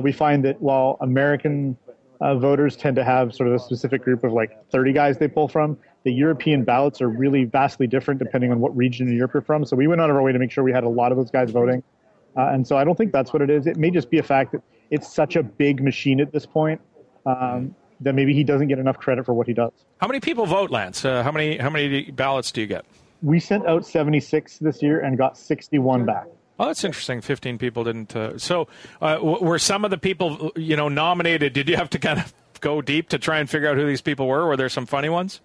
we find that while American voters tend to have sort of a specific group of like 30 guys they pull from, the European ballots are really vastly different depending on what region in Europe you're from. So we went out of our way to make sure we had a lot of those guys voting. And so I don't think that's what it is. It may just be a fact that it's such a big machine at this point that maybe he doesn't get enough credit for what he does. How many people vote, Lance? How many ballots do you get? We sent out 76 this year and got 61 back. Oh, that's interesting. 15 people didn't. So were some of the people, nominated, did you have to kind of go deep to try and figure out who these people were? Were there some funny ones?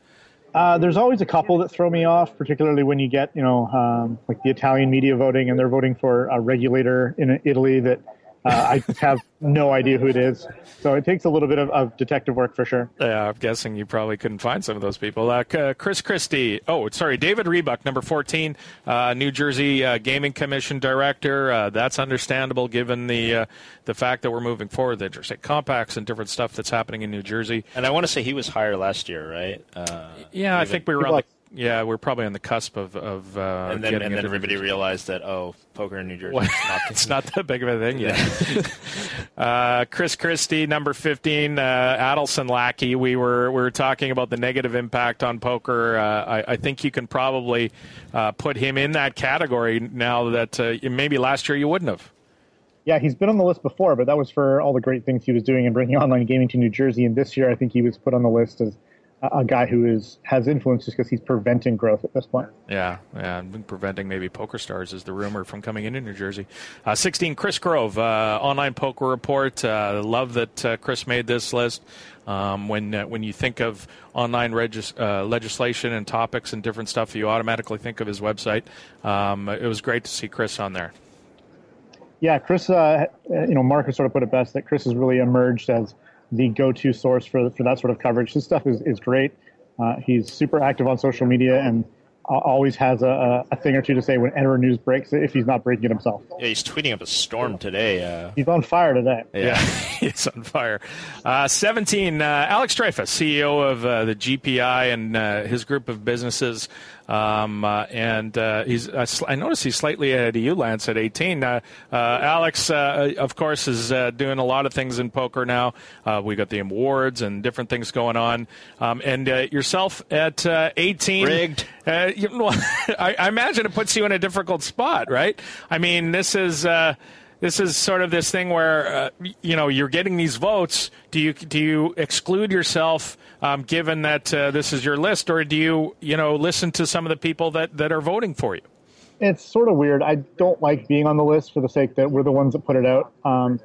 There's always a couple that throw me off, particularly when you get, like the Italian media voting, and they're voting for a regulator in Italy that I have no idea who it is. So it takes a little bit of detective work for sure. Yeah, I'm guessing you probably couldn't find some of those people. Chris Christie. David Rebuck, number 14, New Jersey Gaming Commission Director. That's understandable given the fact that we're moving forward, the interstate compacts and different stuff that's happening in New Jersey. And I want to say he was higher last year, right? I think we were on we're probably on the cusp of and then everybody realized that poker in New Jersey it's not that big of a thing yet. Chris Christie, number 15, Adelson Lackey. We were talking about the negative impact on poker. I think you can probably put him in that category now that maybe last year you wouldn't have. Yeah, he's been on the list before, but that was for all the great things he was doing and bringing online gaming to New Jersey. And this year, I think he was put on the list as a guy who has influence just because he's preventing growth at this point. Yeah, preventing maybe PokerStars is the rumor from coming into New Jersey. 16, Chris Grove, Online Poker Report. Love that Chris made this list. When you think of online legislation and topics and different stuff, you automatically think of his website. It was great to see Chris on there. Yeah, Chris, Mark has sort of put it best that Chris has really emerged as the go-to source for that sort of coverage. His stuff is great. He's super active on social media and always has a thing or two to say whenever news breaks, if he's not breaking it himself. Yeah, he's tweeting up a storm today. He's on fire today. Yeah, he's on fire. 17, Alex Dreyfus, CEO of the GPI and his group of businesses. I noticed he's slightly ahead of you, Lance, at 18. Alex, of course, is doing a lot of things in poker now. We got the awards and different things going on. And yourself at 18. Rigged. I imagine it puts you in a difficult spot, right? I mean, this is sort of this thing where you're getting these votes. Do you exclude yourself given that this is your list, or do you listen to some of the people that are voting for you? It's sort of weird. I don't like being on the list for the sake that we're the ones that put it out. And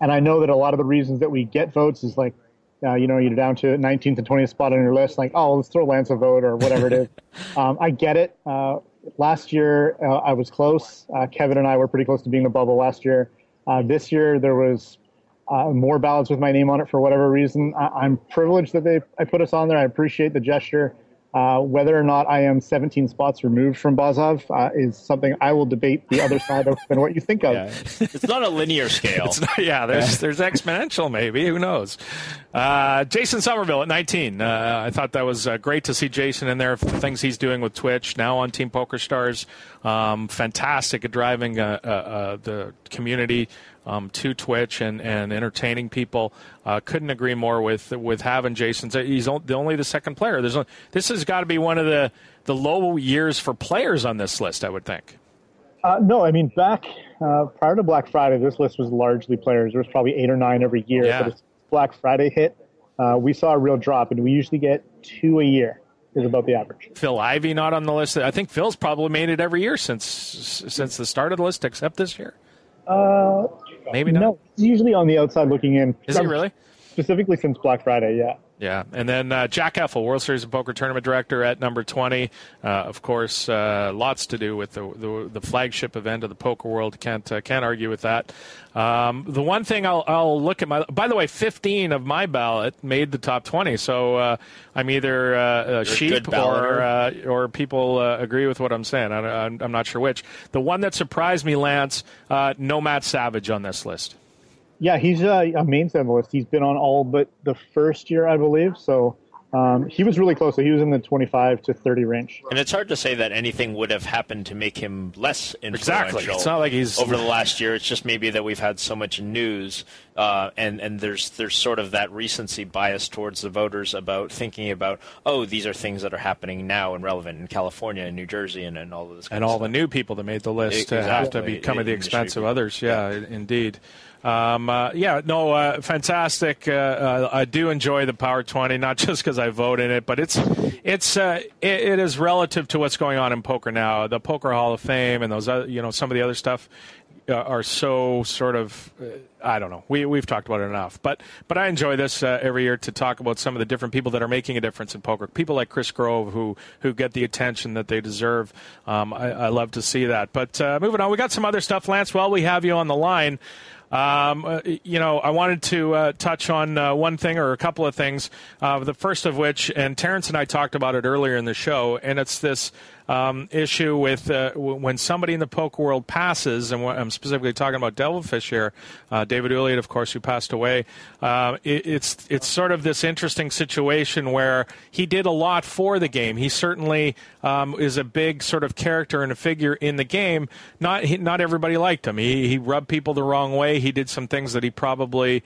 I know that a lot of the reasons that we get votes is like, you're down to 19th and 20th spot on your list. Like, let's throw Lance a vote or whatever it is. I get it. Last year, I was close. Kevin and I were pretty close to being the bubble last year. This year, there was more ballots with my name on it for whatever reason. I'm privileged that I put us on there. I appreciate the gesture. Whether or not I am 17 spots removed from Bazov is something I will debate the other side of than what you think of. Yeah. It's not a linear scale. It's not, there's exponential maybe. Who knows? Jason Somerville at 19. I thought that was great to see Jason in there for the things he's doing with Twitch, now on Team PokerStars. Fantastic at driving the community to Twitch and entertaining people. Couldn't agree more with having Jason. He's only the second player. This has got to be one of the low years for players on this list, I would think. No, I mean, back prior to Black Friday, this list was largely players. There was probably 8 or 9 every year. Yeah. But as Black Friday hit, we saw a real drop, and we usually get 2 a year is about the average. Phil Ivey not on the list. I think Phil's probably made it every year since the start of the list, except this year. Maybe not. No, he's usually on the outside looking in. Is he really? Specifically since Black Friday, yeah. Yeah, and then Jack Effel, World Series of Poker Tournament Director at number 20. Of course, lots to do with the flagship event of the poker world. Can't argue with that. The one thing I'll look at by the way, 15 of my ballot made the top 20. So I'm either sheep or people agree with what I'm saying. I'm not sure which. The one that surprised me, Lance, no Matt Savage on this list. Yeah, he's a mainstay on the list. He's been on all but the first year, I believe. So he was really close. So he was in the 25 to 30 range. And it's hard to say that anything would have happened to make him less influential. Exactly. It's not like he's over the last year. It's just maybe that we've had so much news, and there's sort of that recency bias towards the voters about thinking about, these are things that are happening now and relevant in California and New Jersey and all of this. And all the new people that made the list have to be come at the expense of others. Yeah, indeed. Fantastic. I do enjoy the Power 20, not just because I vote in it, but it is relative to what's going on in poker now. The Poker Hall of Fame and those some of the other stuff are so sort of, I don't know. We've talked about it enough, but I enjoy this every year to talk about some of the different people that are making a difference in poker. People like Chris Grove who get the attention that they deserve. I love to see that. But moving on, we got some other stuff, Lance. While we have you on the line, I wanted to touch on one thing or a couple of things. The first of which, and Terrence and I talked about it earlier in the show, and it's this issue with when somebody in the poker world passes, and I'm specifically talking about Devilfish here, David Ulliott, of course, who passed away. It's sort of this interesting situation where he did a lot for the game. He certainly is a big sort of character and a figure in the game. Not everybody liked him. He rubbed people the wrong way. He did some things that he probably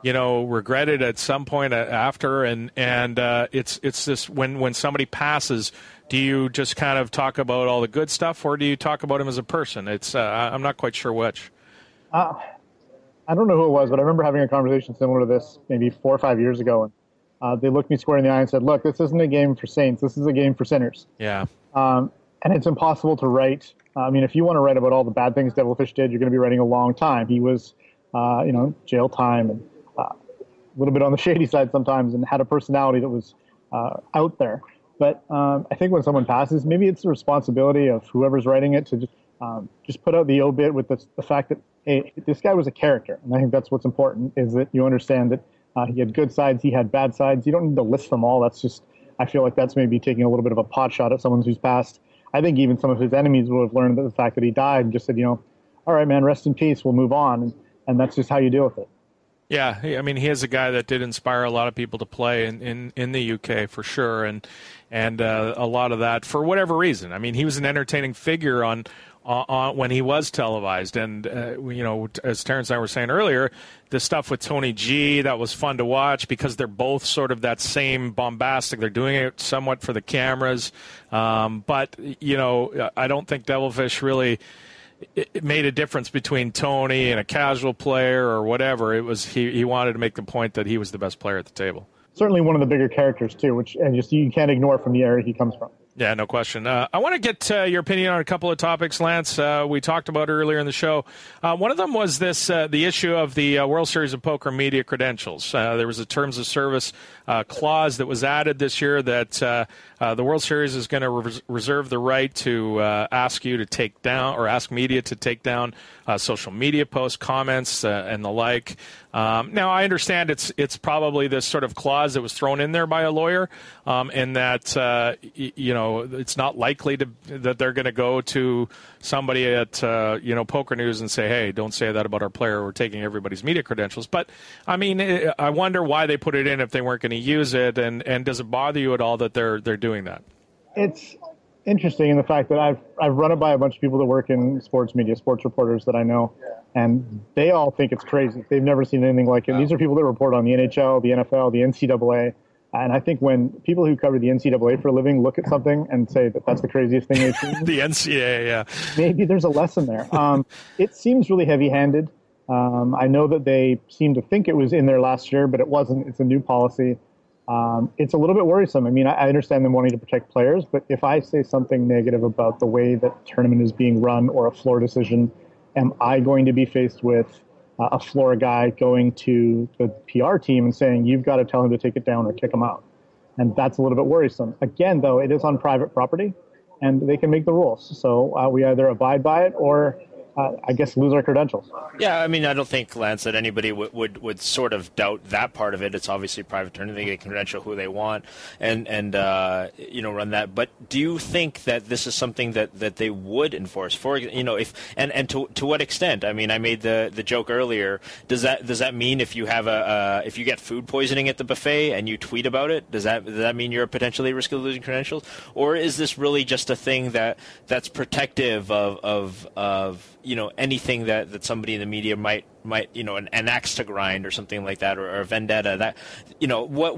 regretted at some point after, and it's this when somebody passes, do you just kind of talk about all the good stuff, or do you talk about him as a person? It's I'm not quite sure which. I don't know who it was, but I remember having a conversation similar to this maybe 4 or 5 years ago, and they looked me square in the eye and said, "Look, this isn't a game for saints. This is a game for sinners." Yeah. And it's impossible to write. I mean, if you want to write about all the bad things Devilfish did, you're going to be writing a long time. He was, jail time and a little bit on the shady side sometimes, and had a personality that was out there. But I think when someone passes, maybe it's the responsibility of whoever's writing it to just put out the obit with the fact that, hey, this guy was a character. And I think that's what's important, is that you understand that he had good sides, he had bad sides. You don't need to list them all. I feel like that's maybe taking a little bit of a pot shot at someone who's passed. I think even some of his enemies would have learned that the fact that he died and just said, all right, man, rest in peace, we'll move on. And that's just how you deal with it. Yeah, I mean, he is a guy that did inspire a lot of people to play in the UK for sure, and a lot of that for whatever reason. I mean, he was an entertaining figure on when he was televised, and as Terrence and I were saying earlier, the stuff with Tony G, that was fun to watch because they're both sort of that same bombastic. They're doing it somewhat for the cameras, but I don't think Devilfish really. It made a difference between Tony and a casual player or whatever. It was he wanted to make the point that he was the best player at the table. Certainly one of the bigger characters too, which you can't ignore from the area he comes from. Yeah, no question. I want to get your opinion on a couple of topics, Lance. We talked about earlier in the show. One of them was the issue of the World Series of Poker media credentials. There was a terms of service clause that was added this year that the World Series is going to reserve the right to ask you to take down, or ask media to take down social media posts, comments, and the like. Now, I understand it's probably this sort of clause that was thrown in there by a lawyer, and that it's not likely that they're going to go to somebody at Poker News and say, "Hey, don't say that about our player. We're taking everybody's media credentials." But I mean, I wonder why they put it in if they weren't going to use it, and does it bother you at all that they're doing that? It's interesting in the fact that I've run it by a bunch of people that work in sports media, sports reporters that I know, and they all think it's crazy. They've never seen anything like it. Wow. These are people that report on the NHL, the NFL, the NCAA. And I think when people who cover the NCAA for a living look at something and say that that's the craziest thing they've seen. The NCAA, yeah. Maybe there's a lesson there. It seems really heavy-handed. I know that they seem to think it was in there last year, but it wasn't. It's a new policy. It's a little bit worrisome. I mean, I understand them wanting to protect players, but if I say something negative about the way that the tournament is being run or a floor decision, am I going to be faced with a floor guy going to the PR team and saying, you've got to tell him to take it down or kick him out? And that's a little bit worrisome. Again, though, it is on private property, and they can make the rules. So we either abide by it or I guess lose our credentials. Yeah, I mean, I don't think, Lance, that anybody would sort of doubt that part of it. It's obviously a private tournament. They get credential who they want and run that. But do you think that this is something that they would enforce? For if to what extent? I mean, I made the joke earlier. Does that mean if you have if you get food poisoning at the buffet and you tweet about it, does that mean you're potentially at risk of losing credentials? Or is this really just a thing that's protective of anything that somebody in the media might an axe to grind or something like that, or a vendetta, that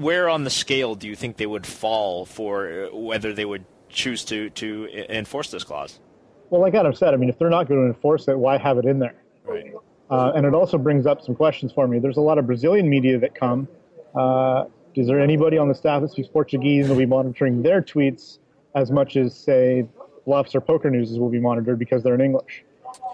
where on the scale do you think they would fall for whether they would choose to enforce this clause? Well, like Adam said, I mean, if they're not going to enforce it, why have it in there? Right. And it also brings up some questions for me. There's a lot of Brazilian media that come. Is there anybody on the staff that speaks Portuguese and will be monitoring their tweets as much as, say, Bluffs or Poker News will be monitored because they're in English?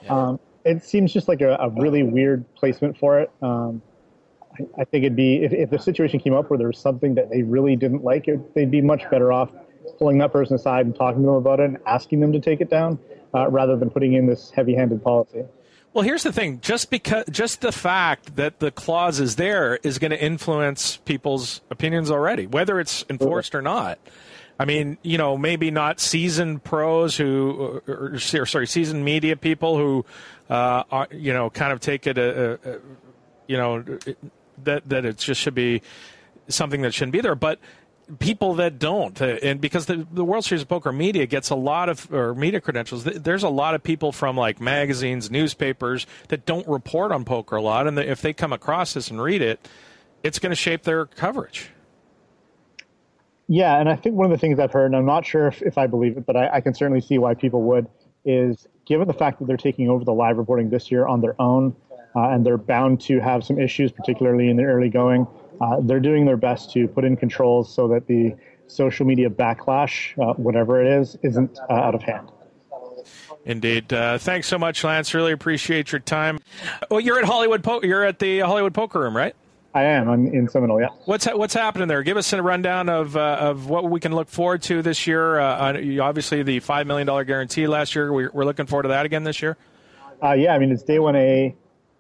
Yeah. it seems just like a really weird placement for it. I think it'd be, if the situation came up where there was something that they really didn't like, they'd be much better off pulling that person aside and talking to them about it and asking them to take it down, rather than putting in this heavy-handed policy. Well, here's the thing. Just the fact that the clause is there is going to influence people's opinions already, whether it's enforced or not. I mean, maybe not seasoned pros seasoned media people who, are, kind of take it, that it just should be something that shouldn't be there. But people that don't, and because the World Series of Poker media gets a lot of, or media credentials, there's a lot of people from like magazines, newspapers that don't report on poker a lot, and if they come across this and read it, it's going to shape their coverage. Yeah, and I think one of the things I've heard, and I'm not sure if I believe it, but I can certainly see why people would, is given the fact that they're taking over the live reporting this year on their own, and they're bound to have some issues, particularly in the early going, they're doing their best to put in controls so that the social media backlash, whatever it is, isn't out of hand. Indeed. Thanks so much, Lance. Really appreciate your time. Well, you're at You're at the Hollywood Poker Room, right? I am. I'm in Seminole, yeah. What's happening there? Give us a rundown of what we can look forward to this year. Obviously, the $5 million guarantee last year. We're looking forward to that again this year. Yeah, I mean, it's day 1A.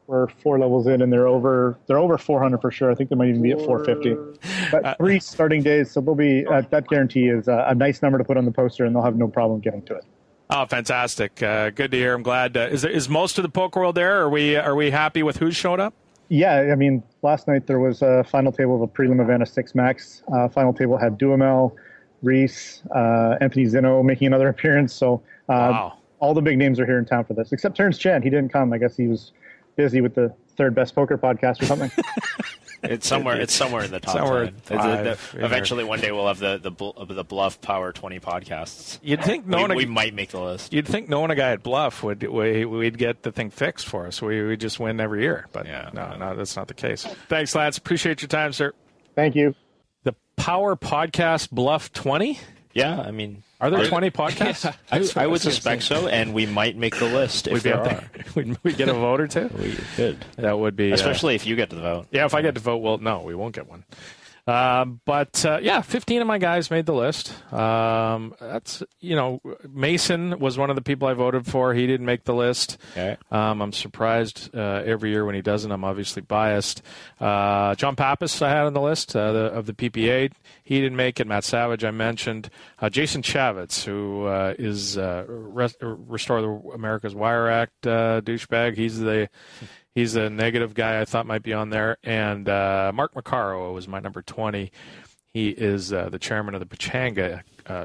We're 4 levels in, and they're over 400 for sure. I think they might even be at 450. But 3 starting days, so they'll be that guarantee is a nice number to put on the poster, and they'll have no problem getting to it. Oh, fantastic! Good to hear. I'm glad. Is most of the poker world there? Are we happy with who showed up? Yeah, I mean, last night there was a final table of a prelim event of 6 max. Final table had Duhamel, Reese, Anthony Zinno making another appearance. So wow. All the big names are here in town for this, except Terrence Chen. He didn't come. I guess he was busy with the third best poker podcast or something. It's somewhere in the top 10. Eventually, one day we'll have the Bluff Power 20 podcasts. You'd think we might make the list. You'd think knowing a guy at Bluff we'd get the thing fixed for us. We just win every year, but no, that's not the case. Thanks, Lance. Appreciate your time, sir. Thank you. The Power Podcast Bluff 20. Yeah, I mean, are there 20 podcasts? I would suspect so, and we might make the list if there are. We'd get a vote or two? We could. That would be... Especially if you get to vote. Yeah, if I get to vote, well, no, we won't get one. But 15 of my guys made the list. That's, Mason was one of the people I voted for. He didn't make the list. Okay. I'm surprised every year when he doesn't. I'm obviously biased. John Pappas I had on the list of the PPA. He didn't make it. Matt Savage I mentioned. Jason Chavitz, who is Restore America's Wire Act douchebag. He's a negative guy I thought might be on there. And Mark Maccaro was my number 20. He is the chairman of the Pechanga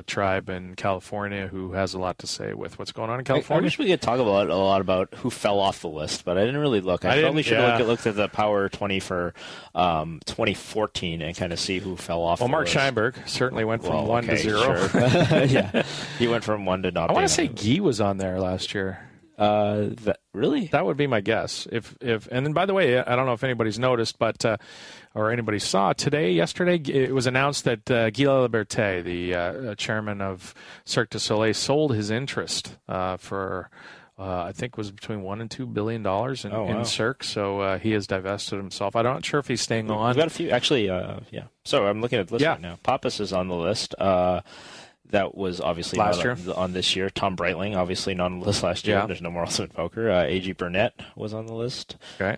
tribe in California, who has a lot to say with what's going on in California. I wish we could talk a lot about who fell off the list, but I didn't really look. I probably should have looked at the Power 20 for 2014 and kind of see who fell off. Well, the Mark list. Scheinberg certainly went from 1 to 0. Sure. Yeah, he went from 1 to not. I want to say Guy was on there last year. Really? That would be my guess. If and then by the way, I don't know if anybody's noticed, but or anybody saw yesterday, it was announced that Guy Laliberté, the chairman of Cirque du Soleil, sold his interest for I think it was between $1 and $2 billion in Cirque. So he has divested himself. I'm not sure if he's staying on. We've got a few actually. Yeah. So I'm looking at the list right now. Pappas is on the list. That was obviously last year. On this year. Tom Breitling, obviously not on the list last year. Yeah. There's no more Ultimate Poker. A.G. Burnett was on the list. Okay.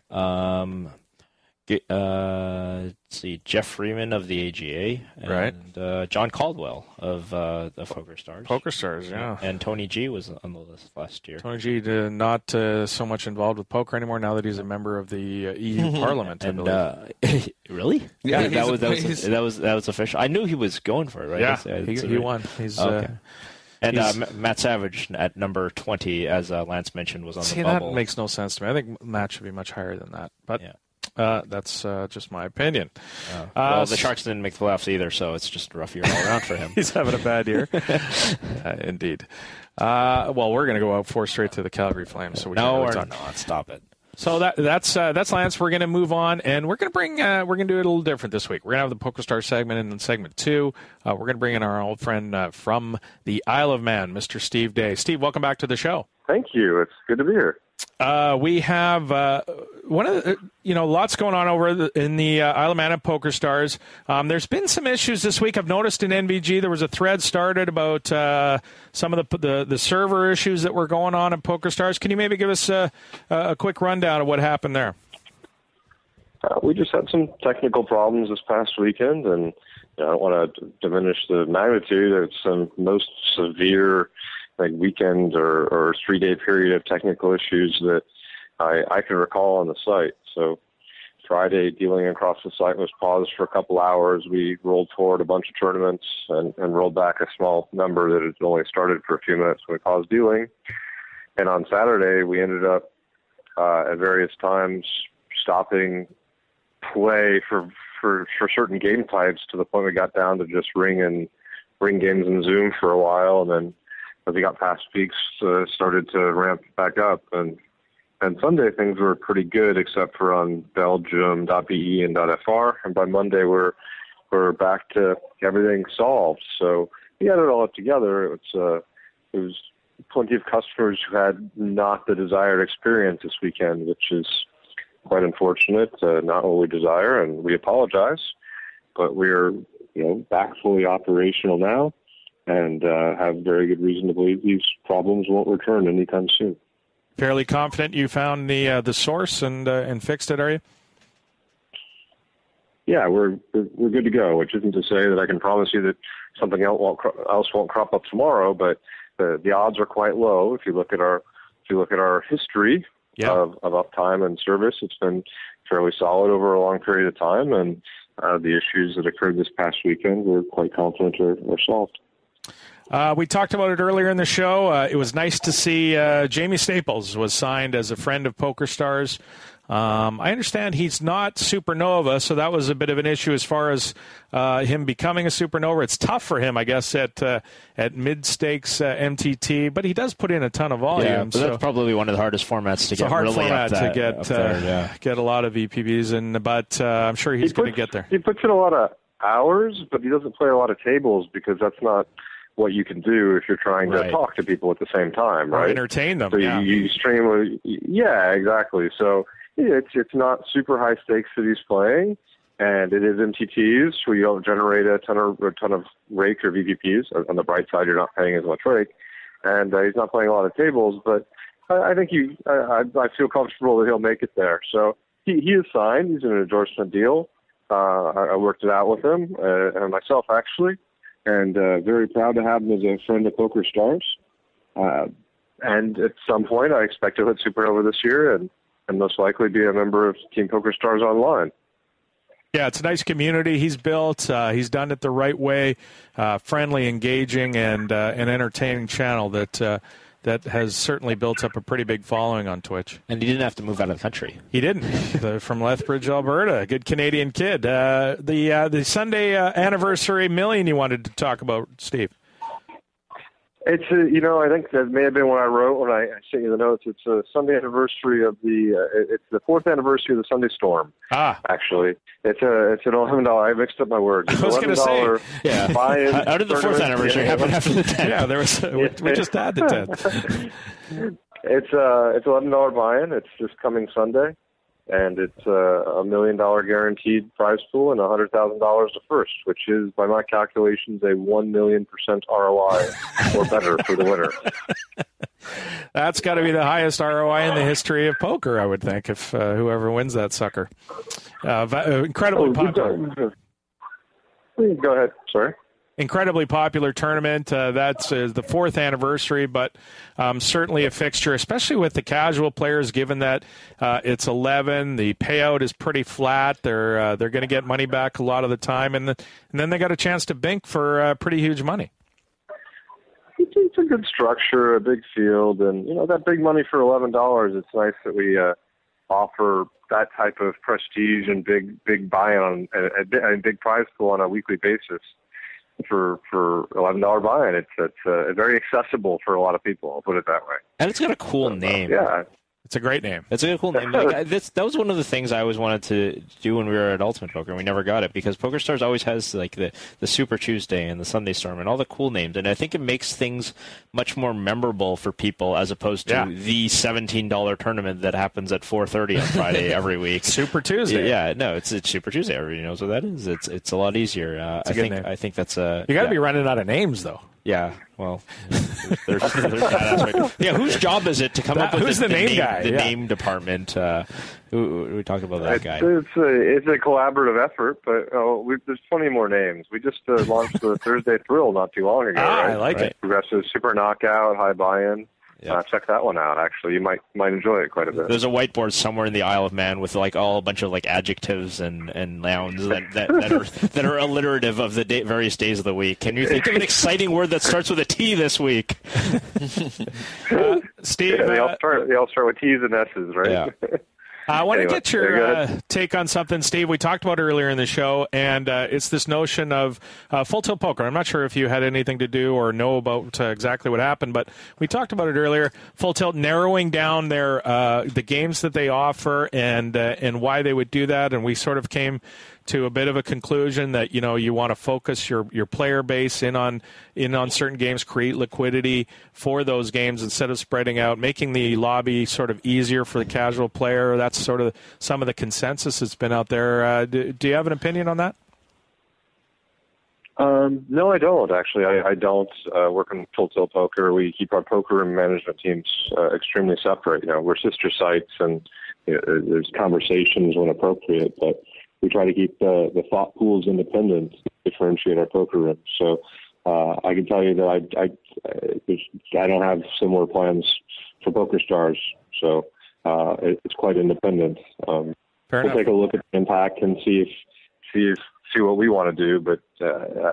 Let's see, Jeff Freeman of the AGA. And John Caldwell of the Poker Stars. Poker Stars, yeah. And Tony G was on the list last year. Tony G not so much involved with poker anymore now that he's a member of the EU Parliament, I believe. Really? Yeah, that was official. I knew he was going for it, right? Yeah, he won. He's okay. And Matt Savage at number 20, as Lance mentioned, was on the bubble. That makes no sense to me. I think Matt should be much higher than that. But that's just my opinion. Well, the Sharks didn't make the playoffs either, so it's just a rough year all around for him. He's having a bad year. Indeed. Well, we're going to go out 4 straight to the Calgary Flames. So we're not. Stop it. So that's Lance. We're going to move on, and we're going to do it a little different this week. We're going to have the PokerStars segment, and in segment 2, we're going to bring in our old friend from the Isle of Man, Mr. Steve Day. Steve, welcome back to the show. Thank you. It's good to be here. We have one of the, lots going on over in the Isle of Man at PokerStars. There's been some issues this week. I've noticed in NVG there was a thread started about some of the server issues that were going on at PokerStars. Can you maybe give us a quick rundown of what happened there? We just had some technical problems this past weekend, and I don't want to diminish the magnitude. It's some most severe weekend or 3-day period of technical issues that I can recall on the site. So Friday, dealing across the site was paused for a couple hours. We rolled forward a bunch of tournaments and rolled back a small number that had only started for a few minutes when we paused dealing. And on Saturday, we ended up at various times stopping play for certain game types to the point we got down to just ring games in Zoom for a while, and then as we got past peaks, started to ramp back up. And Sunday things were pretty good, except for on Belgium.be and .fr. And by Monday we're back to everything solved. So we got it all up together. It was plenty of customers who had not the desired experience this weekend, which is quite unfortunate, not what we desire, and we apologize. But we're back fully operational now, and have very good reason to believe these problems won't return anytime soon. Fairly confident you found the source and fixed it, are you? Yeah, we're good to go. Which isn't to say that I can promise you that something else won't crop up tomorrow, but the odds are quite low. If you look at our history of uptime and service, it's been fairly solid over a long period of time, and the issues that occurred this past weekend, we're quite confident are solved. We talked about it earlier in the show. It was nice to see Jamie Staples was signed as a friend of PokerStars. I understand he's not Supernova, so that was a bit of an issue as far as him becoming a Supernova. It's tough for him, I guess, at mid-stakes MTT, but he does put in a ton of volume. Yeah, but that's probably one of the hardest formats to it's get. A hard really format up to get a lot of EPBs, but I'm sure he's going to get there. He puts in a lot of hours, but he doesn't play a lot of tables because that's not what you can do if you're trying to talk to people at the same time, right? Or entertain them. So you stream, exactly. So it's not super high stakes that he's playing, and it is MTTs where you don't generate a ton of rake or VPPs. On the bright side, you're not paying as much rake, and he's not playing a lot of tables. But I think I feel comfortable that he'll make it there. So he is signed. He's in an endorsement deal. I worked it out with him and myself actually. And very proud to have him as a friend of PokerStars. And at some point, I expect to hit Supernova this year and most likely be a member of Team PokerStars Online. Yeah, it's a nice community he's built. He's done it the right way, friendly, engaging, and an entertaining channel that has certainly built up a pretty big following on Twitch. And he didn't have to move out of the country. He didn't. From Lethbridge, Alberta. A good Canadian kid. The Sunday anniversary million you wanted to talk about, Steve. It's I think that may have been what I wrote when I sent you the notes. It's a Sunday anniversary of it's the 4th anniversary of the Sunday Storm. Actually, it's an $11. I mixed up my words. It's I was going to say, buy-in. How did the 4th anniversary happen after the 10th? Yeah, there was. We just had the 10th. It's $11 buy-in. It's this coming Sunday, and it's a $1 million guaranteed prize pool and $100,000 to first, which is, by my calculations, a 1,000,000% ROI or better for the winner. That's got to be the highest ROI in the history of poker, I would think, if whoever wins that sucker. Incredibly popular. Go ahead. Sorry. Incredibly popular tournament. That's the 4th anniversary, but certainly a fixture, especially with the casual players, given that it's 11. The payout is pretty flat. They're going to get money back a lot of the time, and then they got a chance to bink for pretty huge money. It's a good structure, a big field, and that big money for $11. It's nice that we offer that type of prestige and big buy-in and big prize pool on a weekly basis. For $11 buy-in, it's very accessible for a lot of people. I'll put it that way. And it's got a cool name. Yeah, It's a great name. It's a cool name. Like, that was one of the things I always wanted to do when we were at Ultimate Poker, and we never got it because PokerStars always has like the Super Tuesday and the Sunday Storm and all the cool names, and I think it makes things much more memorable for people as opposed to the $17 tournament that happens at 4:30 on Friday every week. Super Tuesday. Yeah, no, it's Super Tuesday. Everybody knows what that is. It's a lot easier. I think that's a. You got to be running out of names though. Yeah, well, there's that aspect. Yeah, whose job is it to come up with who's the name guy? The name department. We talked about that guy. It's a collaborative effort, but there's plenty more names. We just launched the Thursday Thrill not too long ago. Right? I like it. Progressive Super Knockout, High Buy-In. Check that one out. Actually, you might enjoy it quite a bit. There's a whiteboard somewhere in the Isle of Man with like a bunch of like adjectives and nouns that are alliterative of the various days of the week. Can you think of an exciting word that starts with a T this week? Steve, they all start with T's and S's, right? Yeah. I want to get your take on something, Steve. We talked about earlier in the show, and it's this notion of Full Tilt Poker. I'm not sure if you had anything to do or know about exactly what happened, but we talked about it earlier. Full Tilt narrowing down their the games that they offer and why they would do that, and we sort of came to a bit of a conclusion that you want to focus your player base in on certain games, create liquidity for those games instead of spreading out, making the lobby sort of easier for the casual player. That's sort of some of the consensus that's been out there. Do you have an opinion on that? No, I don't actually. I don't work in Full Tilt Poker. We keep our poker room management teams extremely separate. We're sister sites, and there's conversations when appropriate, but we try to keep the thought pools independent, differentiate our poker room. So I can tell you that I don't have similar plans for PokerStars, so it's quite independent. We'll take a look at the impact and see what we want to do, but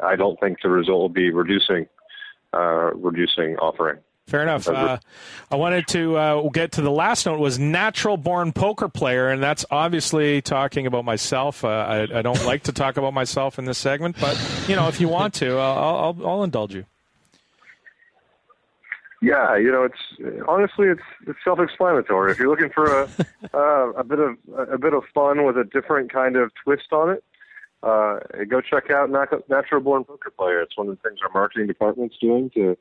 I don't think the result will be reducing offering. Fair enough. I wanted to get to the last note was natural born poker player, and that's obviously talking about myself. I don't like to talk about myself in this segment, but if you want to, I'll indulge you. Yeah, it's honestly it's self-explanatory. If you're looking for a bit of fun with a different kind of twist on it, go check out Natural Born Poker Player. It's one of the things our marketing department's doing to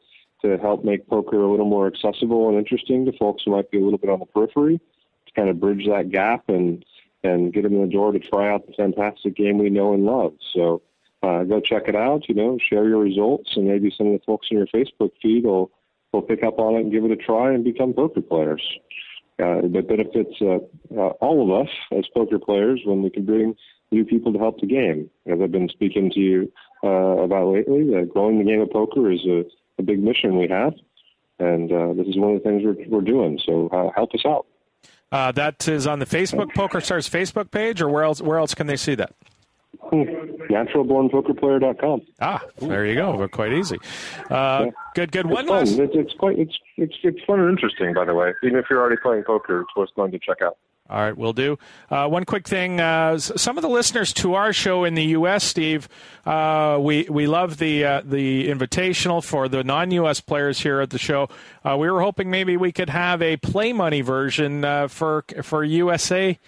help make poker a little more accessible and interesting to folks who might be a little bit on the periphery, to kind of bridge that gap and get them in the door to try out the fantastic game we know and love. So go check it out, share your results, and maybe some of the folks in your Facebook feed will pick up on it and give it a try and become poker players. It benefits all of us as poker players when we can bring new people to help the game. As I've been speaking to you about lately, growing the game of poker is a big mission we have, and this is one of the things we're doing. So help us out. That is on the Facebook PokerStars Facebook page, or where else can they see that? Naturalbornpokerplayer.com. There you go. We're quite easy. Good. One last. It's fun and interesting, by the way. Even if you're already playing poker, it's worth going to check out. All right, will do. One quick thing. Some of the listeners to our show in the U.S., Steve, we love the invitational for the non-U.S. players here at the show. We were hoping maybe we could have a play money version for USA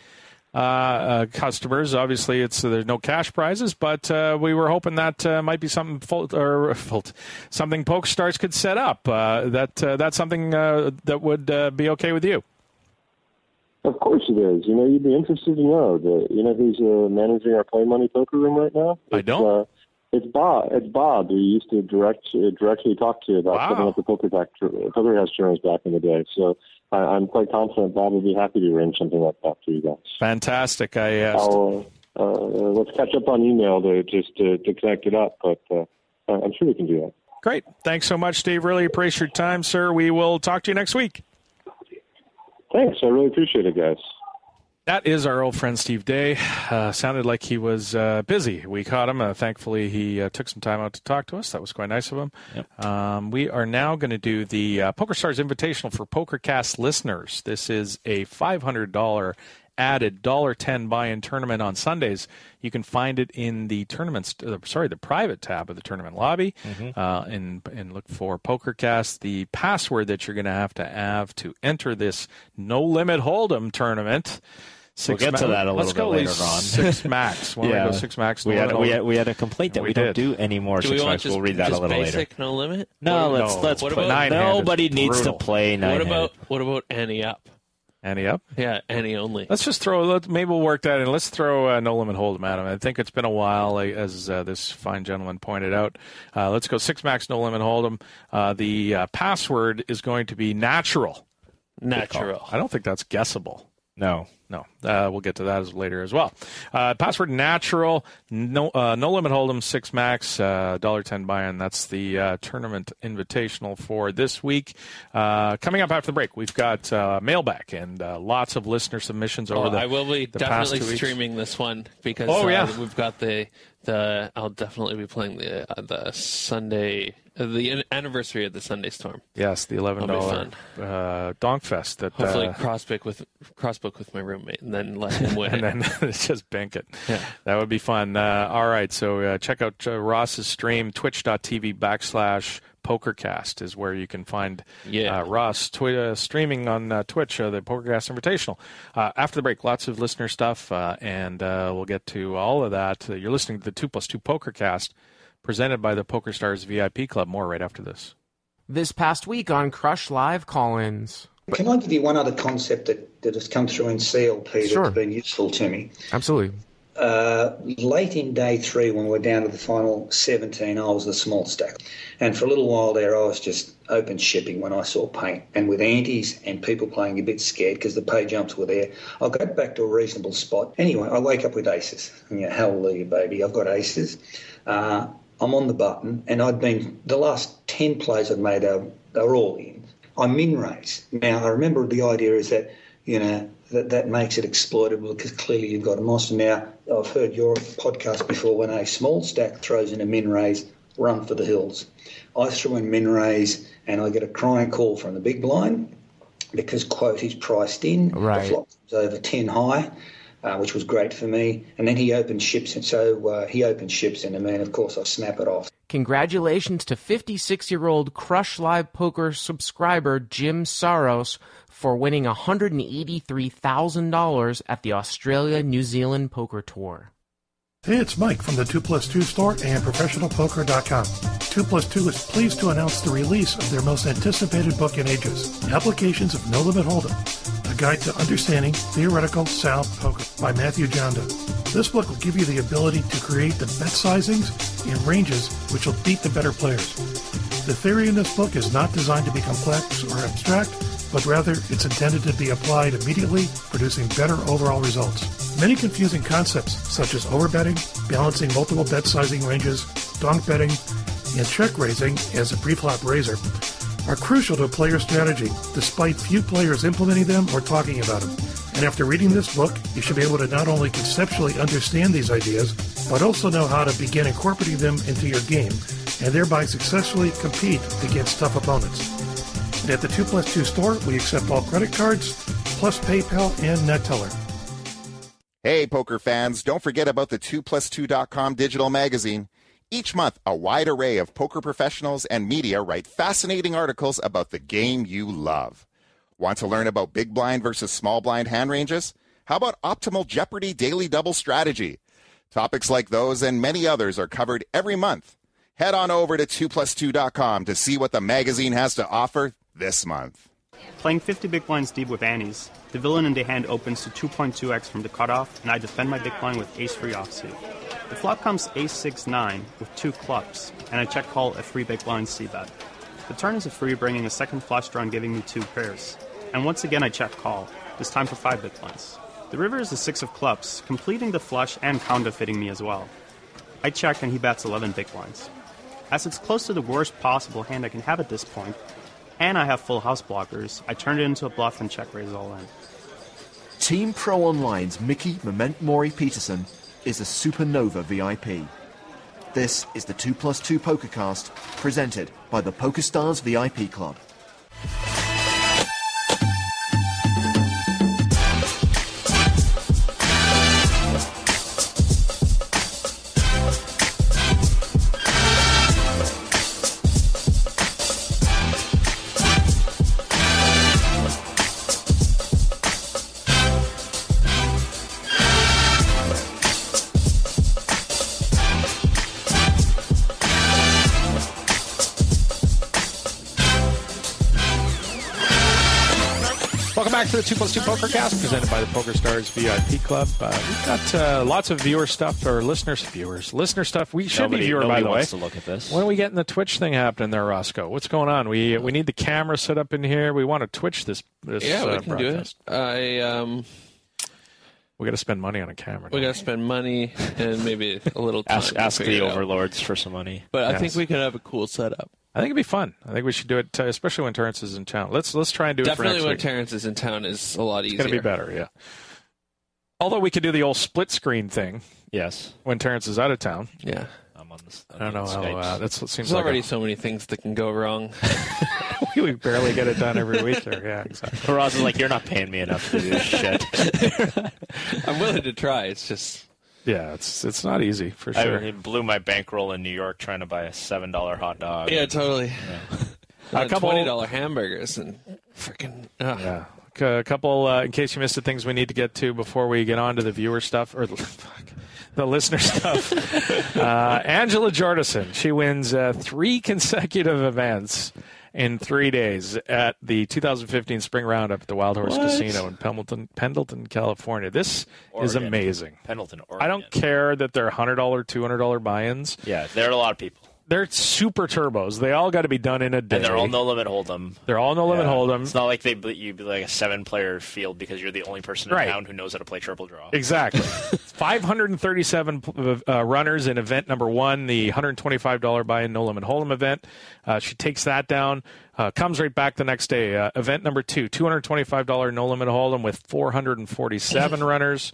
customers. Obviously, there's no cash prizes, but we were hoping that might be something something PokerStars could set up. That's something that would be okay with you. Of course it is. You'd be interested to know that. Who's managing our Play Money poker room right now? I don't. It's Bob. It's Bob who used to directly talk to you about setting up the PokerCast tournaments back in the day. So I'm quite confident Bob would be happy to arrange something like that for you guys. Fantastic. Let's catch up on email to connect it up, but I'm sure we can do that. Great. Thanks so much, Steve. Really appreciate your time, sir. We will talk to you next week. Thanks. I really appreciate it, guys. That is our old friend Steve Day. Sounded like he was busy. We caught him. Thankfully, he took some time out to talk to us. That was quite nice of him. Yep. We are now going to do the PokerStars Invitational for PokerCast listeners. This is a $500 added $10 buy-in tournament on Sundays. You can find it in the the private tab of the tournament lobby, and look for PokerCast. The password that you're going to have to enter this No Limit Hold'em tournament. We'll get to that a little bit later on. 6 max. Why don't we go 6 max? We had a complaint that we don't do any more 6 max. We'll read that a little later. Basic no limit? No, let's put nobody needs to play 9-handed. What about ante up? Ante up? Yeah, ante only. Let's just maybe we'll work that in. Let's throw No Limit Hold'em at him. I think it's been a while, as this fine gentleman pointed out. Let's go 6 max No Limit Hold'em. The password is going to be natural. Natural. I don't think that's guessable. No. We'll get to that later as well. Password natural, no limit hold'em, 6 max, $10 buy-in. That's the tournament invitational for this week. Coming up after the break, we've got mailbag and lots of listener submissions over I will be definitely streaming this one because we've got I'll definitely be playing the Sunday. The anniversary of the Sunday Storm. Yes, the $11 Donkfest. That hopefully crossbook with my roommate, and then let him win. And then just bank it. Yeah. That would be fun. All right, so check out Ross's stream. Twitch.tv/PokerCast is where you can find Ross streaming on Twitch, the PokerCast Invitational. After the break, lots of listener stuff, and we'll get to all of that. You're listening to the 2+2 PokerCast, presented by the PokerStars VIP Club. More right after this. This past week on Crush Live call-ins. Can I give you one other concept that has come through in CLP that's been useful to me? Absolutely. Late in day 3, when we were down to the final 17, I was the small stack. And for a little while there, I was just open shipping when I saw paint. And with antes and people playing a bit scared because the pay jumps were there, I got back to a reasonable spot. Anyway, I wake up with aces. Hallelujah, baby, I've got aces. I'm on the button, and the last 10 plays I've made, they're all in. I min-raise. Now, I remember the idea is that, that makes it exploitable because clearly you've got a monster. Now, I've heard your podcast before when a small stack throws in a min-raise, run for the hills. I threw in min-raise, and I get a crying call from the big blind because, quote, he's priced in. Right. The flop was over 10 high. Which was great for me. And then he opened ships, and so he opened ships into me, and of course I snap it off. Congratulations to 56-year-old Crush Live Poker subscriber Jim Saros for winning $183,000 at the Australia-New Zealand Poker Tour. Hey, it's Mike from the 2+2 store and ProfessionalPoker.com. 2+2 is pleased to announce the release of their most anticipated book in ages, Applications of No Limit Hold'em, a guide to understanding theoretical sound poker by Matthew Jonda. This book will give you the ability to create the bet sizings and ranges which will beat the better players. The theory in this book is not designed to be complex or abstract, but rather it's intended to be applied immediately, producing better overall results. Many confusing concepts, such as overbetting, balancing multiple bet sizing ranges, donk betting, and check raising as a pre-flop raiser, are crucial to a player's strategy, despite few players implementing them or talking about them. And after reading this book, you should be able to not only conceptually understand these ideas, but also know how to begin incorporating them into your game, and thereby successfully compete against tough opponents. And at the 2+2 store, we accept all credit cards, plus PayPal and NetTeller. Hey, poker fans, don't forget about the 2plus2.com digital magazine. Each month, a wide array of poker professionals and media write fascinating articles about the game you love. Want to learn about big blind versus small blind hand ranges? How about optimal Jeopardy daily double strategy? Topics like those and many others are covered every month. Head on over to 2plus2.com to see what the magazine has to offer this month. Playing 50 big blinds deep with antes, the villain in the hand opens to 2.2x from the cutoff, and I defend my big blind with ace-3 offsuit. The flop comes ace-6-9 with 2 clubs, and I check call a 3 big blind c-bet. The turn is a free, bringing a second flush draw and giving me 2 pairs. And once again I check call, this time for 5 big blinds. The river is a 6 of clubs, completing the flush and counterfeiting me as well. I check and he bets 11 big blinds. As it's close to the worst possible hand I can have at this point, and I have full house blockers, I turn it into a bluff and check raise all in. Team Pro Online's Mickey Memento Mori Peterson is a Supernova VIP. This is the 2+2 Pokercast, presented by the PokerStars VIP Club. Welcome back to the 2+2 Pokercast, presented by the PokerStars VIP Club. We've got lots of viewer stuff, or listener stuff. We should be viewer, by the way. Wants to look at this. When are we getting the Twitch thing happening there, Roscoe? What's going on? We need the camera set up in here. We want to Twitch this yeah, we can broadcast. do it. We got to spend money on a camera. We got to spend money and maybe a little time. ask the overlords for some money. But I think we could have a cool setup. I think it'd be fun. I think we should do it, especially when Terrence is in town. Let's try and do it for next week. Definitely when Terrence is in town is a lot easier. It's going to be better, yeah. Although we could do the old split screen thing. Yes. When Terrence is out of town. Yeah. I'm on this. I don't know how that's what seems There's like. already so many things that can go wrong. We barely get it done every week here. Yeah, exactly. Ross is like, you're not paying me enough to do this shit. I'm willing to try. It's just. Yeah, it's not easy for sure. I blew my bankroll in New York trying to buy a $7 hot dog. Yeah, totally. Yeah. A couple $20 hamburgers and freaking. Yeah. A couple, in case you missed the things we need to get to before we get on to the viewer stuff, or the listener stuff. Angela Jordison, she wins 3 consecutive events in 3 days at the 2015 Spring Roundup at the Wild Horse Casino in Pendleton, California. This is amazing. Pendleton, Oregon. I don't care that they're $100, $200 buy-ins. Yeah, there are a lot of people. They're super turbos. They all got to be done in a day. And they're all no-limit hold'em. They're all no-limit hold'em. It's not like you'd be like a 7-player field because you're the only person in town who knows how to play triple draw. Exactly. 537 runners in event number 1, the $125 buy-in no-limit hold'em event. She takes that down, comes right back the next day. Event number 2, $225 no-limit hold'em with 447 runners.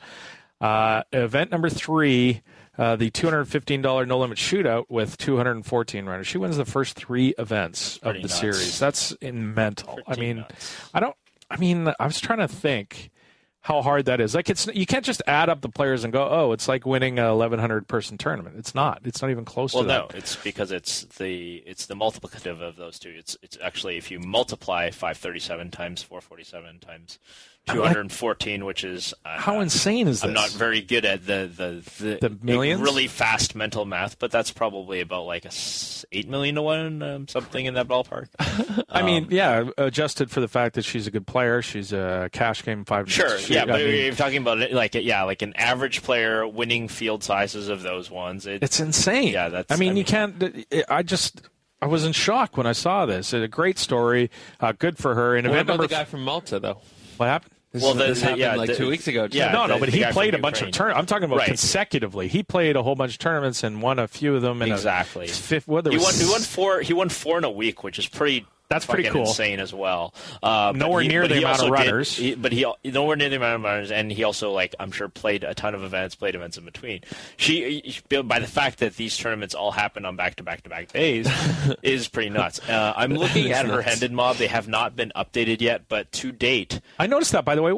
Event number 3, the $215 no-limit shootout with 214 runners. She wins the first 3 events of the series. That's mental. I was trying to think how hard that is. Like, you can't just add up the players and go, oh, it's like winning a 1,100 person tournament. It's not. It's not even close to that. Well, no, it's because it's the multiplicative of those two. It's actually, if you multiply 537 times 447 times 214, which is how insane is this? I'm not very good at the millions, really fast mental math, but that's probably about like 8 million to 1, something in that ballpark. I mean, yeah, adjusted for the fact that she's a good player, she's a cash game 5. Sure, yeah, but you're talking about it like an average player winning field sizes of those ones. It's insane. Yeah, that's. I mean, you can't. I was in shock when I saw this. It's a great story. Good for her. What about the guy from Malta, though? What happened? This happened 2 weeks ago. Yeah, but he played a bunch of tournaments. I'm talking about consecutively. He played a whole bunch of tournaments and won a few of them. Exactly. He won 4 in a week, which is pretty. That's pretty cool. Insane as well. Nowhere near the amount of runners. Nowhere near the amount of runners, and he also, I'm sure, played a ton of events, played events in between. By the fact that these tournaments all happen on back-to-back-to-back days, is pretty nuts. I'm looking at her Hendon Mob. They have not been updated yet, but to date, I noticed that. By the way,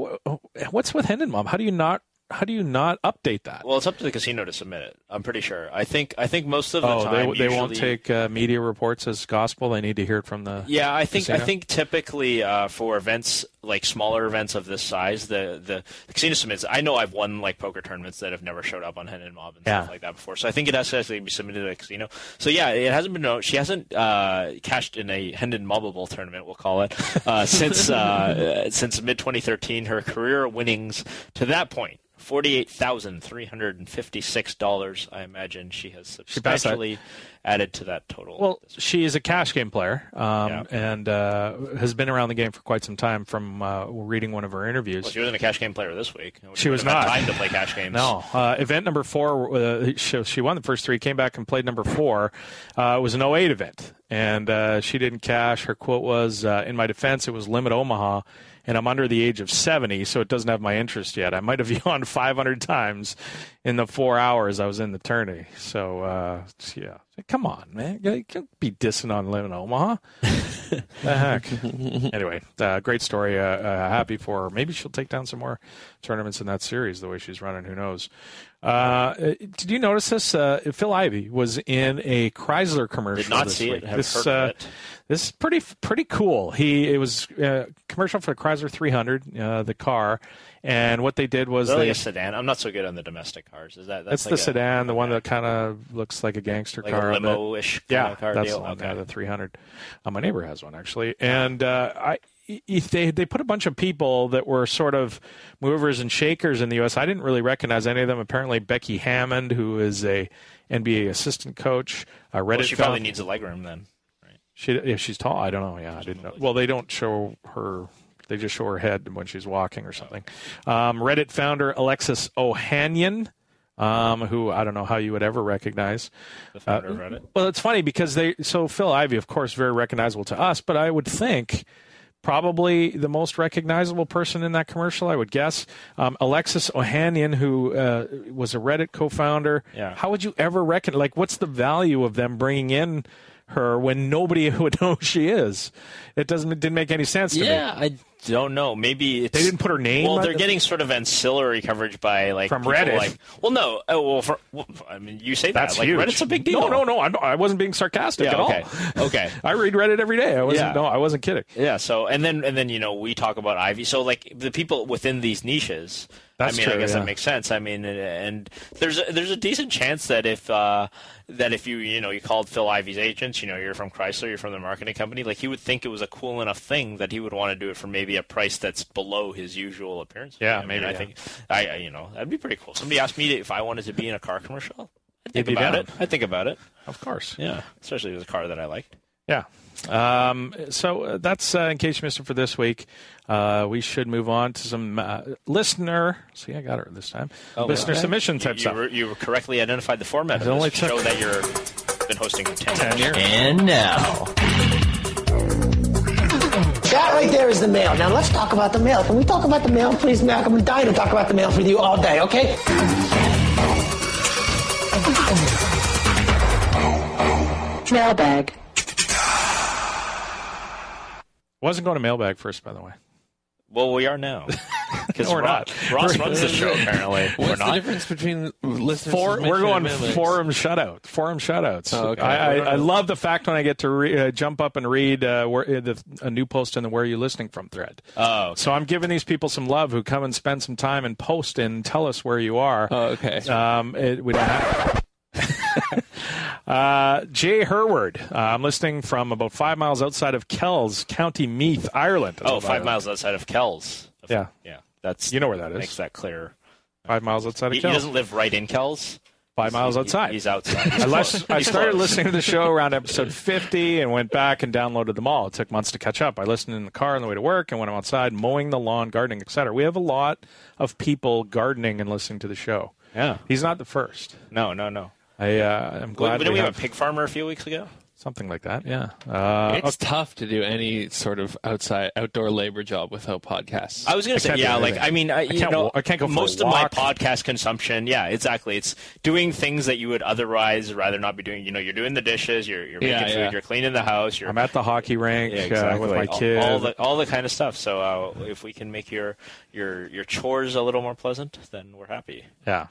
what's with Hendon Mob? How do you not update that? Well, it's up to the casino to submit it. I'm pretty sure. I think most of the time they won't take media reports as gospel. They need to hear it from the casino? I think typically for events like smaller events of this size, the casino submits. I know I've won poker tournaments that have never showed up on Hendon Mob and stuff like that before. So I think it has to actually be submitted to a casino. So yeah, it hasn't been known. She hasn't cashed in a Hendon Mobbable tournament, we'll call it, since mid 2013. Her career winnings to that point, $48,356. I imagine she has substantially added to that total. Well, she is a cash game player and has been around the game for quite some time from reading one of her interviews. Well, she wasn't a cash game player this week. She was not. Time to play cash games. No. Event number 4, she won the first 3, came back and played number 4. It was an 08 event, and she didn't cash. Her quote was, in my defense, it was Limit Omaha, and I'm under the age of 70, so it doesn't have my interest yet. I might have yawned 500 times in the 4 hours I was in the tourney. So, yeah. Come on, man. You can't be dissing on Limit Omaha. The heck? Anyway, great story. Happy for her. Maybe she'll take down some more tournaments in that series the way she's running. Who knows? Did you notice this? Phil Ivey was in a Chrysler commercial. Did not this see week. it. Have heard of it. This is pretty cool. It was a commercial for the Chrysler 300, the car, and what they did was a sedan. I'm not so good on the domestic cars. That's the sedan, the one that kind of looks like a gangster car, a limo-ish kind of car that's deal. The one, the 300. My neighbor has one actually, and they put a bunch of people that were sort of movers and shakers in the U.S. I didn't really recognize any of them. Apparently, Becky Hammond, who is a NBA assistant coach, Reddit. She probably needs a legroom then. If she's tall, I don't know. Yeah, I didn't know. Well, they don't show her. They just show her head when she's walking or something. Reddit founder Alexis Ohanian, who I don't know how you would ever recognize. The founder of Reddit. Well, it's funny because Phil Ivey, of course, very recognizable to us, but I would think probably the most recognizable person in that commercial, I would guess. Alexis Ohanian, who was a Reddit co-founder. Yeah. How would you ever reckon? Like, what's the value of them bringing in her when nobody would know who she is? It didn't make any sense to me. Yeah, I don't know. Maybe they didn't put her name. Well, they're getting sort of ancillary coverage by from Reddit. I mean, you say that's that like huge. Reddit's a big deal. No, I wasn't being sarcastic at all. Okay. I read Reddit every day. I wasn't kidding. Yeah. So and then we talk about Ivy. So like the people within these niches. That's true, I guess yeah. that makes sense. I mean, and there's a decent chance that if you called Phil Ivey's agents, you're from Chrysler, you're from the marketing company, like he would think it was a cool enough thing that he would want to do it for maybe a price that's below his usual appearance. Yeah, I think that'd be pretty cool. Somebody asked me if I wanted to be in a car commercial. I'd think about it. Of course. Yeah, especially if it was a car that I liked. Yeah. So that's in case you missed it for this week. We should move on to some listener. See, I got her this time. Listener submission type stuff. You correctly identified the format of this show that you've been hosting for 10 years. And now. That right there is the mail. Now let's talk about the mail. Can we talk about the mail, please, Mac? I'm dying to talk about the mail with you all day, okay? Mailbag. Wasn't going to mailbag first, by the way. Well, we are now. Because we're not. Ross runs the show, apparently. What's the difference between listeners? We're going forum shutouts. Oh, okay. I love the fact when I get to jump up and read a new post in the Where Are You Listening From thread. Oh, okay. So I'm giving these people some love who come and spend some time and post and tell us where you are. Oh, okay. We don't have... Jay Herward. I'm listening from about 5 miles outside of Kells, County Meath, Ireland. 5 miles outside of Kells. Yeah. That's you know where that is. Makes that clear. 5 miles outside of Kells. He doesn't live right in Kells. 5 miles outside. He's outside. I started listening to the show around episode 50 and went back and downloaded them all. It took months to catch up. I listened in the car on the way to work and when I'm outside mowing the lawn, gardening, etc. We have a lot of people gardening and listening to the show. Yeah. He's not the first. No. I'm glad. Didn't we have a pig farmer a few weeks ago? Something like that, yeah. It's tough to do any sort of outdoor labor job without podcasts. I was going to say, I can't go for most of my podcast consumption, yeah, exactly. It's doing things that you would otherwise rather not be doing. You're doing the dishes, you're making food, you're cleaning the house. I'm at the hocky rink with my kids. All the kind of stuff. So if we can make your chores a little more pleasant, then we're happy. Yeah.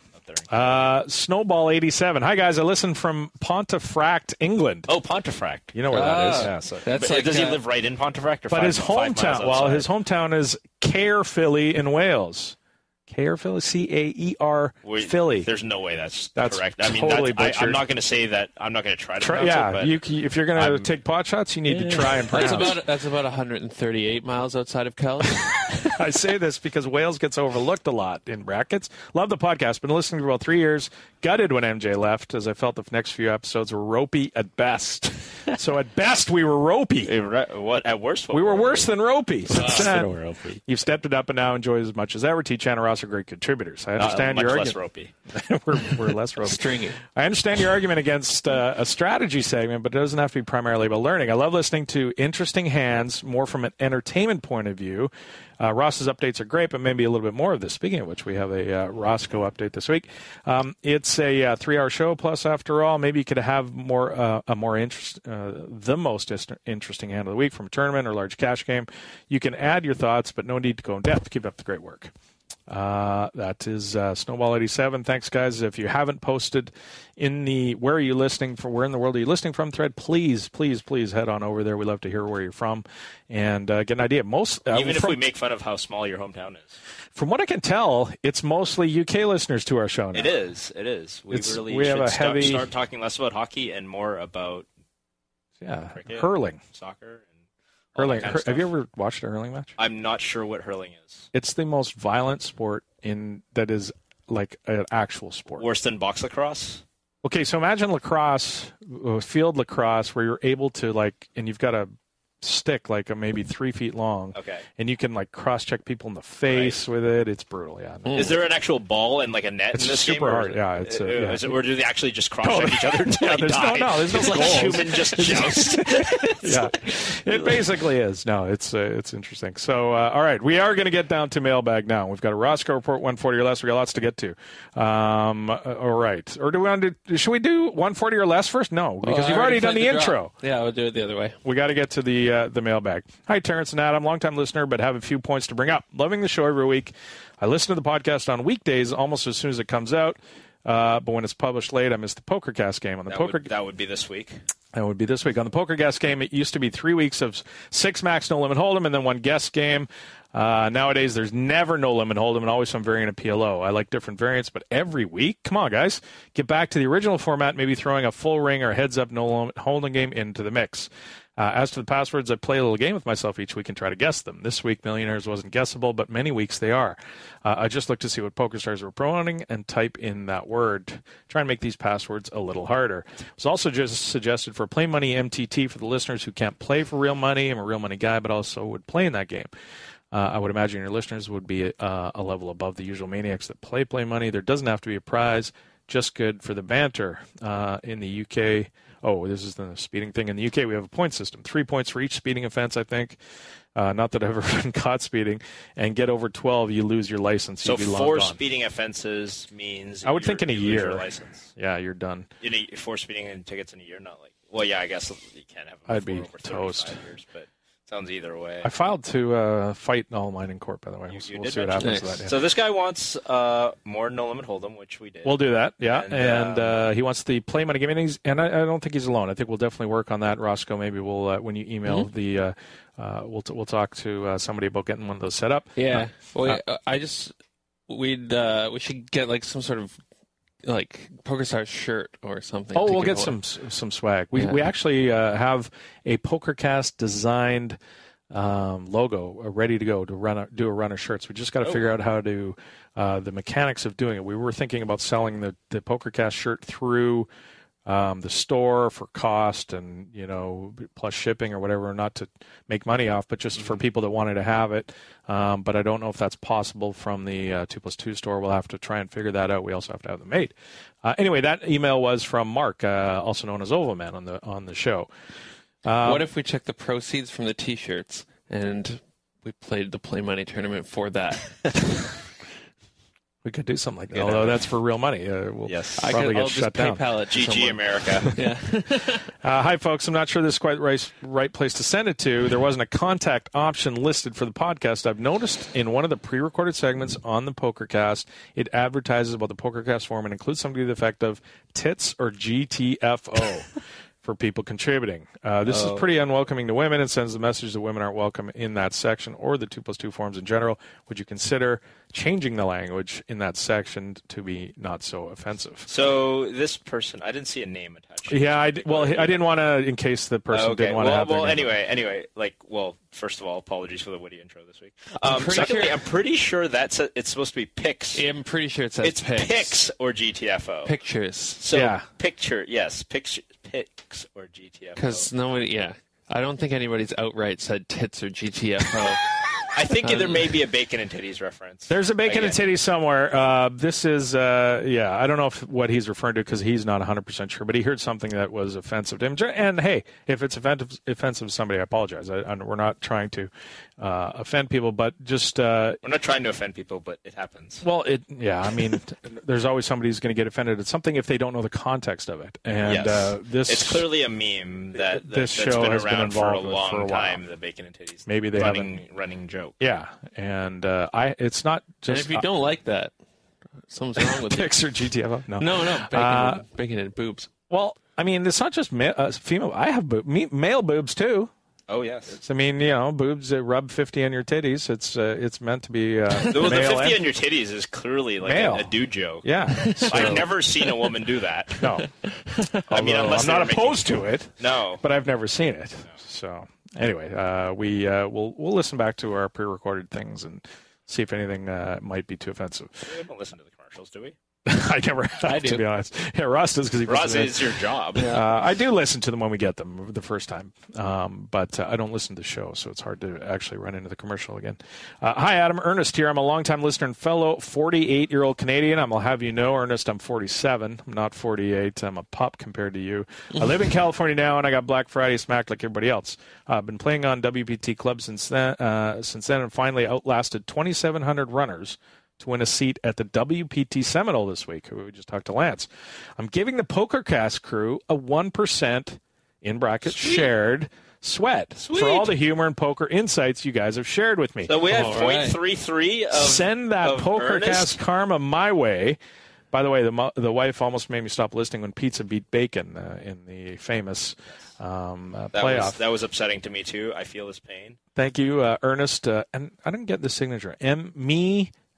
Snowball 87. Hi guys, I listen from Pontefract, England. Oh, Pontefract. You know where that is? Yeah, so, does he live right in Pontefract? Or his hometown. His hometown is Caerphilly in Wales. Caerphilly, C-A-E-R, Philly. There's no way that's correct. Totally butchered. I'm not going to say that. I'm not going to try to pronounce it. But if you're going to take pot shots, you need to try and pronounce. That's about 138 miles outside of Kells. I say this because Wales gets overlooked a lot in brackets. Love the podcast. Been listening for about 3 years. Gutted when MJ left, as I felt the next few episodes were ropey at best. So at best, we were ropey. What at worst? We were worse than ropey. You've stepped it up and now enjoy as much as ever. T. Chan and Ross are great contributors. I understand your argument. Less ropey. we're less ropey. Stringy. I understand your argument against a strategy segment, but it doesn't have to be primarily about learning. I love listening to interesting hands, more from an entertainment point of view. Ross's updates are great, but maybe a little bit more of this. Speaking of which, we have a Roscoe update this week. It's a 3-hour show. Plus, after all, maybe you could have the most interesting hand of the week from a tournament or large cash game. You can add your thoughts, but no need to go in depth. Keep up the great work. That is Snowball 87. Thanks, guys. If you haven't posted in the where in the world are you listening from thread, please head on over there. We love to hear where you're from and get an idea. Even if we make fun of how small your hometown is. From what I can tell, it's mostly UK listeners to our show now. It is. We should start talking less about hockey and more about cricket, hurling, soccer. Hurling. Have you ever watched a hurling match? I'm not sure what hurling is. It's the most violent sport that is like an actual sport. Worse than box lacrosse? Okay, so imagine lacrosse, field lacrosse, where you're able to and you've got a stick maybe 3 feet long. Okay. And you can cross-check people in the face with it. It's brutal, yeah. Is there an actual ball and a net in this super game? Hard, yeah. It's or do they actually just cross-check each other until they die? There's no it's like human just joust. Yeah, it basically is. No, it's interesting. So, all right, we are going to get down to mailbag now. We've got a Roscoe Report 140 or less. We got lots to get to. All right. Or do we want to should we do 140 or less first? No, because you've already done the intro. Yeah, we'll do it the other way. We got to get to the mailbag. Hi, Terrence and Adam. Long-time listener, but have a few points to bring up. Loving the show every week. I listen to the podcast on weekdays almost as soon as it comes out. But when it's published late, I miss the Pokercast game. That would be this week. That would be this week. On the Pokercast game, it used to be 3 weeks of 6 max no limit hold'em and then 1 guest game. Nowadays, there's never no limit hold'em and always some variant of PLO. I like different variants, but every week? Come on, guys. Get back to the original format, maybe throwing a full ring or heads-up no limit hold'em game into the mix. As to the passwords, I play a little game with myself each week and try to guess them. This week, Millionaires wasn't guessable, but many weeks they are. I just looked to see what PokerStars were promoting and type in that word. Try and make these passwords a little harder. It was also just suggested for Play Money MTT for the listeners who can't play for real money. I'm a real money guy, but also would play in that game. I would imagine your listeners would be a level above the usual maniacs that play money. There doesn't have to be a prize, just good for the banter. In the UK... Oh, this is the speeding thing. In the UK, we have a point system. 3 points for each speeding offense, I think. Not that I've ever been caught speeding. And get over 12, you lose your license. So 4 speeding offenses means... I would think in a year. Lose your license. Yeah, you're done. 4 speeding tickets in a year, not well, yeah, I guess you can't have them. I'd be toast. Years, but sounds either way. I filed to fight all mine in court, by the way. We'll see what happens to that. Yeah. So this guy wants more no limit hold'em, which we did. We'll do that, yeah. And he wants the play money game, and I don't think he's alone. I think we'll definitely work on that, Roscoe. Maybe we'll when you email we'll talk to somebody about getting one of those set up. Yeah. We should get some sort of PokerStars shirt or something. Oh, we'll get some swag. We actually have a PokerCast designed logo ready to go to do a run of shirts. We just got to figure out how to the mechanics of doing it. We were thinking about selling the PokerCast shirt through the store for cost and plus shipping or whatever, not to make money off, but just for people that wanted to have it. But I don't know if that's possible from the 2+2 store. We'll have to try and figure that out. We also have to have them made. Anyway, that email was from Mark, also known as Ovalman on the show. What if we took the proceeds from the T-shirts and we played the Play Money tournament for that? We could do something like that, although that's for real money. We'll probably get shut down. GG America. Yeah. Hi, folks. I'm not sure this is quite the right place to send it to. There wasn't a contact option listed for the podcast. I've noticed in one of the pre-recorded segments on the Pokercast, it advertises about the Pokercast forum and includes something to the effect of tits or GTFO. For people contributing. This is pretty unwelcoming to women and sends the message that women aren't welcome in that section or the 2+2 forums in general. Would you consider changing the language in that section to be not so offensive? So this person, I didn't see a name attached. Yeah, I didn't want to, in case the person didn't want to have their name. Anyway, first of all, apologies for the witty intro this week. Secondly, I'm pretty sure it's supposed to be pics. Yeah, I'm pretty sure it says it's pics or GTFO. Pictures. So picture, yes, pics or GTFO. Because I don't think anybody's outright said tits or GTFO. I think there may be a bacon and titties reference. There's a bacon and titties somewhere. This is, I don't know what he's referring to because he's not 100% sure, but he heard something that was offensive to him. And hey, if it's offensive to somebody, I apologize. We're not trying to offend people, but just... we're not trying to offend people, but it happens. Well, there's always somebody who's going to get offended at something if they don't know the context of it. And it's clearly a meme that's show been has around been for a involved long for a time, while. the bacon and titties. Maybe they running joke. Yeah, and it's not just... And if you don't like that, something's wrong with pics or GTFO? No, bacon and boobs. Well, it's not just female. I have male boobs, too. Oh, yes. Boobs that rub 50 on your titties. It's meant to be the 50 on your titties is clearly like a dude joke. Yeah. So. I've never seen a woman do that. No. Unless I'm not opposed to it. No. But I've never seen it. No. So... anyway, we'll listen back to our pre-recorded things and see if anything might be too offensive. We don't listen to the commercials, do we? I never have, to be honest. Yeah, Ross does because he Ross is your job. I do listen to them when we get them the first time, but I don't listen to the show, so it's hard to actually run into the commercial again. Hi, Adam. Ernest here. I'm a longtime listener and fellow 48-year-old Canadian. I'll have you know, Ernest, I'm 47. I'm not 48. I'm a pup compared to you. I live in California now, and I got Black Friday smacked like everybody else. I've been playing on WPT Club since then, and finally outlasted 2,700 runners to win a seat at the WPT Seminole this week. We just talked to Lance. I'm giving the PokerCast crew a 1% in brackets shared sweat for all the humor and poker insights you guys have shared with me. So we have 0.33 of Send that of PokerCast Ernest. karma my way. By the way, the wife almost made me stop listening when pizza beat bacon in the famous playoff. That was upsetting to me, too. I feel his pain. Thank you, Ernest. And I didn't get the signature.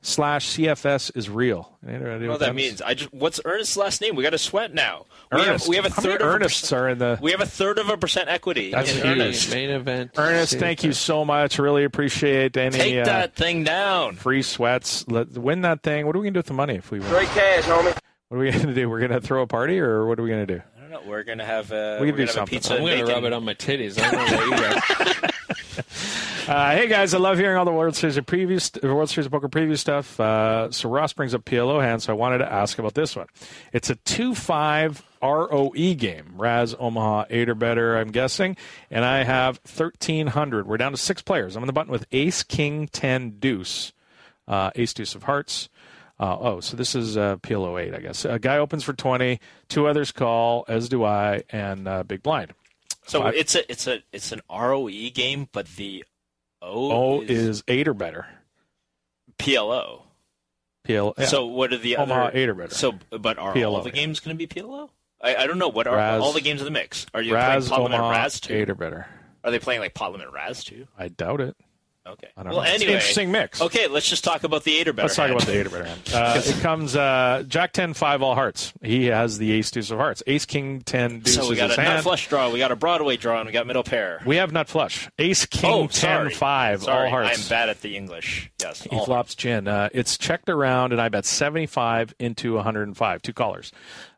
/CFS is real. What that means? What's Ernest's last name? We got to sweat now. Ernest. We have a third of Ernests are in the. We have a 1/3% equity. That's in huge. Ernest. Main event. Ernest, thank you so much. Really appreciate any. Take that thing down. Free sweats. Win that thing. What are we gonna do with the money if we win? Straight cash, homie. What are we gonna do? We're gonna throw a party, or what are we gonna do? I don't know. We're gonna have a. We can do have something. A pizza. I'm gonna rub it on my titties. I don't know about you guys. Hey guys, I love hearing all the World Series of Poker preview stuff. So Ross brings up PLO hand, so I wanted to ask about this one. It's a 2-5 ROE game. Raz, Omaha, 8 or better, I'm guessing. And I have 1,300. We're down to 6 players. I'm on the button with Ace, King, 10, Deuce. Ace, Deuce of Hearts. So this is PLO 8, I guess. A guy opens for 20. 2 others call, as do I, and Big Blind. So it's an ROE game, but the O is 8 or better. PLO. PLO. Yeah. So what are the Omaha other? 8 or better. So, but are PLO, all the games going to be PLO? I don't know. What are Raz, all the games in the mix? Are you Raz, playing Parliament Omaha, Raz too? 8 or better. Are they playing like Parliament Raz too? I doubt it. Okay. I don't well, know. It's anyway, an interesting mix. Okay, let's just talk about the 8 or better. Let's talk about the 8 or better hand. It comes Jack 10, 5 all hearts. He has the Ace, Deuce of Hearts. Ace, King, 10, Deuce So we is got his a hand. nut flush draw, we got a Broadway draw, and we got middle pair. We have nut flush. Ace, King, 10, 5 all hearts. I'm bad at the English. Yes. He flops gin. It's checked around, and I bet 75 into 105. 2 callers.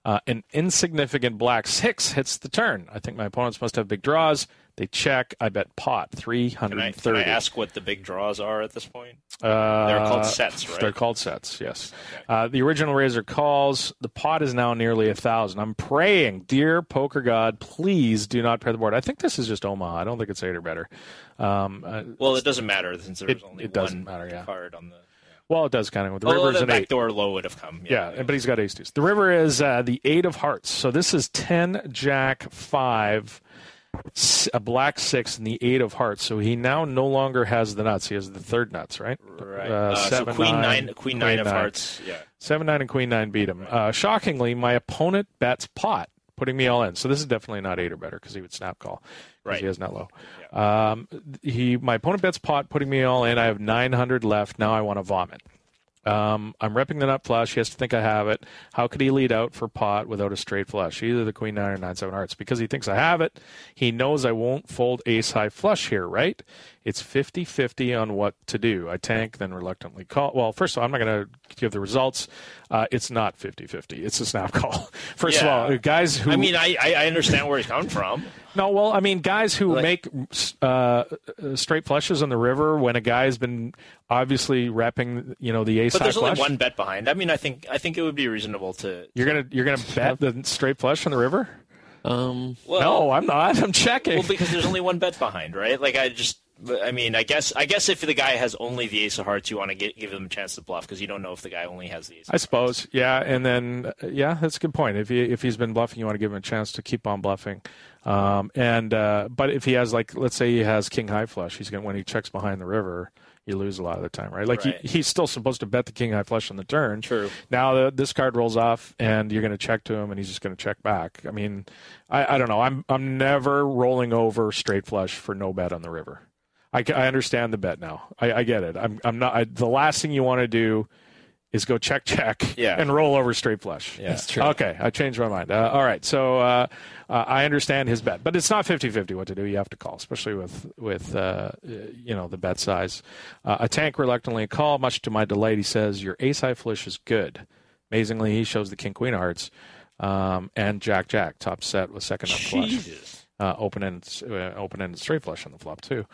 An insignificant black 6 hits the turn. I think my opponents must have big draws. They check. I bet pot 330. Can I ask what the big draws are at this point? They're called sets, right? They're called sets, yes. Okay. The original raiser calls. The pot is now nearly 1,000. I'm praying, dear poker god, please do not pair the board. I think this is just Omaha. I don't think it's 8 or better. Well, it doesn't matter since there's only one card on the... Well, it does kind of. The river is an 8. Backdoor low would have come. Yeah, but he's got ace deuce. The river is the 8 of hearts. So this is 10, Jack, 5, a black 6, and the 8 of hearts. So he now no longer has the nuts. He has the third nuts, right? Right. 7, so Queen 9, Queen 9 of hearts. Yeah. 7, 9, and Queen 9 beat him. Shockingly, my opponent bets pot, putting me all in. So this is definitely not 8 or better because he would snap call. Right. He has not low. Yeah. My opponent bets pot, putting me all in. I have 900 left. Now I want to vomit. I'm repping the nut flush. He has to think I have it. How could he lead out for pot without a straight flush? Either the Queen 9 or 9-7 hearts. Because he thinks I have it, he knows I won't fold ace high flush here, right? It's 50-50 on what to do. I tank, then reluctantly call. Well, first of all, I'm not going to give the results. It's not 50-50. It's a snap call. First of all, guys who... I mean, I understand where he's coming from. No, well, I mean, guys who make straight flushes on the river when a guy's been obviously repping, the ace high flush. But there's only one bet behind. I mean, I think it would be reasonable to. You're gonna bet the straight flush on the river? Well, no, I'm not. I'm checking. Well, because there's only one bet behind, right? Like I guess if the guy has only the ace of hearts, you want to give them a chance to bluff because you don't know if the guy only has the ace. I suppose, yeah, and then that's a good point. If he's been bluffing, you want to give him a chance to keep on bluffing. But if he has let's say he has king high flush, when he checks behind the river, you lose a lot of the time, right? He's still supposed to bet the king high flush on the turn. True. Now this card rolls off, and you're going to check to him, and he's just going to check back. I mean, I don't know. I'm never rolling over straight flush for no bet on the river. I understand the bet now. I get it. I'm not. The last thing you want to do is go check and roll over straight flush. Yeah. That's true. Okay, I changed my mind. All right, so I understand his bet, but it's not 50-50 what to do. You have to call, especially with the bet size. A tank reluctantly call, much to my delight. He says, your ace-high flush is good. Amazingly, he shows the king-queen of hearts and jack-jack, top set with second up flush. Open-ended straight flush on the flop, too.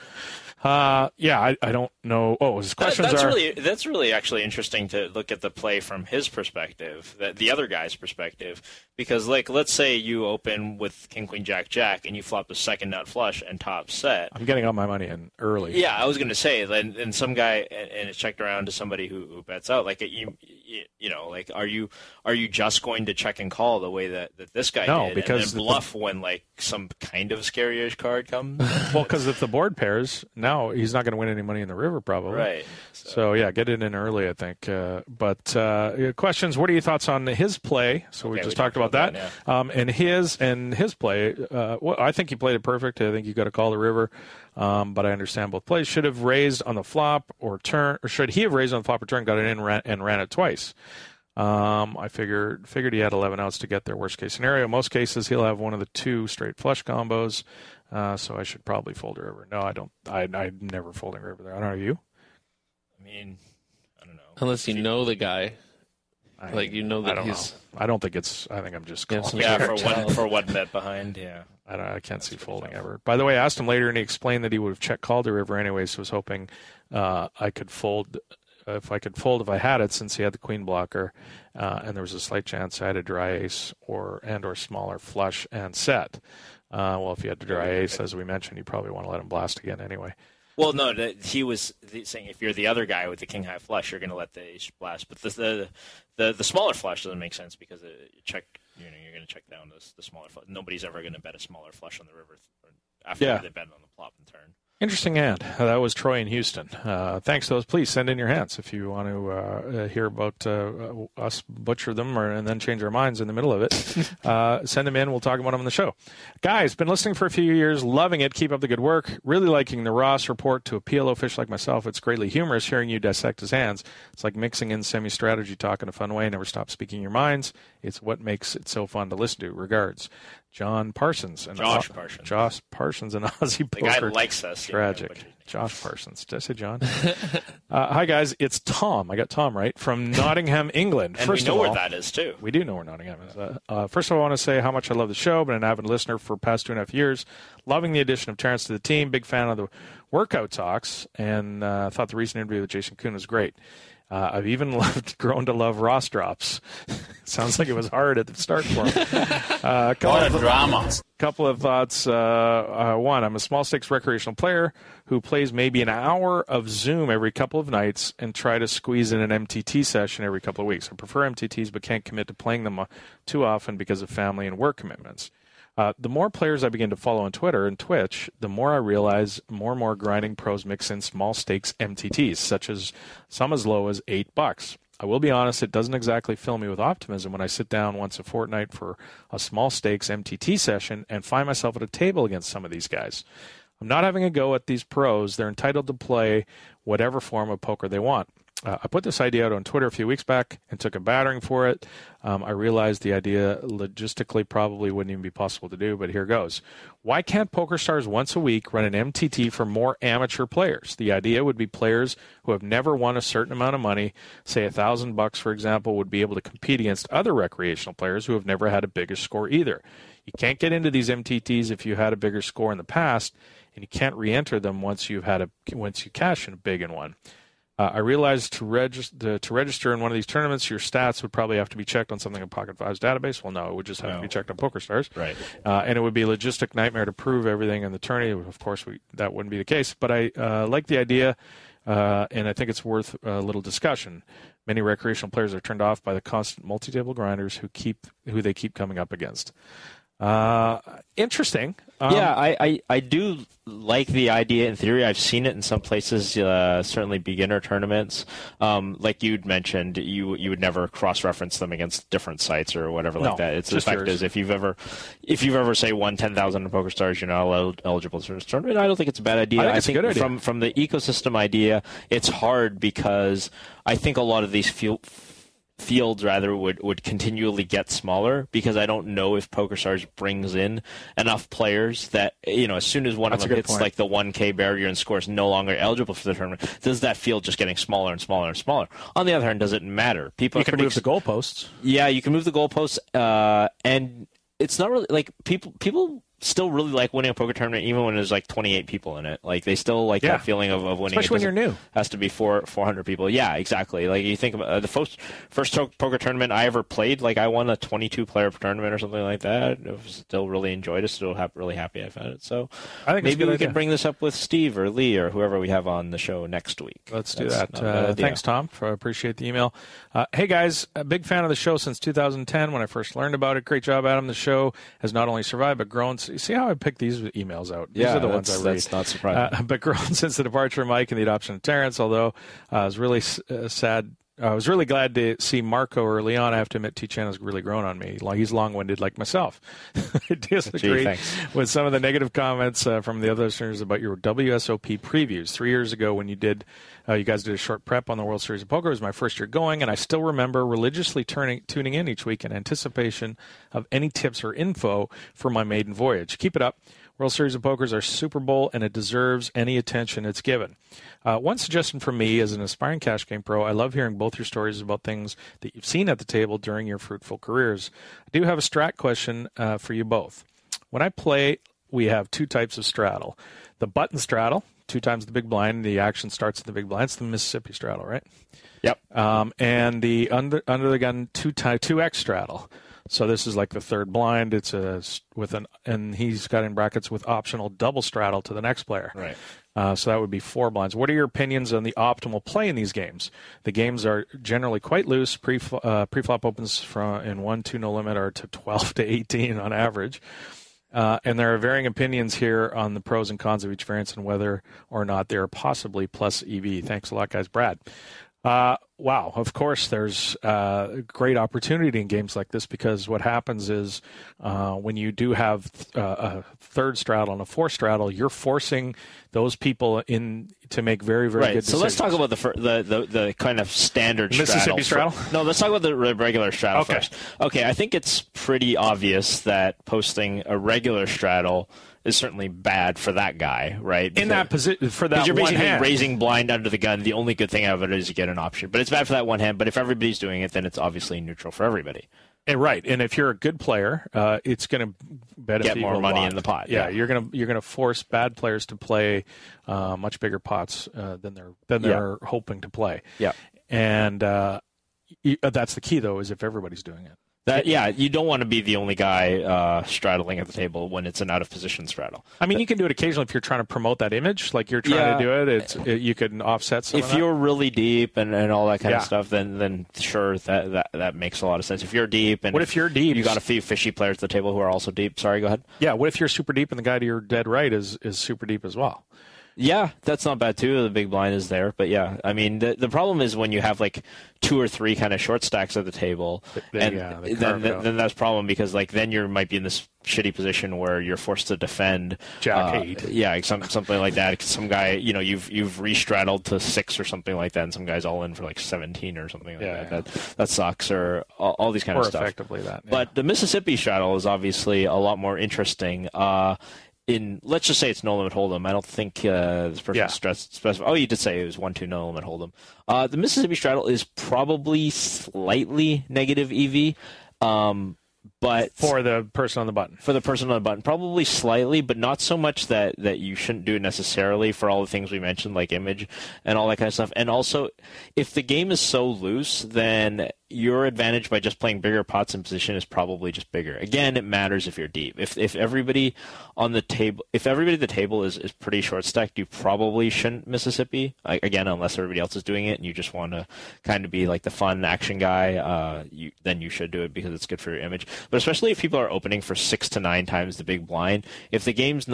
I don't know. Oh, his questions that's really actually interesting to look at the play from his perspective, the other guy's perspective, because let's say you open with king queen jack jack and you flop the second nut flush and top set. I'm getting all my money in early. Yeah, I was going to say, and some guy and it's checked around to somebody who bets out. Are you just going to check and call the way that this guy did, because and then bluff when some kind of scary-ish card comes? Well, because if the board pairs, now he's not going to win any money in the river, probably. Right. So yeah, get it in early, I think. Questions? What are your thoughts on his play? So we just talked about that. Yeah. And his play. I think he played it perfect. I think you got to call the river. But I understand both plays. Should have raised on the flop or turn, or should he have raised on the flop or turn, got it in, and ran it twice? I figured he had 11 outs to get there. Worst case scenario. Most cases he'll have one of the two straight flush combos. So I should probably fold river. No, I don't. I'm never folding river there. I don't know, you? I mean, I don't know. Unless you know the guy. I don't think it's. I think I'm just calling. Yeah, for one bet behind. Yeah. I can't see folding ever. By the way, I asked him later, and he explained that he would have check called the river anyway. So I was hoping I could fold. If I could fold if I had it, since he had the queen blocker, and there was a slight chance I had a dry ace or smaller flush and set. Well, if you had the dry ace, as we mentioned, you probably want to let him blast again anyway. Well, no, he was saying if you're the other guy with the king high flush, you're going to let the ace blast. But the smaller flush doesn't make sense because you're going to check down the smaller flush. Nobody's ever going to bet a smaller flush on the river after they bet on the flop and turn. Interesting hand. That was Troy in Houston. Thanks to those. Please send in your hands if you want to hear about us butcher them and then change our minds in the middle of it. Send them in. We'll talk about them on the show. Guys, been listening for a few years. Loving it. Keep up the good work. Really liking the Ross report. To a PLO fish like myself, it's greatly humorous hearing you dissect his hands. It's like mixing in semi-strategy talk in a fun way. Never stop speaking your minds. It's what makes it so fun to listen to. Regards, Josh Parsons. Josh Parsons and Aussie Poker. The guy likes us. Tragic. Josh Parsons. Did I say John? Hi, guys. It's Tom. I got Tom right. From Nottingham, England. And we know where that is, too. We do know where Nottingham is. First of all, I want to say how much I love the show. Been an avid listener for the past 2.5 years. Loving the addition of Terrence to the team. Big fan of the workout talks. And thought the recent interview with Jason Kuhn was great. I've even grown to love Ross drops. Sounds like it was hard at the start for him. What a drama. Couple of thoughts. One, I'm a small stakes recreational player who plays maybe an hour of Zoom every couple of nights and try to squeeze in an MTT session every couple of weeks. I prefer MTTs but can't commit to playing them too often because of family and work commitments. The more players I begin to follow on Twitter and Twitch, the more I realize more and more grinding pros mix in small stakes MTTs, such as some as low as $8. I will be honest, it doesn't exactly fill me with optimism when I sit down once a fortnight for a small stakes MTT session and find myself at a table against some of these guys. I'm not having a go at these pros. They're entitled to play whatever form of poker they want. I put this idea out on Twitter a few weeks back and took a battering for it. I realized the idea logistically probably wouldn't even be possible to do, but here goes. Why can't PokerStars once a week run an MTT for more amateur players? The idea would be players who have never won a certain amount of money, say $1,000, for example, would be able to compete against other recreational players who have never had a bigger score either. You can't get into these MTTs if you had a bigger score in the past, and you can't re-enter them once you cash in a big in one. I realized to register in one of these tournaments, your stats would probably have to be checked on something in Pocket Five's database. Well, no, it would just have to be checked on PokerStars. Right. And it would be a logistic nightmare to prove everything in the tourney. Of course, that wouldn't be the case. But I like the idea, and I think it's worth a little discussion. Many recreational players are turned off by the constant multi-table grinders who they keep coming up against. Interesting. I do like the idea in theory. I've seen it in some places, certainly beginner tournaments. Like you'd mentioned, you would never cross-reference them against different sites or whatever like that. It's the fact is, if you've ever say won 10,000 in PokerStars, you're not eligible for this tournament. I don't think it's a bad idea. I think a good idea. From the ecosystem idea, it's hard because I think a lot of these fields would continually get smaller because I don't know if PokerStars brings in enough players that, as soon as one of them hits like the 1K barrier and scores no longer eligible for the tournament, does that field just getting smaller and smaller and smaller? On the other hand, does it matter? You can move the goalposts. Yeah, you can move the goalposts, and it's not really like people still really like winning a poker tournament even when there's like 28 people in it. Like they still like that feeling of winning. Especially when you're new. Has to be 400 people. Yeah, exactly. Like you think about the first poker tournament I ever played, like I won a 22-player tournament or something like that. I still really enjoyed it. Still really happy I've had it. So I think maybe we can bring this up with Steve or Lee or whoever we have on the show next week. Let's do that. Thanks, Tom. I appreciate the email. Hey, guys, a big fan of the show since 2010 when I first learned about it. Great job, Adam. The show has not only survived but grown. See how I picked these emails out? These are the ones I read. That's not surprising. But grown since the departure of Mike and the adoption of Terrence, although I was really sad. I was really glad to see Marco or Leon. I have to admit, T-Chan has really grown on me. He's long-winded like myself. I disagree with some of the negative comments from the other listeners about your WSOP previews. 3 years ago when you guys did a short prep on the World Series of Poker. It was my first year going, and I still remember religiously tuning in each week in anticipation of any tips or info for my maiden voyage. Keep it up. World Series of Poker is our Super Bowl, and it deserves any attention it's given. One suggestion from me as an aspiring cash game pro, I love hearing both your stories about things that you've seen at the table during your fruitful careers. I do have a strat question for you both. When I play, we have two types of straddle. The button straddle, 2 times the big blind. The action starts at the big blind. It's the Mississippi straddle, right? Yep. And the under the gun 2x straddle. So this is like the third blind. It's and he's got in brackets with optional double straddle to the next player. Right. So that would be 4 blinds. What are your opinions on the optimal play in these games? The games are generally quite loose. Pre-flop opens in 1-2 no limit are to 12 to 18 on average. And there are varying opinions here on the pros and cons of each variance and whether or not they are possibly plus EV. Thanks a lot, guys. Brad. Wow, of course there's great opportunity in games like this because what happens is when you do have a third straddle and a fourth straddle, you're forcing those people in to make very, very good decisions. So let's talk about the kind of standard Mississippi straddle. No, let's talk about the regular straddle first. Okay, I think it's pretty obvious that posting a regular straddle is certainly bad for that guy, right? Because, in that position, for that you're one basically hand. raising blind under the gun. The only good thing out of it is you get an option. But it's bad for that one hand. But if everybody's doing it, then it's obviously neutral for everybody. And right, and if you're a good player, it's going to benefit get more money in the pot. Yeah, you're gonna force bad players to play much bigger pots than they're hoping to play. Yeah, and that's the key though, is if everybody's doing it. You don't want to be the only guy straddling at the table when it's an out-of-position straddle. I mean, you can do it occasionally if you're trying to promote that image, like you're trying to do it. You can offset some of that. If you're really deep and all that kind of stuff, then sure, that makes a lot of sense. If you're deep, and what if you're deep? You got a few fishy players at the table who are also deep. Sorry, go ahead. Yeah, what if you're super deep and the guy to your dead right is super deep as well? Yeah, that's not bad too. The big blind is there, but yeah, I mean the problem is when you have like 2 or 3 kind of short stacks at the table, then that's a problem because like then you might be in this shitty position where you're forced to defend Jack 8. Yeah, something like that. Some guy, you've re-straddled to 6 or something like that, and some guy's all in for like 17 or something like that. That sucks, or all these kind of stuff. Effectively that. Yeah. But the Mississippi straddle is obviously a lot more interesting. Let's just say it's no limit hold'em. I don't think this person specified. Oh, you did say it was 1-2 no limit hold'em. The Mississippi straddle is probably slightly negative EV, but for the person on the button. Probably slightly, but not so much that you shouldn't do it necessarily for all the things we mentioned, like image and all that kind of stuff. And also, if the game is so loose, then your advantage by just playing bigger pots in position is probably just bigger. Again, it matters if you're deep. If everybody at the table is pretty short stacked, you probably shouldn't Mississippi. Again, unless everybody else is doing it and you just want to kind of be like the fun action guy, then you should do it because it's good for your image. but especially if people are opening for 6 to 9 times the big blind. If the game's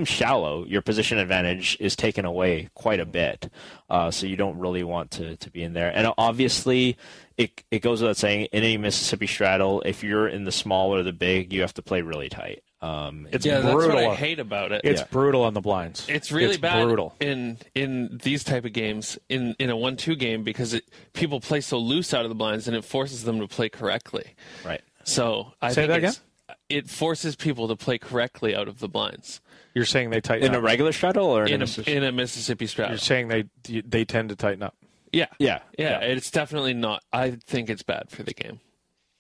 shallow, your position advantage is taken away quite a bit. So you don't really want to be in there. And obviously, it goes without saying, in any Mississippi straddle, if you're in the small or the big, you have to play really tight. It's brutal. That's what I hate about it. It's brutal on the blinds. It's really bad brutal. in these type of games, in a 1-2 game, because people play so loose out of the blinds, and it forces them to play correctly. Right. So I Say think that again? it forces people to play correctly out of the blinds. You're saying they tighten in up? a regular straddle or in a Mississippi straddle? You're saying they tend to tighten up? Yeah. Yeah. It's definitely not. I think it's bad for the game.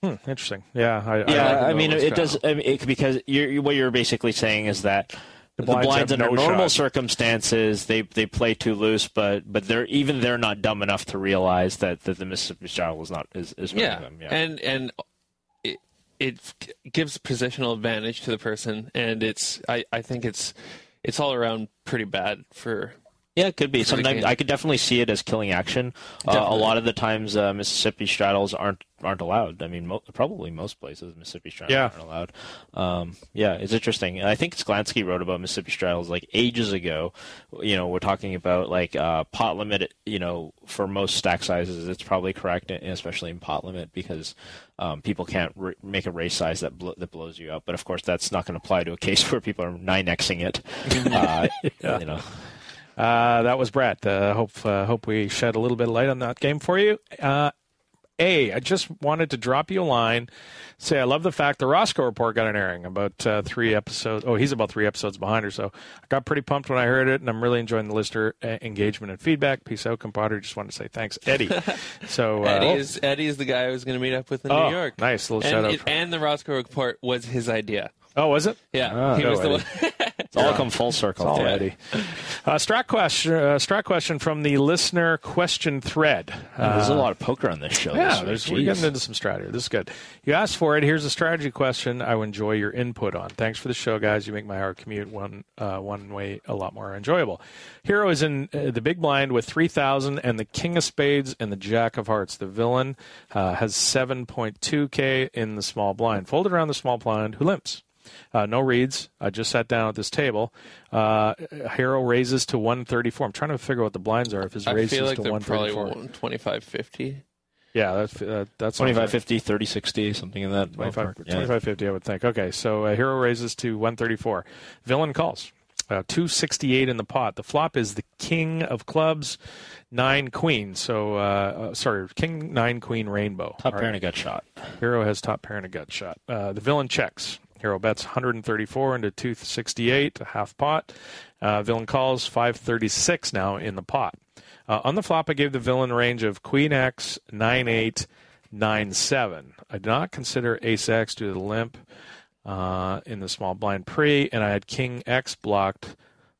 Interesting. Yeah. I mean, it does. I mean, because what you're basically saying is that the blinds under normal circumstances they play too loose, but they're not dumb enough to realize that the Mississippi straddle is hurting them. Yeah. And it gives positional advantage to the person, and I think it's all around pretty bad for. Yeah, it could be. Sometimes I could definitely see it as killing action. A lot of the times, Mississippi straddles aren't allowed. I mean, probably most places Mississippi straddles aren't allowed. It's interesting. And I think Sklansky wrote about Mississippi straddles like ages ago. We're talking about like pot limit. For most stack sizes, it's probably correct, especially in pot limit, because people can't make a raise size that blows you up. But of course, that's not going to apply to a case where people are 9xing it. That was Brett. Hope we shed a little bit of light on that game for you. I just wanted to drop you a line, say I love the fact the Roscoe Report got an airing about 3 episodes. Oh, he's about 3 episodes behind her, so I got pretty pumped when I heard it, and I'm really enjoying the listener engagement and feedback. Peace out, compadre. Just wanted to say thanks, Eddie. So Eddie is the guy I was going to meet up with in New York. Nice little shout out. And the Roscoe Report was his idea. Oh, was it? Yeah, he was the one. It's all come full circle. It's all Eddie. Strat question from the listener question thread. There's a lot of poker on this show. Yeah, we're getting into some strat here. This is good. You asked for it. Here's a strategy question I would enjoy your input on. Thanks for the show, guys. You make my hour commute one way a lot more enjoyable. Hero is in the big blind with 3,000 and the King of Spades and the Jack of Hearts. The villain has 7.2K in the small blind. Folded around the small blind. Who limps? No reads. I just sat down at this table. Hero raises to 134. I'm trying to figure out what the blinds are if his raises to 134. Probably 25-50. Yeah, that's 25-50, 30-60, something in that. 25-50, I would think. Okay, so Hero raises to 134. Villain calls. 268 in the pot. The flop is the King of Clubs, 9 Queen. So, King 9 Queen Rainbow. Top pair and a gut shot. Hero has top pair and a gut shot. The villain checks. Hero bets 134 into 268, a half pot. Villain calls 536 now in the pot. On the flop, I gave the villain range of Queen X, 9-8, 9-7. I did not consider Ace X due to the limp in the small blind pre, and I had King X blocked,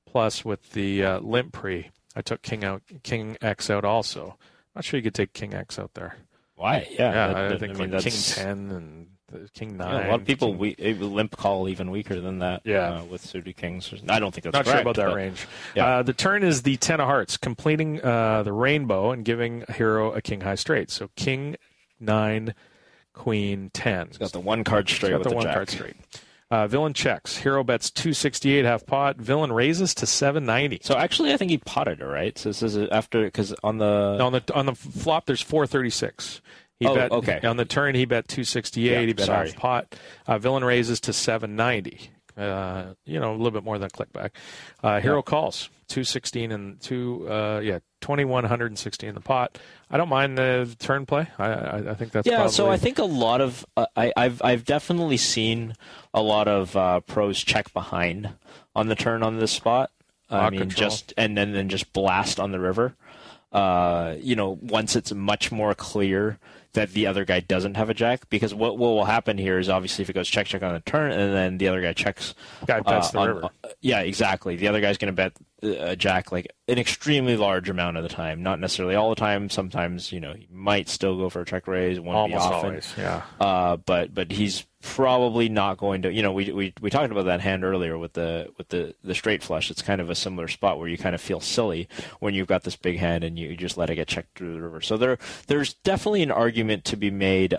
plus with the limp pre. I took King X out also. Not sure you could take King X out there. Why? I think King 10 and King 9. Yeah, a lot of people limp call even weaker than that. With suited kings. I don't think that's not correct, sure about that range. Yeah. The turn is the 10 of hearts, completing the rainbow and giving Hero a King high straight. So King 9, Queen 10. He's got the one card straight with the one jack. card straight. Villain checks. Hero bets 268 half pot. Villain raises to 790. So actually, I think he potted it, right? So this is after, because on the flop there's 436. Okay. On the turn, he bet 268. He bet half pot. Villain raises to 790. A little bit more than a click back. Hero calls 216 and 2116 in the pot. I don't mind the turn play. I think that's probably... So I think a lot of I've definitely seen a lot of pros check behind on the turn on this spot. And then just blast on the river. Once it's much more clear that the other guy doesn't have a jack, because what will happen here is obviously if it goes check on the turn and then the other guy checks. Guy bets the river. Yeah, exactly. The other guy's going to bet a jack like an extremely large amount of the time, not necessarily all the time. Sometimes, he might still go for a check raise. Won't be often. Always, yeah. But he's probably not going to. We talked about that hand earlier with the straight flush. It's kind of a similar spot where you kind of feel silly when you've got this big hand and you just let it get checked through the river. So there's definitely an argument to be made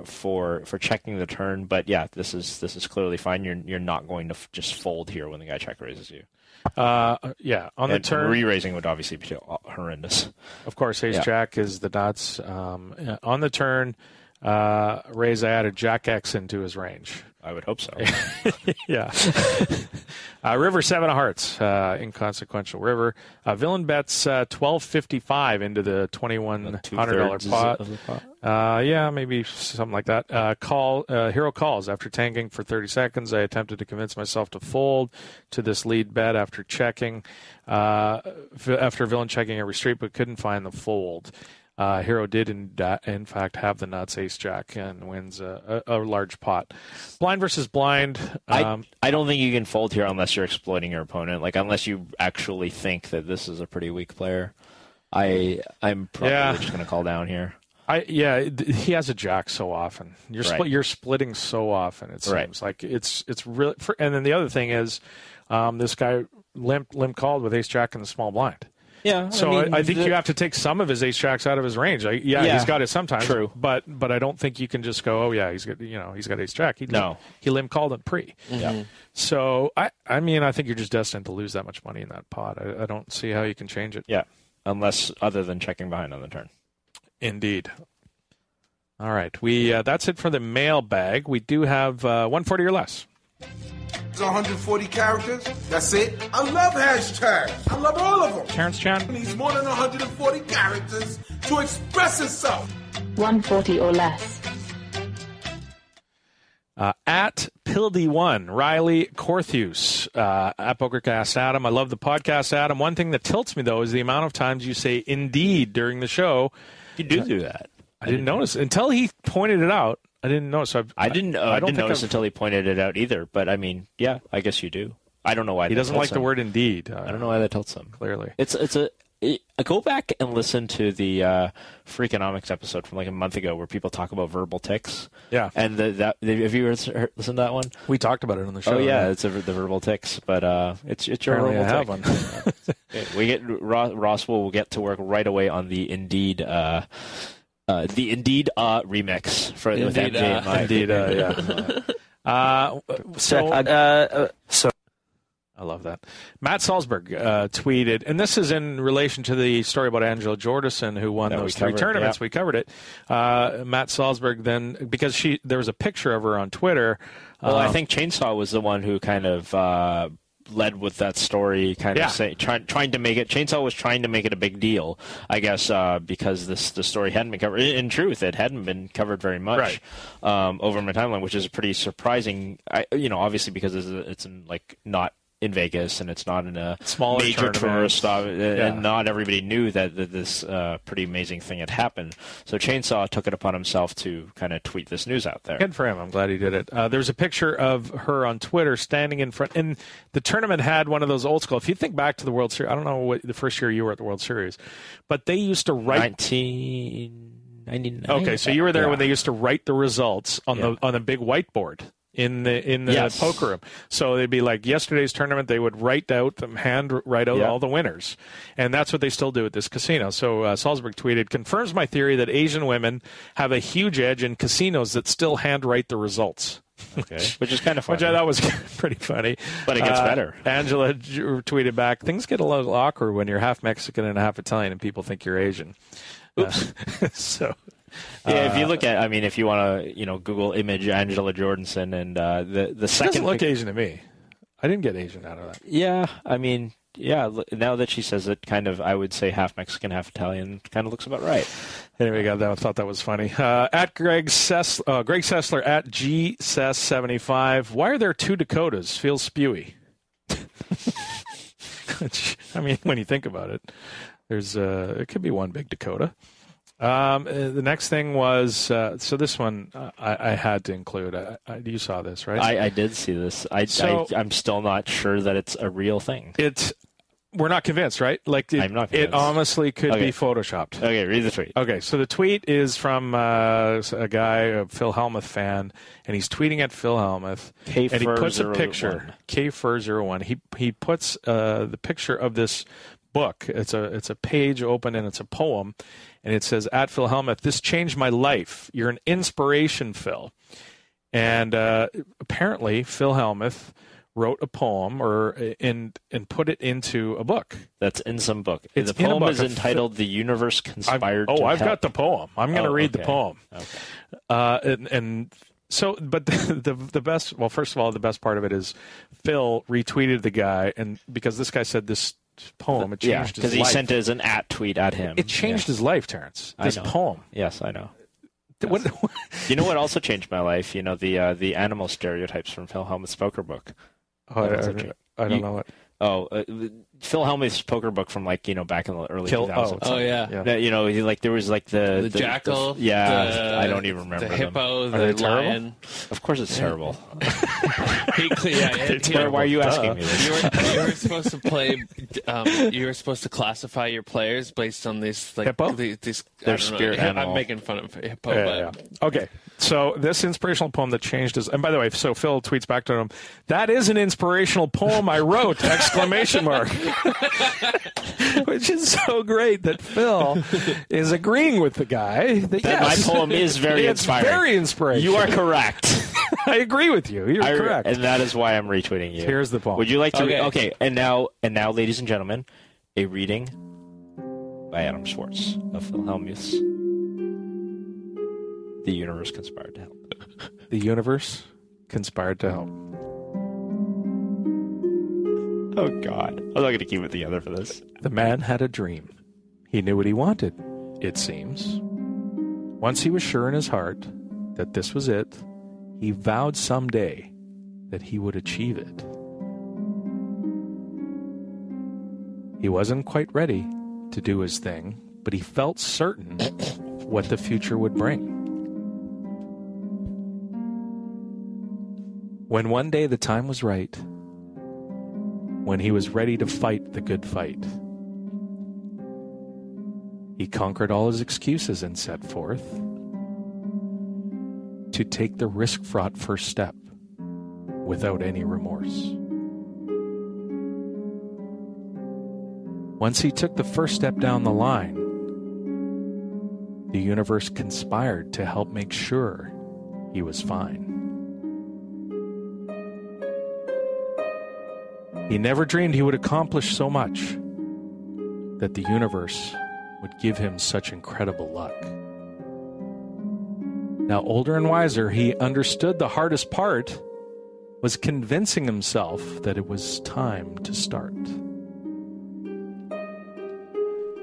for checking the turn. But yeah, this is clearly fine. You're not going to just fold here when the guy check raises you. On the turn, re-raising would obviously be horrendous. Of course, ace jack is the nuts. On the turn, raise, I added jack X into his range. I would hope so. Yeah. River 7 of hearts, inconsequential river. Villain bets $12.55 into the $2,100 pot. Yeah, maybe something like that. Hero calls after tanking for 30 seconds. I attempted to convince myself to fold to this lead bet after checking. After villain checking every street, but couldn't find the fold. Hero did, in fact, have the nuts ace-jack and wins a large pot. Blind versus blind. I don't think you can fold here unless you're exploiting your opponent. Like, unless you actually think that this is a pretty weak player. I'm probably just going to call down here. He has a jack so often. You're splitting so often. It seems like it's really. And then the other thing is, this guy limp called with ace-jack in the small blind. Yeah, so I think you have to take some of his ace jacks out of his range. He's got it sometimes. True, but I don't think you can just go, he's got ace jack. He limp called it pre. Yeah. So I think you're just destined to lose that much money in that pot. I don't see how you can change it. Yeah, unless other than checking behind on the turn. Indeed. All right, that's it for the mailbag. We do have 140 or less. 140 characters. That's it. I love hashtags. I love all of them. Terrence Chan needs more than 140 characters to express itself. 140 or less. At Pildy1, Riley Corthus, at Pokercast Adam. I love the podcast, Adam. One thing that tilts me, though, is the amount of times you say indeed during the show. You do that. I didn't notice until he pointed it out. I didn't notice. I didn't notice until he pointed it out either. But I mean, yeah, I guess you do. I don't know why he doesn't like the word indeed. I don't know why that tilts him. Clearly, go back and listen to the Freakonomics episode from like a month ago where people talk about verbal tics. Yeah, and have you listened to that one? We talked about it on the show. Oh yeah, it's the verbal tics, but it's your Apparently verbal tick. I have one. We get Ross will get to work right away on the Indeed. The Indeed remix for with MJ and Mike. Indeed, yeah. So I love that. Matt Salzberg tweeted, and this is in relation to the story about Angela Jordison, who won those three tournaments. Yeah. We covered it. Matt Salzberg then, because there was a picture of her on Twitter. Well, I think Chainsaw was the one who kind of led with that story, kind of trying to make it. Chainsaw was trying to make it a big deal, I guess, because the story hadn't been covered. In truth, it hadn't been covered very much over my timeline, which is pretty surprising. Obviously because it's in, like, not in Vegas and it's not in a smaller major tourist stop, and not everybody knew that this pretty amazing thing had happened. So Chainsaw took it upon himself to kind of tweet this news out there. Good for him. I'm glad he did it. There's a picture of her on Twitter standing in front, and the tournament had one of those old school. If you think back to the World Series, I don't know what the first year you were at the World Series, but they used to write 1999. Okay, so you were there when they used to write the results on the big whiteboard in the poker room. So they'd be like yesterday's tournament, they would write out all the winners. And that's what they still do at this casino. So Salzberg tweeted, confirms my theory that Asian women have a huge edge in casinos that still handwrite the results. Okay. Which is kind of funny. Which I thought was pretty funny. But it gets better. Angela tweeted back, things get a little awkward when you're half Mexican and half Italian and people think you're Asian. Oops. So... if you look at, if you want to, Google image Angela Jordanson and the second. Doesn't look Asian to me. I didn't get Asian out of that. Yeah, now that she says it, kind of, I would say half Mexican, half Italian, kind of looks about right. Anyway, I thought that was funny. At Greg Sessler at GSess75. Why are there two Dakotas? Feels spewy. When you think about it, it could be one big Dakota. The next thing was, so this one I had to include. You saw this, right? I did see this. I'm still not sure that it's a real thing. we're not convinced, right? Like I'm not convinced. It honestly could be photoshopped. Okay, read the tweet. Okay, so the tweet is from a guy, a Phil Hellmuth fan, and he's tweeting at Phil Hellmuth, and he puts a picture, Kfur01. He puts the picture of this book. It's a page open, and it's a poem, and it says, "At Phil Hellmuth, this changed my life. You're an inspiration, Phil." And apparently, Phil Hellmuth wrote a poem and put it into a book. That's in some book. The poem is entitled "The Universe Conspired to Help." I've got the poem. I'm going to read the poem. Okay. So, but the best. Well, first of all, the best part of it is Phil retweeted the guy, and because this guy said this poem, it changed his life. Because he sent it as an @tweet at him. It changed his life, Terrence. This poem. Yes, I know. What, you know what also changed my life? You know, the animal stereotypes from Phil Hellmuth's poker book. Oh, I don't know what. Phil Hellmuth's poker book from back in the early 2000s. Oh yeah. You know, there was like the jackal. I don't even remember the hippo, them. the lion. Of course, it's terrible. Why are you asking me this? You were supposed to play. You were supposed to classify your players based on these hippo. These their spirit animal. I'm making fun of hippo. Okay. So this inspirational poem that changed his, and by the way, so Phil tweets back to him, "That is an inspirational poem I wrote!" Exclamation mark. Which is so great that Phil is agreeing with the guy that yes, my poem is very inspiring. It's very inspirational. You are correct. I agree with you. You're correct. And that is why I'm retweeting you. Here's the poem. Would you like to read? Okay, and now, ladies and gentlemen, a reading by Adam Schwartz of Phil Hellmuth's "The Universe Conspired to Help." The universe conspired to help. Oh, God. I'm not going to keep it together for this. The man had a dream. He knew what he wanted, it seems. Once he was sure in his heart that this was it, he vowed someday that he would achieve it. He wasn't quite ready to do his thing, but he felt certain what the future would bring. When one day the time was right, when he was ready to fight the good fight, he conquered all his excuses and set forth to take the risk-fraught first step without any remorse. Once he took the first step down the line, the universe conspired to help make sure he was fine. He never dreamed he would accomplish so much, that the universe would give him such incredible luck. Now, older and wiser, he understood the hardest part was convincing himself that it was time to start.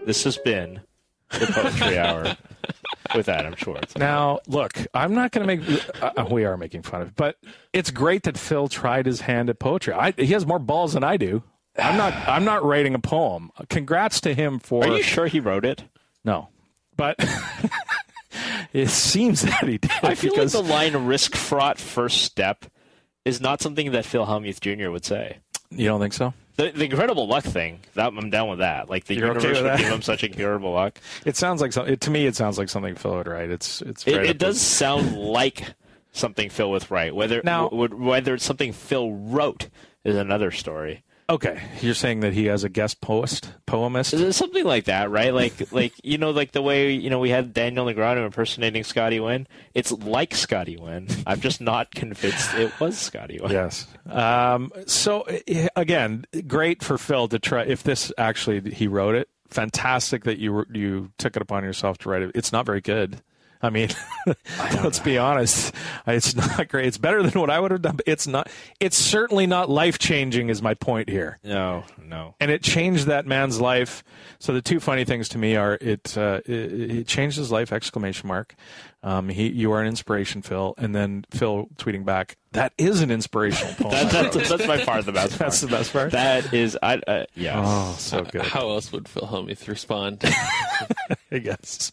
This has been the Poetry Hour with Adam Schwartz. Now, look, I'm not going to make... we are making fun of it, but it's great that Phil tried his hand at poetry. He has more balls than I do. I'm not writing a poem. Congrats to him for... Are you sure he wrote it? No. But it seems that he did. I feel like the line risk-fraught first step is not something that Phil Hellmuth Jr. would say. You don't think so? The incredible luck thing, I'm down with that. Like, the universe would give him such incredible luck. It sounds like to me, it sounds like something Phil would write. It does sound like something Phil would write. Whether it's something Phil wrote is another story. Okay, you're saying that he has a guest poemist? Something like that, right? Like the way we had Daniel Negreanu impersonating Scotty Nguyen. It's like Scotty Nguyen. I'm just not convinced it was Scotty Nguyen. Yes. So again, great for Phil to try. If this actually he wrote it, fantastic that you took it upon yourself to write it. It's not very good. I mean, let's be honest. It's not great. It's better than what I would have done, but it's not. It's certainly not life-changing is my point here. No. And it changed that man's life. So the two funny things to me are it changed his life, exclamation mark. You are an inspiration, Phil. And then Phil tweeting back, that is an inspirational poem. That's by far the best part. That's the best part? That is, yes. Oh, so good. How else would Phil Hellmuth respond? I guess.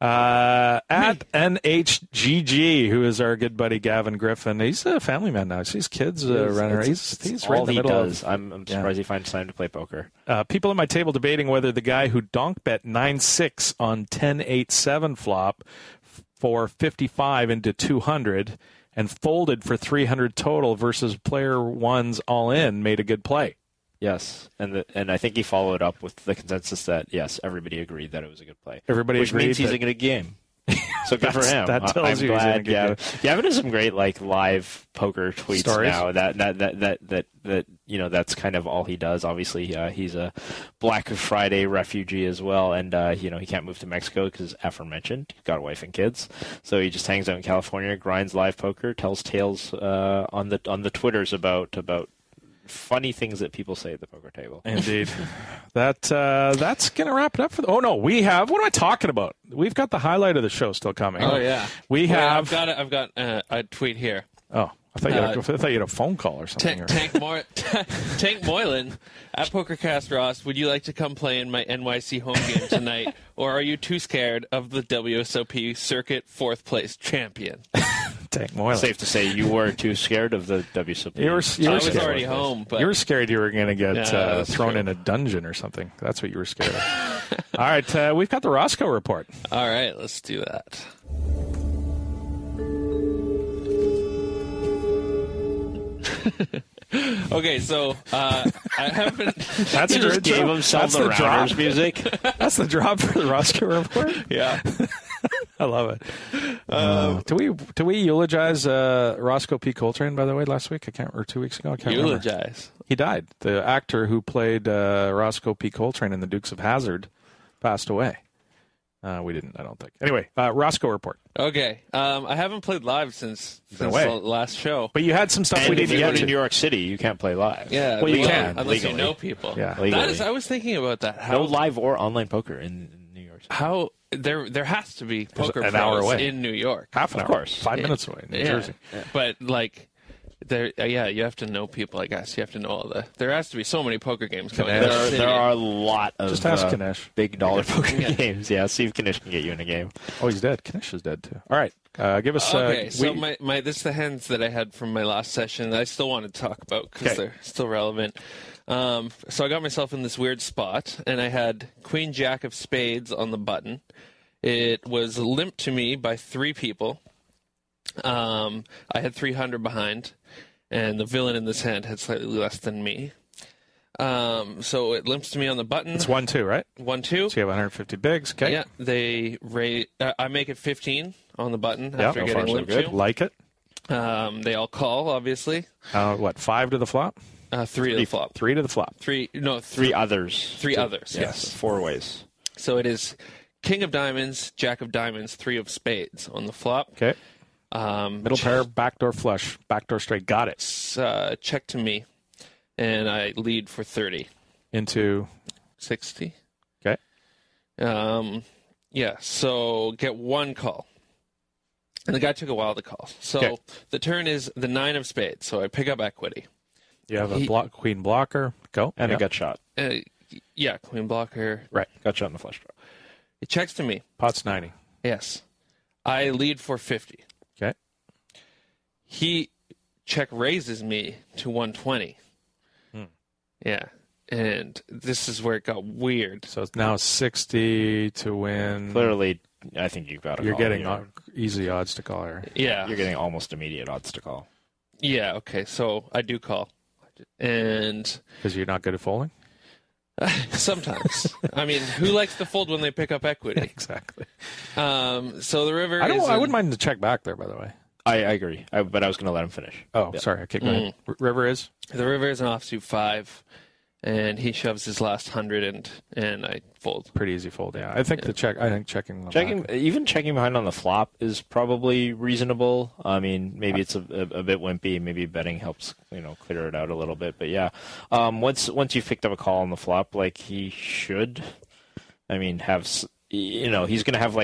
At NHGG, who is our good buddy Gavin Griffin. He's a family man now. He sees kids running around. He's right in the middle does. I'm surprised he finds time to play poker. People at my table debating whether the guy who donk bet 9-6 on 10-8-7 flop for 55 into 200 and folded for 300 total versus player one's all in made a good play. Yes, and I think he followed up with the consensus that, yes, everybody agreed that it was a good play. Everybody Which agreed means he's in a good game. So good for him. That tells you he's in a good game. Gavin has some great live poker tweets Stories? now. That that's kind of all he does. Obviously, he's a Black Friday refugee as well, and he can't move to Mexico because, aforementioned, he's got a wife and kids. So he just hangs out in California, grinds live poker, tells tales on the Twitters about funny things that people say at the poker table. Indeed. That's going to wrap it up for what am I talking about? We've got the highlight of the show still coming. Oh, yeah. I've got a tweet here. Oh, I thought you had a phone call or something. Tank Moylan at Pokercast Ross, would you like to come play in my NYC home game tonight, or are you too scared of the WSOP circuit 4th place champion? Tank Moylan. Safe to say you were too scared of the WSOP. I was already home. But you were scared you were going to get thrown in a dungeon or something. That's what you were scared of. All right, we've got the Roscoe report. All right, let's do that. Okay, so I haven't. That's he just gave himself the Rounders music. That's the drop for the Roscoe report. Yeah, I love it. Do we eulogize Roscoe P. Coltrane, by the way, last week? or 2 weeks ago? I can't remember. Eulogize. He died. The actor who played Roscoe P. Coltrane in The Dukes of Hazzard passed away. We didn't, I don't think. Anyway, Roscoe report. Okay. I haven't played live since the last show. But you had some stuff we didn't get to. In New York City, you can't play live. Yeah, well, you can. Unless legally. You know people. Yeah. I was thinking about that. No live or online poker in New York City. How there has to be poker an pros hour away. in New York. Half an hour. Of course. 5 minutes away in New Jersey. Yeah. But you have to know people, I guess. You have to know all the. There has to be so many poker games going on. There are a lot of just ask Kanish. Big dollar poker games. Yeah, see if Kanish can get you in a game. Oh, he's dead. Kanish is dead too. All right, give us. Okay, so this is the hands that I had from my last session that I still want to talk about because they're still relevant. So I got myself in this weird spot, and I had Queen Jack of Spades on the button. It was limped to me by 3 people. I had 300 behind. And the villain in this hand had slightly less than me. So it limps to me on the button. It's 1-2, right? 1-2. So you have 150 bigs. Okay. Yeah. They raise. I make it 15 on the button after getting limped to. Like it. They all call, obviously. 5 to the flop? 3 to the flop. 3 to the flop. 3 others. 3 others. Yes. 4 ways. So it is King of Diamonds, Jack of Diamonds, 3 of Spades on the flop. Okay. Middle pair, backdoor flush, backdoor straight. Got it. Check to me, and I lead for 30. Into 60. Okay. Yeah, so get 1 call. And the guy took a while to call. So the turn is the 9 of Spades, so I pick up equity. You have a queen blocker. Go. And a gut shot. Yeah, queen blocker. Right. Gut shot in the flush draw. It checks to me. Pot's 90. Yes. I lead for 50. Okay. He check raises me to 120. Yeah. And this is where it got weird. So it's now 60 to win. Clearly, I think you've got to You're call getting here. easy odds to call here. Yeah. You're getting almost immediate odds to call. Yeah, okay. So I do call. And because you're not good at folding? Sometimes. I mean, who likes to fold when they pick up equity? Exactly. So the river I wouldn't mind the check back there, by the way. I agree. But I was going to let him finish. Oh, sorry. I kicked my River is? The river is an offsuit 5, and he shoves his last 100, and I fold. Pretty easy fold, yeah. I think checking even checking behind on the flop is probably reasonable. I mean, maybe it's a bit wimpy. Maybe betting helps, clear it out a little bit. But yeah, once you've picked up a call on the flop, like he should, I mean, have, he's going to have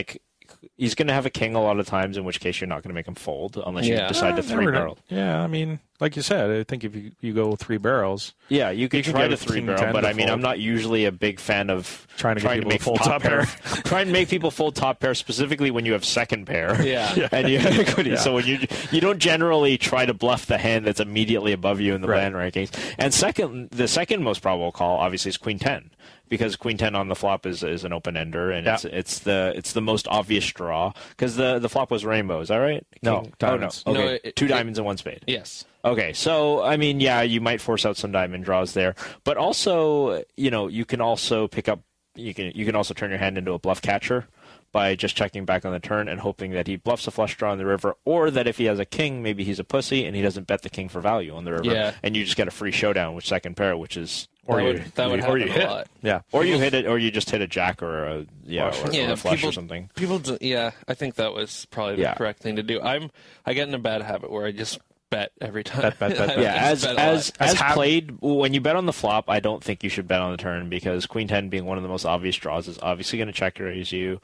He's going to have a king a lot of times, in which case you're not going to make him fold unless you decide to three barrel. Yeah, I mean, like you said, I think if you go three barrels. Yeah, you could try to three barrel, but I mean, I'm not usually a big fan of trying to make full top pair. Trying to make people fold top pair, specifically when you have second pair. Yeah. And you have equity. So when you don't generally try to bluff the hand that's immediately above you in the land rankings. And the second most probable call, obviously, is Queen 10. Because Queen 10 on the flop is an open ender, and it's the most obvious draw. Because the flop was rainbow, is that right? No, diamonds. Oh, no. Okay, two diamonds and one spade. Yes. Okay, so I mean, yeah, you might force out some diamond draws there, but also, you can also pick up. You can also turn your hand into a bluff catcher by just checking back on the turn and hoping that he bluffs a flush draw on the river, or that if he has a king, maybe he's a pussy and he doesn't bet the king for value on the river, and you just get a free showdown with second pair, which is. That would happen a lot. Yeah. Or you hit it, or you just hit a jack or a or a flush or something. I think that was probably the correct thing to do. I get in a bad habit where I just bet every time. Bet. Yeah, as played, when you bet on the flop, I don't think you should bet on the turn because Queen 10 being one of the most obvious draws is obviously going to check raise you,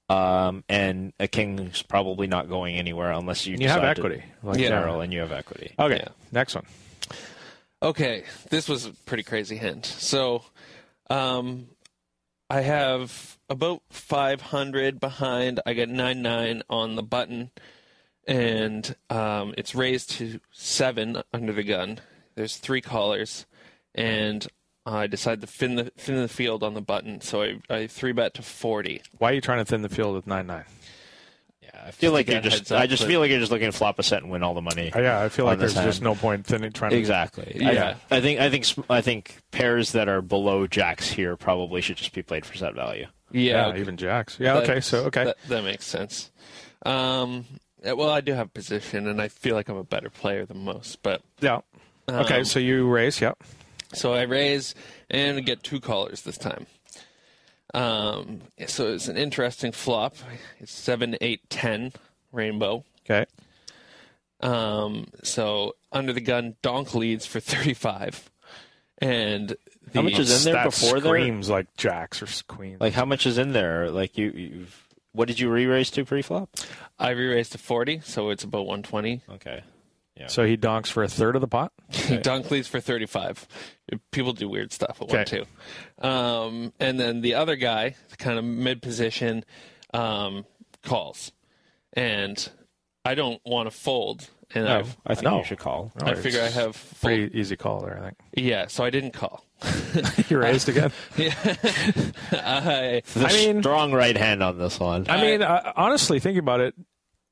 and a king's probably not going anywhere unless you have equity. And you have equity. Okay, next one. Okay, this was a pretty crazy hand. So, I have about 500 behind. I got 9-9 on the button, and it's raised to 7 under the gun. There's 3 callers, and I decide to thin the field on the button. So I 3-bet to 40. Why are you trying to thin the field with 9-9? I feel like you're just looking to flop a set and win all the money. Yeah, I feel like there's just no point trying to. Exactly. Yeah, I think pairs that are below jacks here probably should just be played for set value. Yeah, okay. Even jacks. Yeah, okay. That makes sense. Well, I do have position, and I feel like I'm a better player than most. But yeah. Okay, so you raise. Yeah. So I raise and get 2 callers this time. So it's an interesting flop. It's 7, 8, 10 rainbow. Okay. So under the gun, donk leads for 35. And how much is in there before there? Screams like jacks or queens. Like how much is in there? Like what did you re-raise to pre-flop? I re-raised to 40, so it's about 120. Okay. Yeah. So he donks for a third of the pot? Okay. Donk leads for 35. People do weird stuff at 1-2. And then the other guy, kind of mid-position, calls. And I don't want to fold. And I think you should call. No, I figure I have... Pretty easy call there, I think. Yeah, so I didn't call. You raised again? Yeah. Strong right hand on this one. I mean, honestly, thinking about it,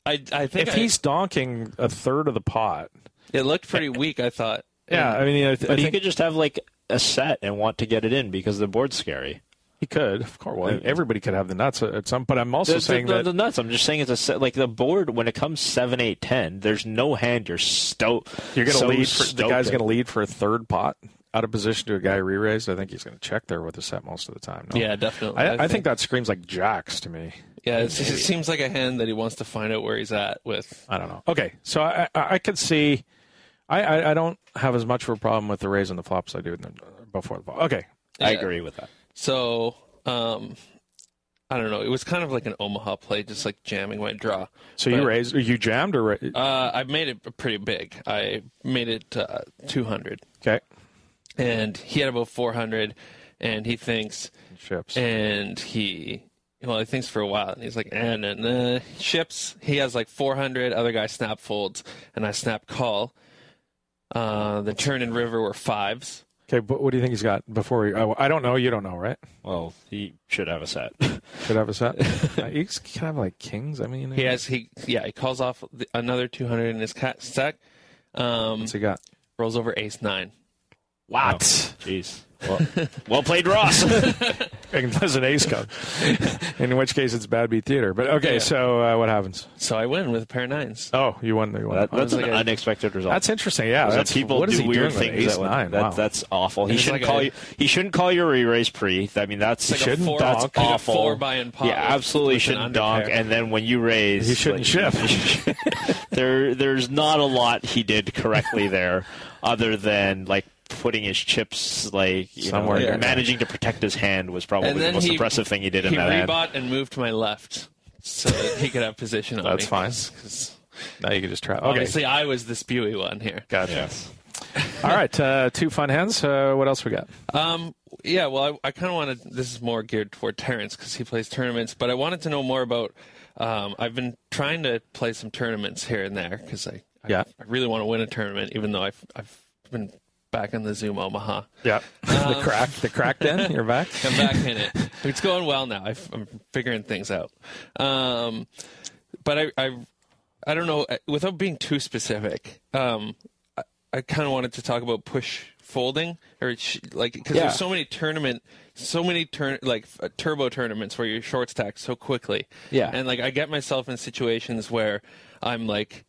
I think if he's donking a third of the pot, it looked pretty weak. I thought. Yeah, I mean, but he could just have like a set and want to get it in because the board's scary. He could, of course. Well, everybody could have the nuts at some. But I'm also saying that the nuts. I'm just saying it's a set. Like the board, when it comes 7, 8, 10, there's no hand you're going to lead. The guy's going to lead for a third pot out of position to a guy re-raised. I think he's going to check there with a set most of the time. No? Yeah, definitely. I think that screams like jacks to me. Yeah, it seems like a hand that he wants to find out where he's at with. I don't know. Okay, so I could see. I don't have as much of a problem with the raise on the flops as I do before the flop. Okay, I agree with that. So, I don't know. It was kind of like an Omaha play, just like jamming my draw. So you raised, or you jammed, or I made it pretty big. I made it 200. Okay, and he had about 400, and he thinks ships, and he thinks for a while, and he's like, ships. He has like 400. Other guy snap folds, and I snap call. The turn and river were 5s. Okay, but what do you think he's got before we... I don't know. You don't know, right? Well, he should have a set. Should have a set? He can have, like, kings. I mean... He calls off another 200 in his stack. What's he got? Rolls over ace-9. What? Jeez. Well played, Ross. Unless an ace comes. In which case, it's bad beat theater. But okay, so what happens? So I win with a pair of 9s. Oh, you won. That's an unexpected result. That's interesting. Yeah, people do weird things. That's awful. He shouldn't call you. He shouldn't call your re-raise pre. I mean, that's he shouldn't donk. That's awful. 4 buy-in pot. Yeah, absolutely shouldn't donk. And then when you raise, he shouldn't ship. There's not a lot he did correctly there, other than like putting his chips somewhere. Managing to protect his hand was probably the most impressive thing he did in that hand. He rebought and moved to my left so that he could have position on me. That's fine. Now you can just try. Okay. Obviously, I was the spewy one here. Gotcha. Yes. All right, 2 fun hands. What else we got? Yeah, well, I kind of wanted. This is more geared toward Terrence because he plays tournaments, but I wanted to know more about. I've been trying to play some tournaments here and there because I really want to win a tournament, even though I've been back in the Zoom Omaha. Yeah, the crack den. You're back. I'm back in it. It's going well now. I'm figuring things out. But I don't know. Without being too specific, I kind of wanted to talk about push folding, or because there's so many turbo tournaments where you short stack so quickly. Yeah, and I get myself in situations where I'm like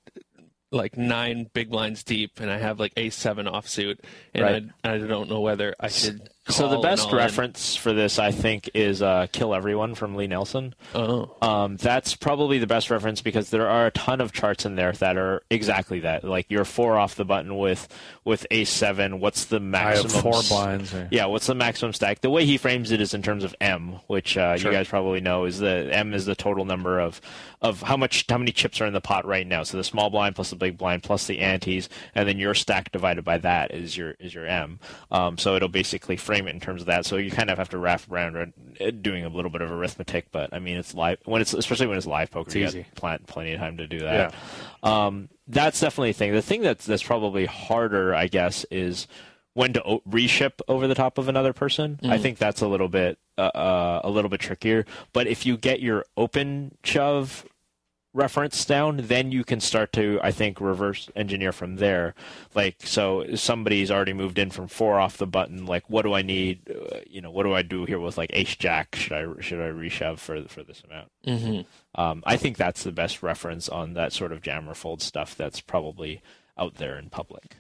9 big blinds deep, and I have ace-7 offsuit, and I don't know whether I should. So the best reference for this, I think, is "Kill Everyone" from Lee Nelson. Oh, that's probably the best reference because there are a ton of charts in there that are exactly that. Like you're 4 off the button with ace-7. What's the maximum? I have 4 blinds. Yeah, what's the maximum stack? The way he frames it is in terms of M, which you guys probably know is M is the total number of how many chips are in the pot right now. So the small blind plus the big blind plus the antes, and then your stack divided by that is your M. So it'll basically frame it in terms of that. So you kind of have to wrap around doing a little bit of arithmetic, but I mean it's live especially when it's live poker. You got plenty of time to do that. Yeah. That's definitely a thing. The thing that's probably harder, I guess, is when to reship over the top of another person. I think that's a little bit trickier. But if you get your open shove reference down, then you can start to, I think, reverse engineer from there. So somebody's already moved in from 4 off the button. What do I need? What do I do here with ace jack? Should I reshove for this amount? Mm-hmm. I think that's the best reference on that sort of jammer fold stuff that's probably out there in public.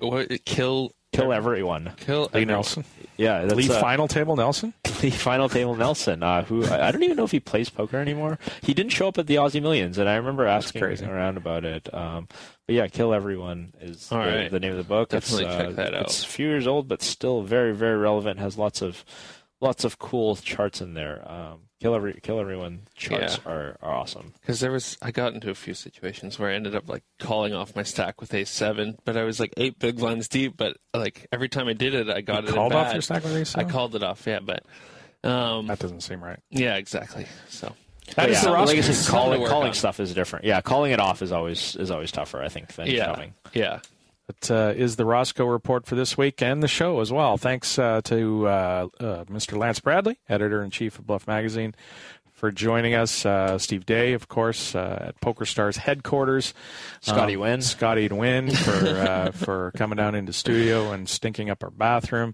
Kill everyone. Kill Lee Nelson. Yeah, that's Lee Final Table Nelson. Lee Final Table Nelson, who I don't even know if he plays poker anymore. He didn't show up at the Aussie Millions, and I remember asking around about it. But yeah, Kill Everyone is the name of the book. Definitely check that out. It's a few years old, but still very, very relevant. Has lots of cool charts in there. Kill Everyone charts are awesome. Because I got into a few situations where I ended up calling off my stack with ace-7, but I was 8 big blinds deep. But every time I did it, I got it. Called off your stack with ace-7? I called it off, yeah, but that doesn't seem right. Yeah, exactly. So that is the calling stuff is different. Yeah, calling it off is always tougher, I think, than shoving. Yeah. That is the Roscoe Report for this week and the show as well. Thanks to Mr. Lance Bradley, editor-in-chief of Bluff Magazine, for joining us. Steve Day, of course, at PokerStars headquarters. Scotty Nguyen. Scotty Nguyen for coming down into studio and stinking up our bathroom.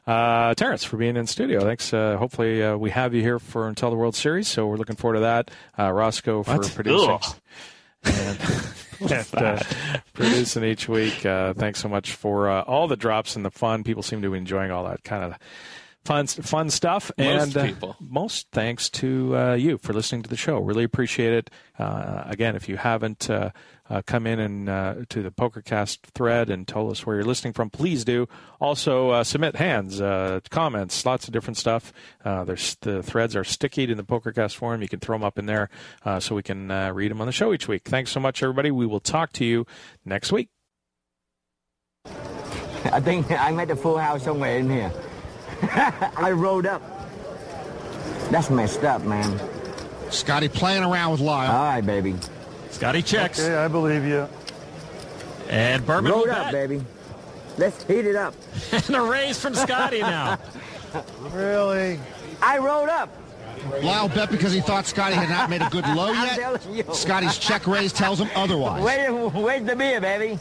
Terrence for being in studio. Thanks. Hopefully we have you here until the World Series, so we're looking forward to that. Roscoe for producing. And producing each week. Thanks so much for all the drops and the fun. People seem to be enjoying all that kind of fun stuff. Most thanks to you for listening to the show. Really appreciate it. Again, if you haven't come in and to the PokerCast thread and told us where you're listening from, please do. Also, submit hands, comments, lots of different stuff. The threads are stickied in the PokerCast forum. You can throw them up in there so we can read them on the show each week. Thanks so much, everybody. We will talk to you next week. I think I met a full house somewhere in here. I rolled up. That's messed up, man. Scotty playing around with Lyle. All right, baby. Scotty checks. Okay, I believe you. And Bourbon rolled up, baby. Let's heat it up. And a raise from Scotty now. Really? I rolled up. Lyle bet because he thought Scotty had not made a good low yet. Scotty's check raise tells him otherwise. Where's the beer, baby?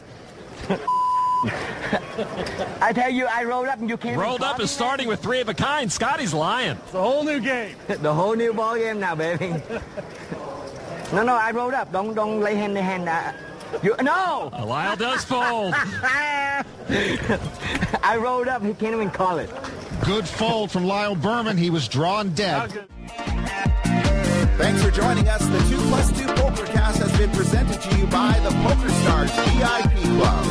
I tell you, I rolled up and you can't. Rolled up is starting with 3 of a kind. Scotty's lying. It's a whole new game. The whole new ball game now, baby. No, I rolled up. Don't lay hand in hand. No. Lyle does fold. I rolled up. He can't even call it. Good fold from Lyle Berman. He was drawn dead. Thanks for joining us. The 2+2 PokerCast has been presented to you by the PokerStars VIP Club.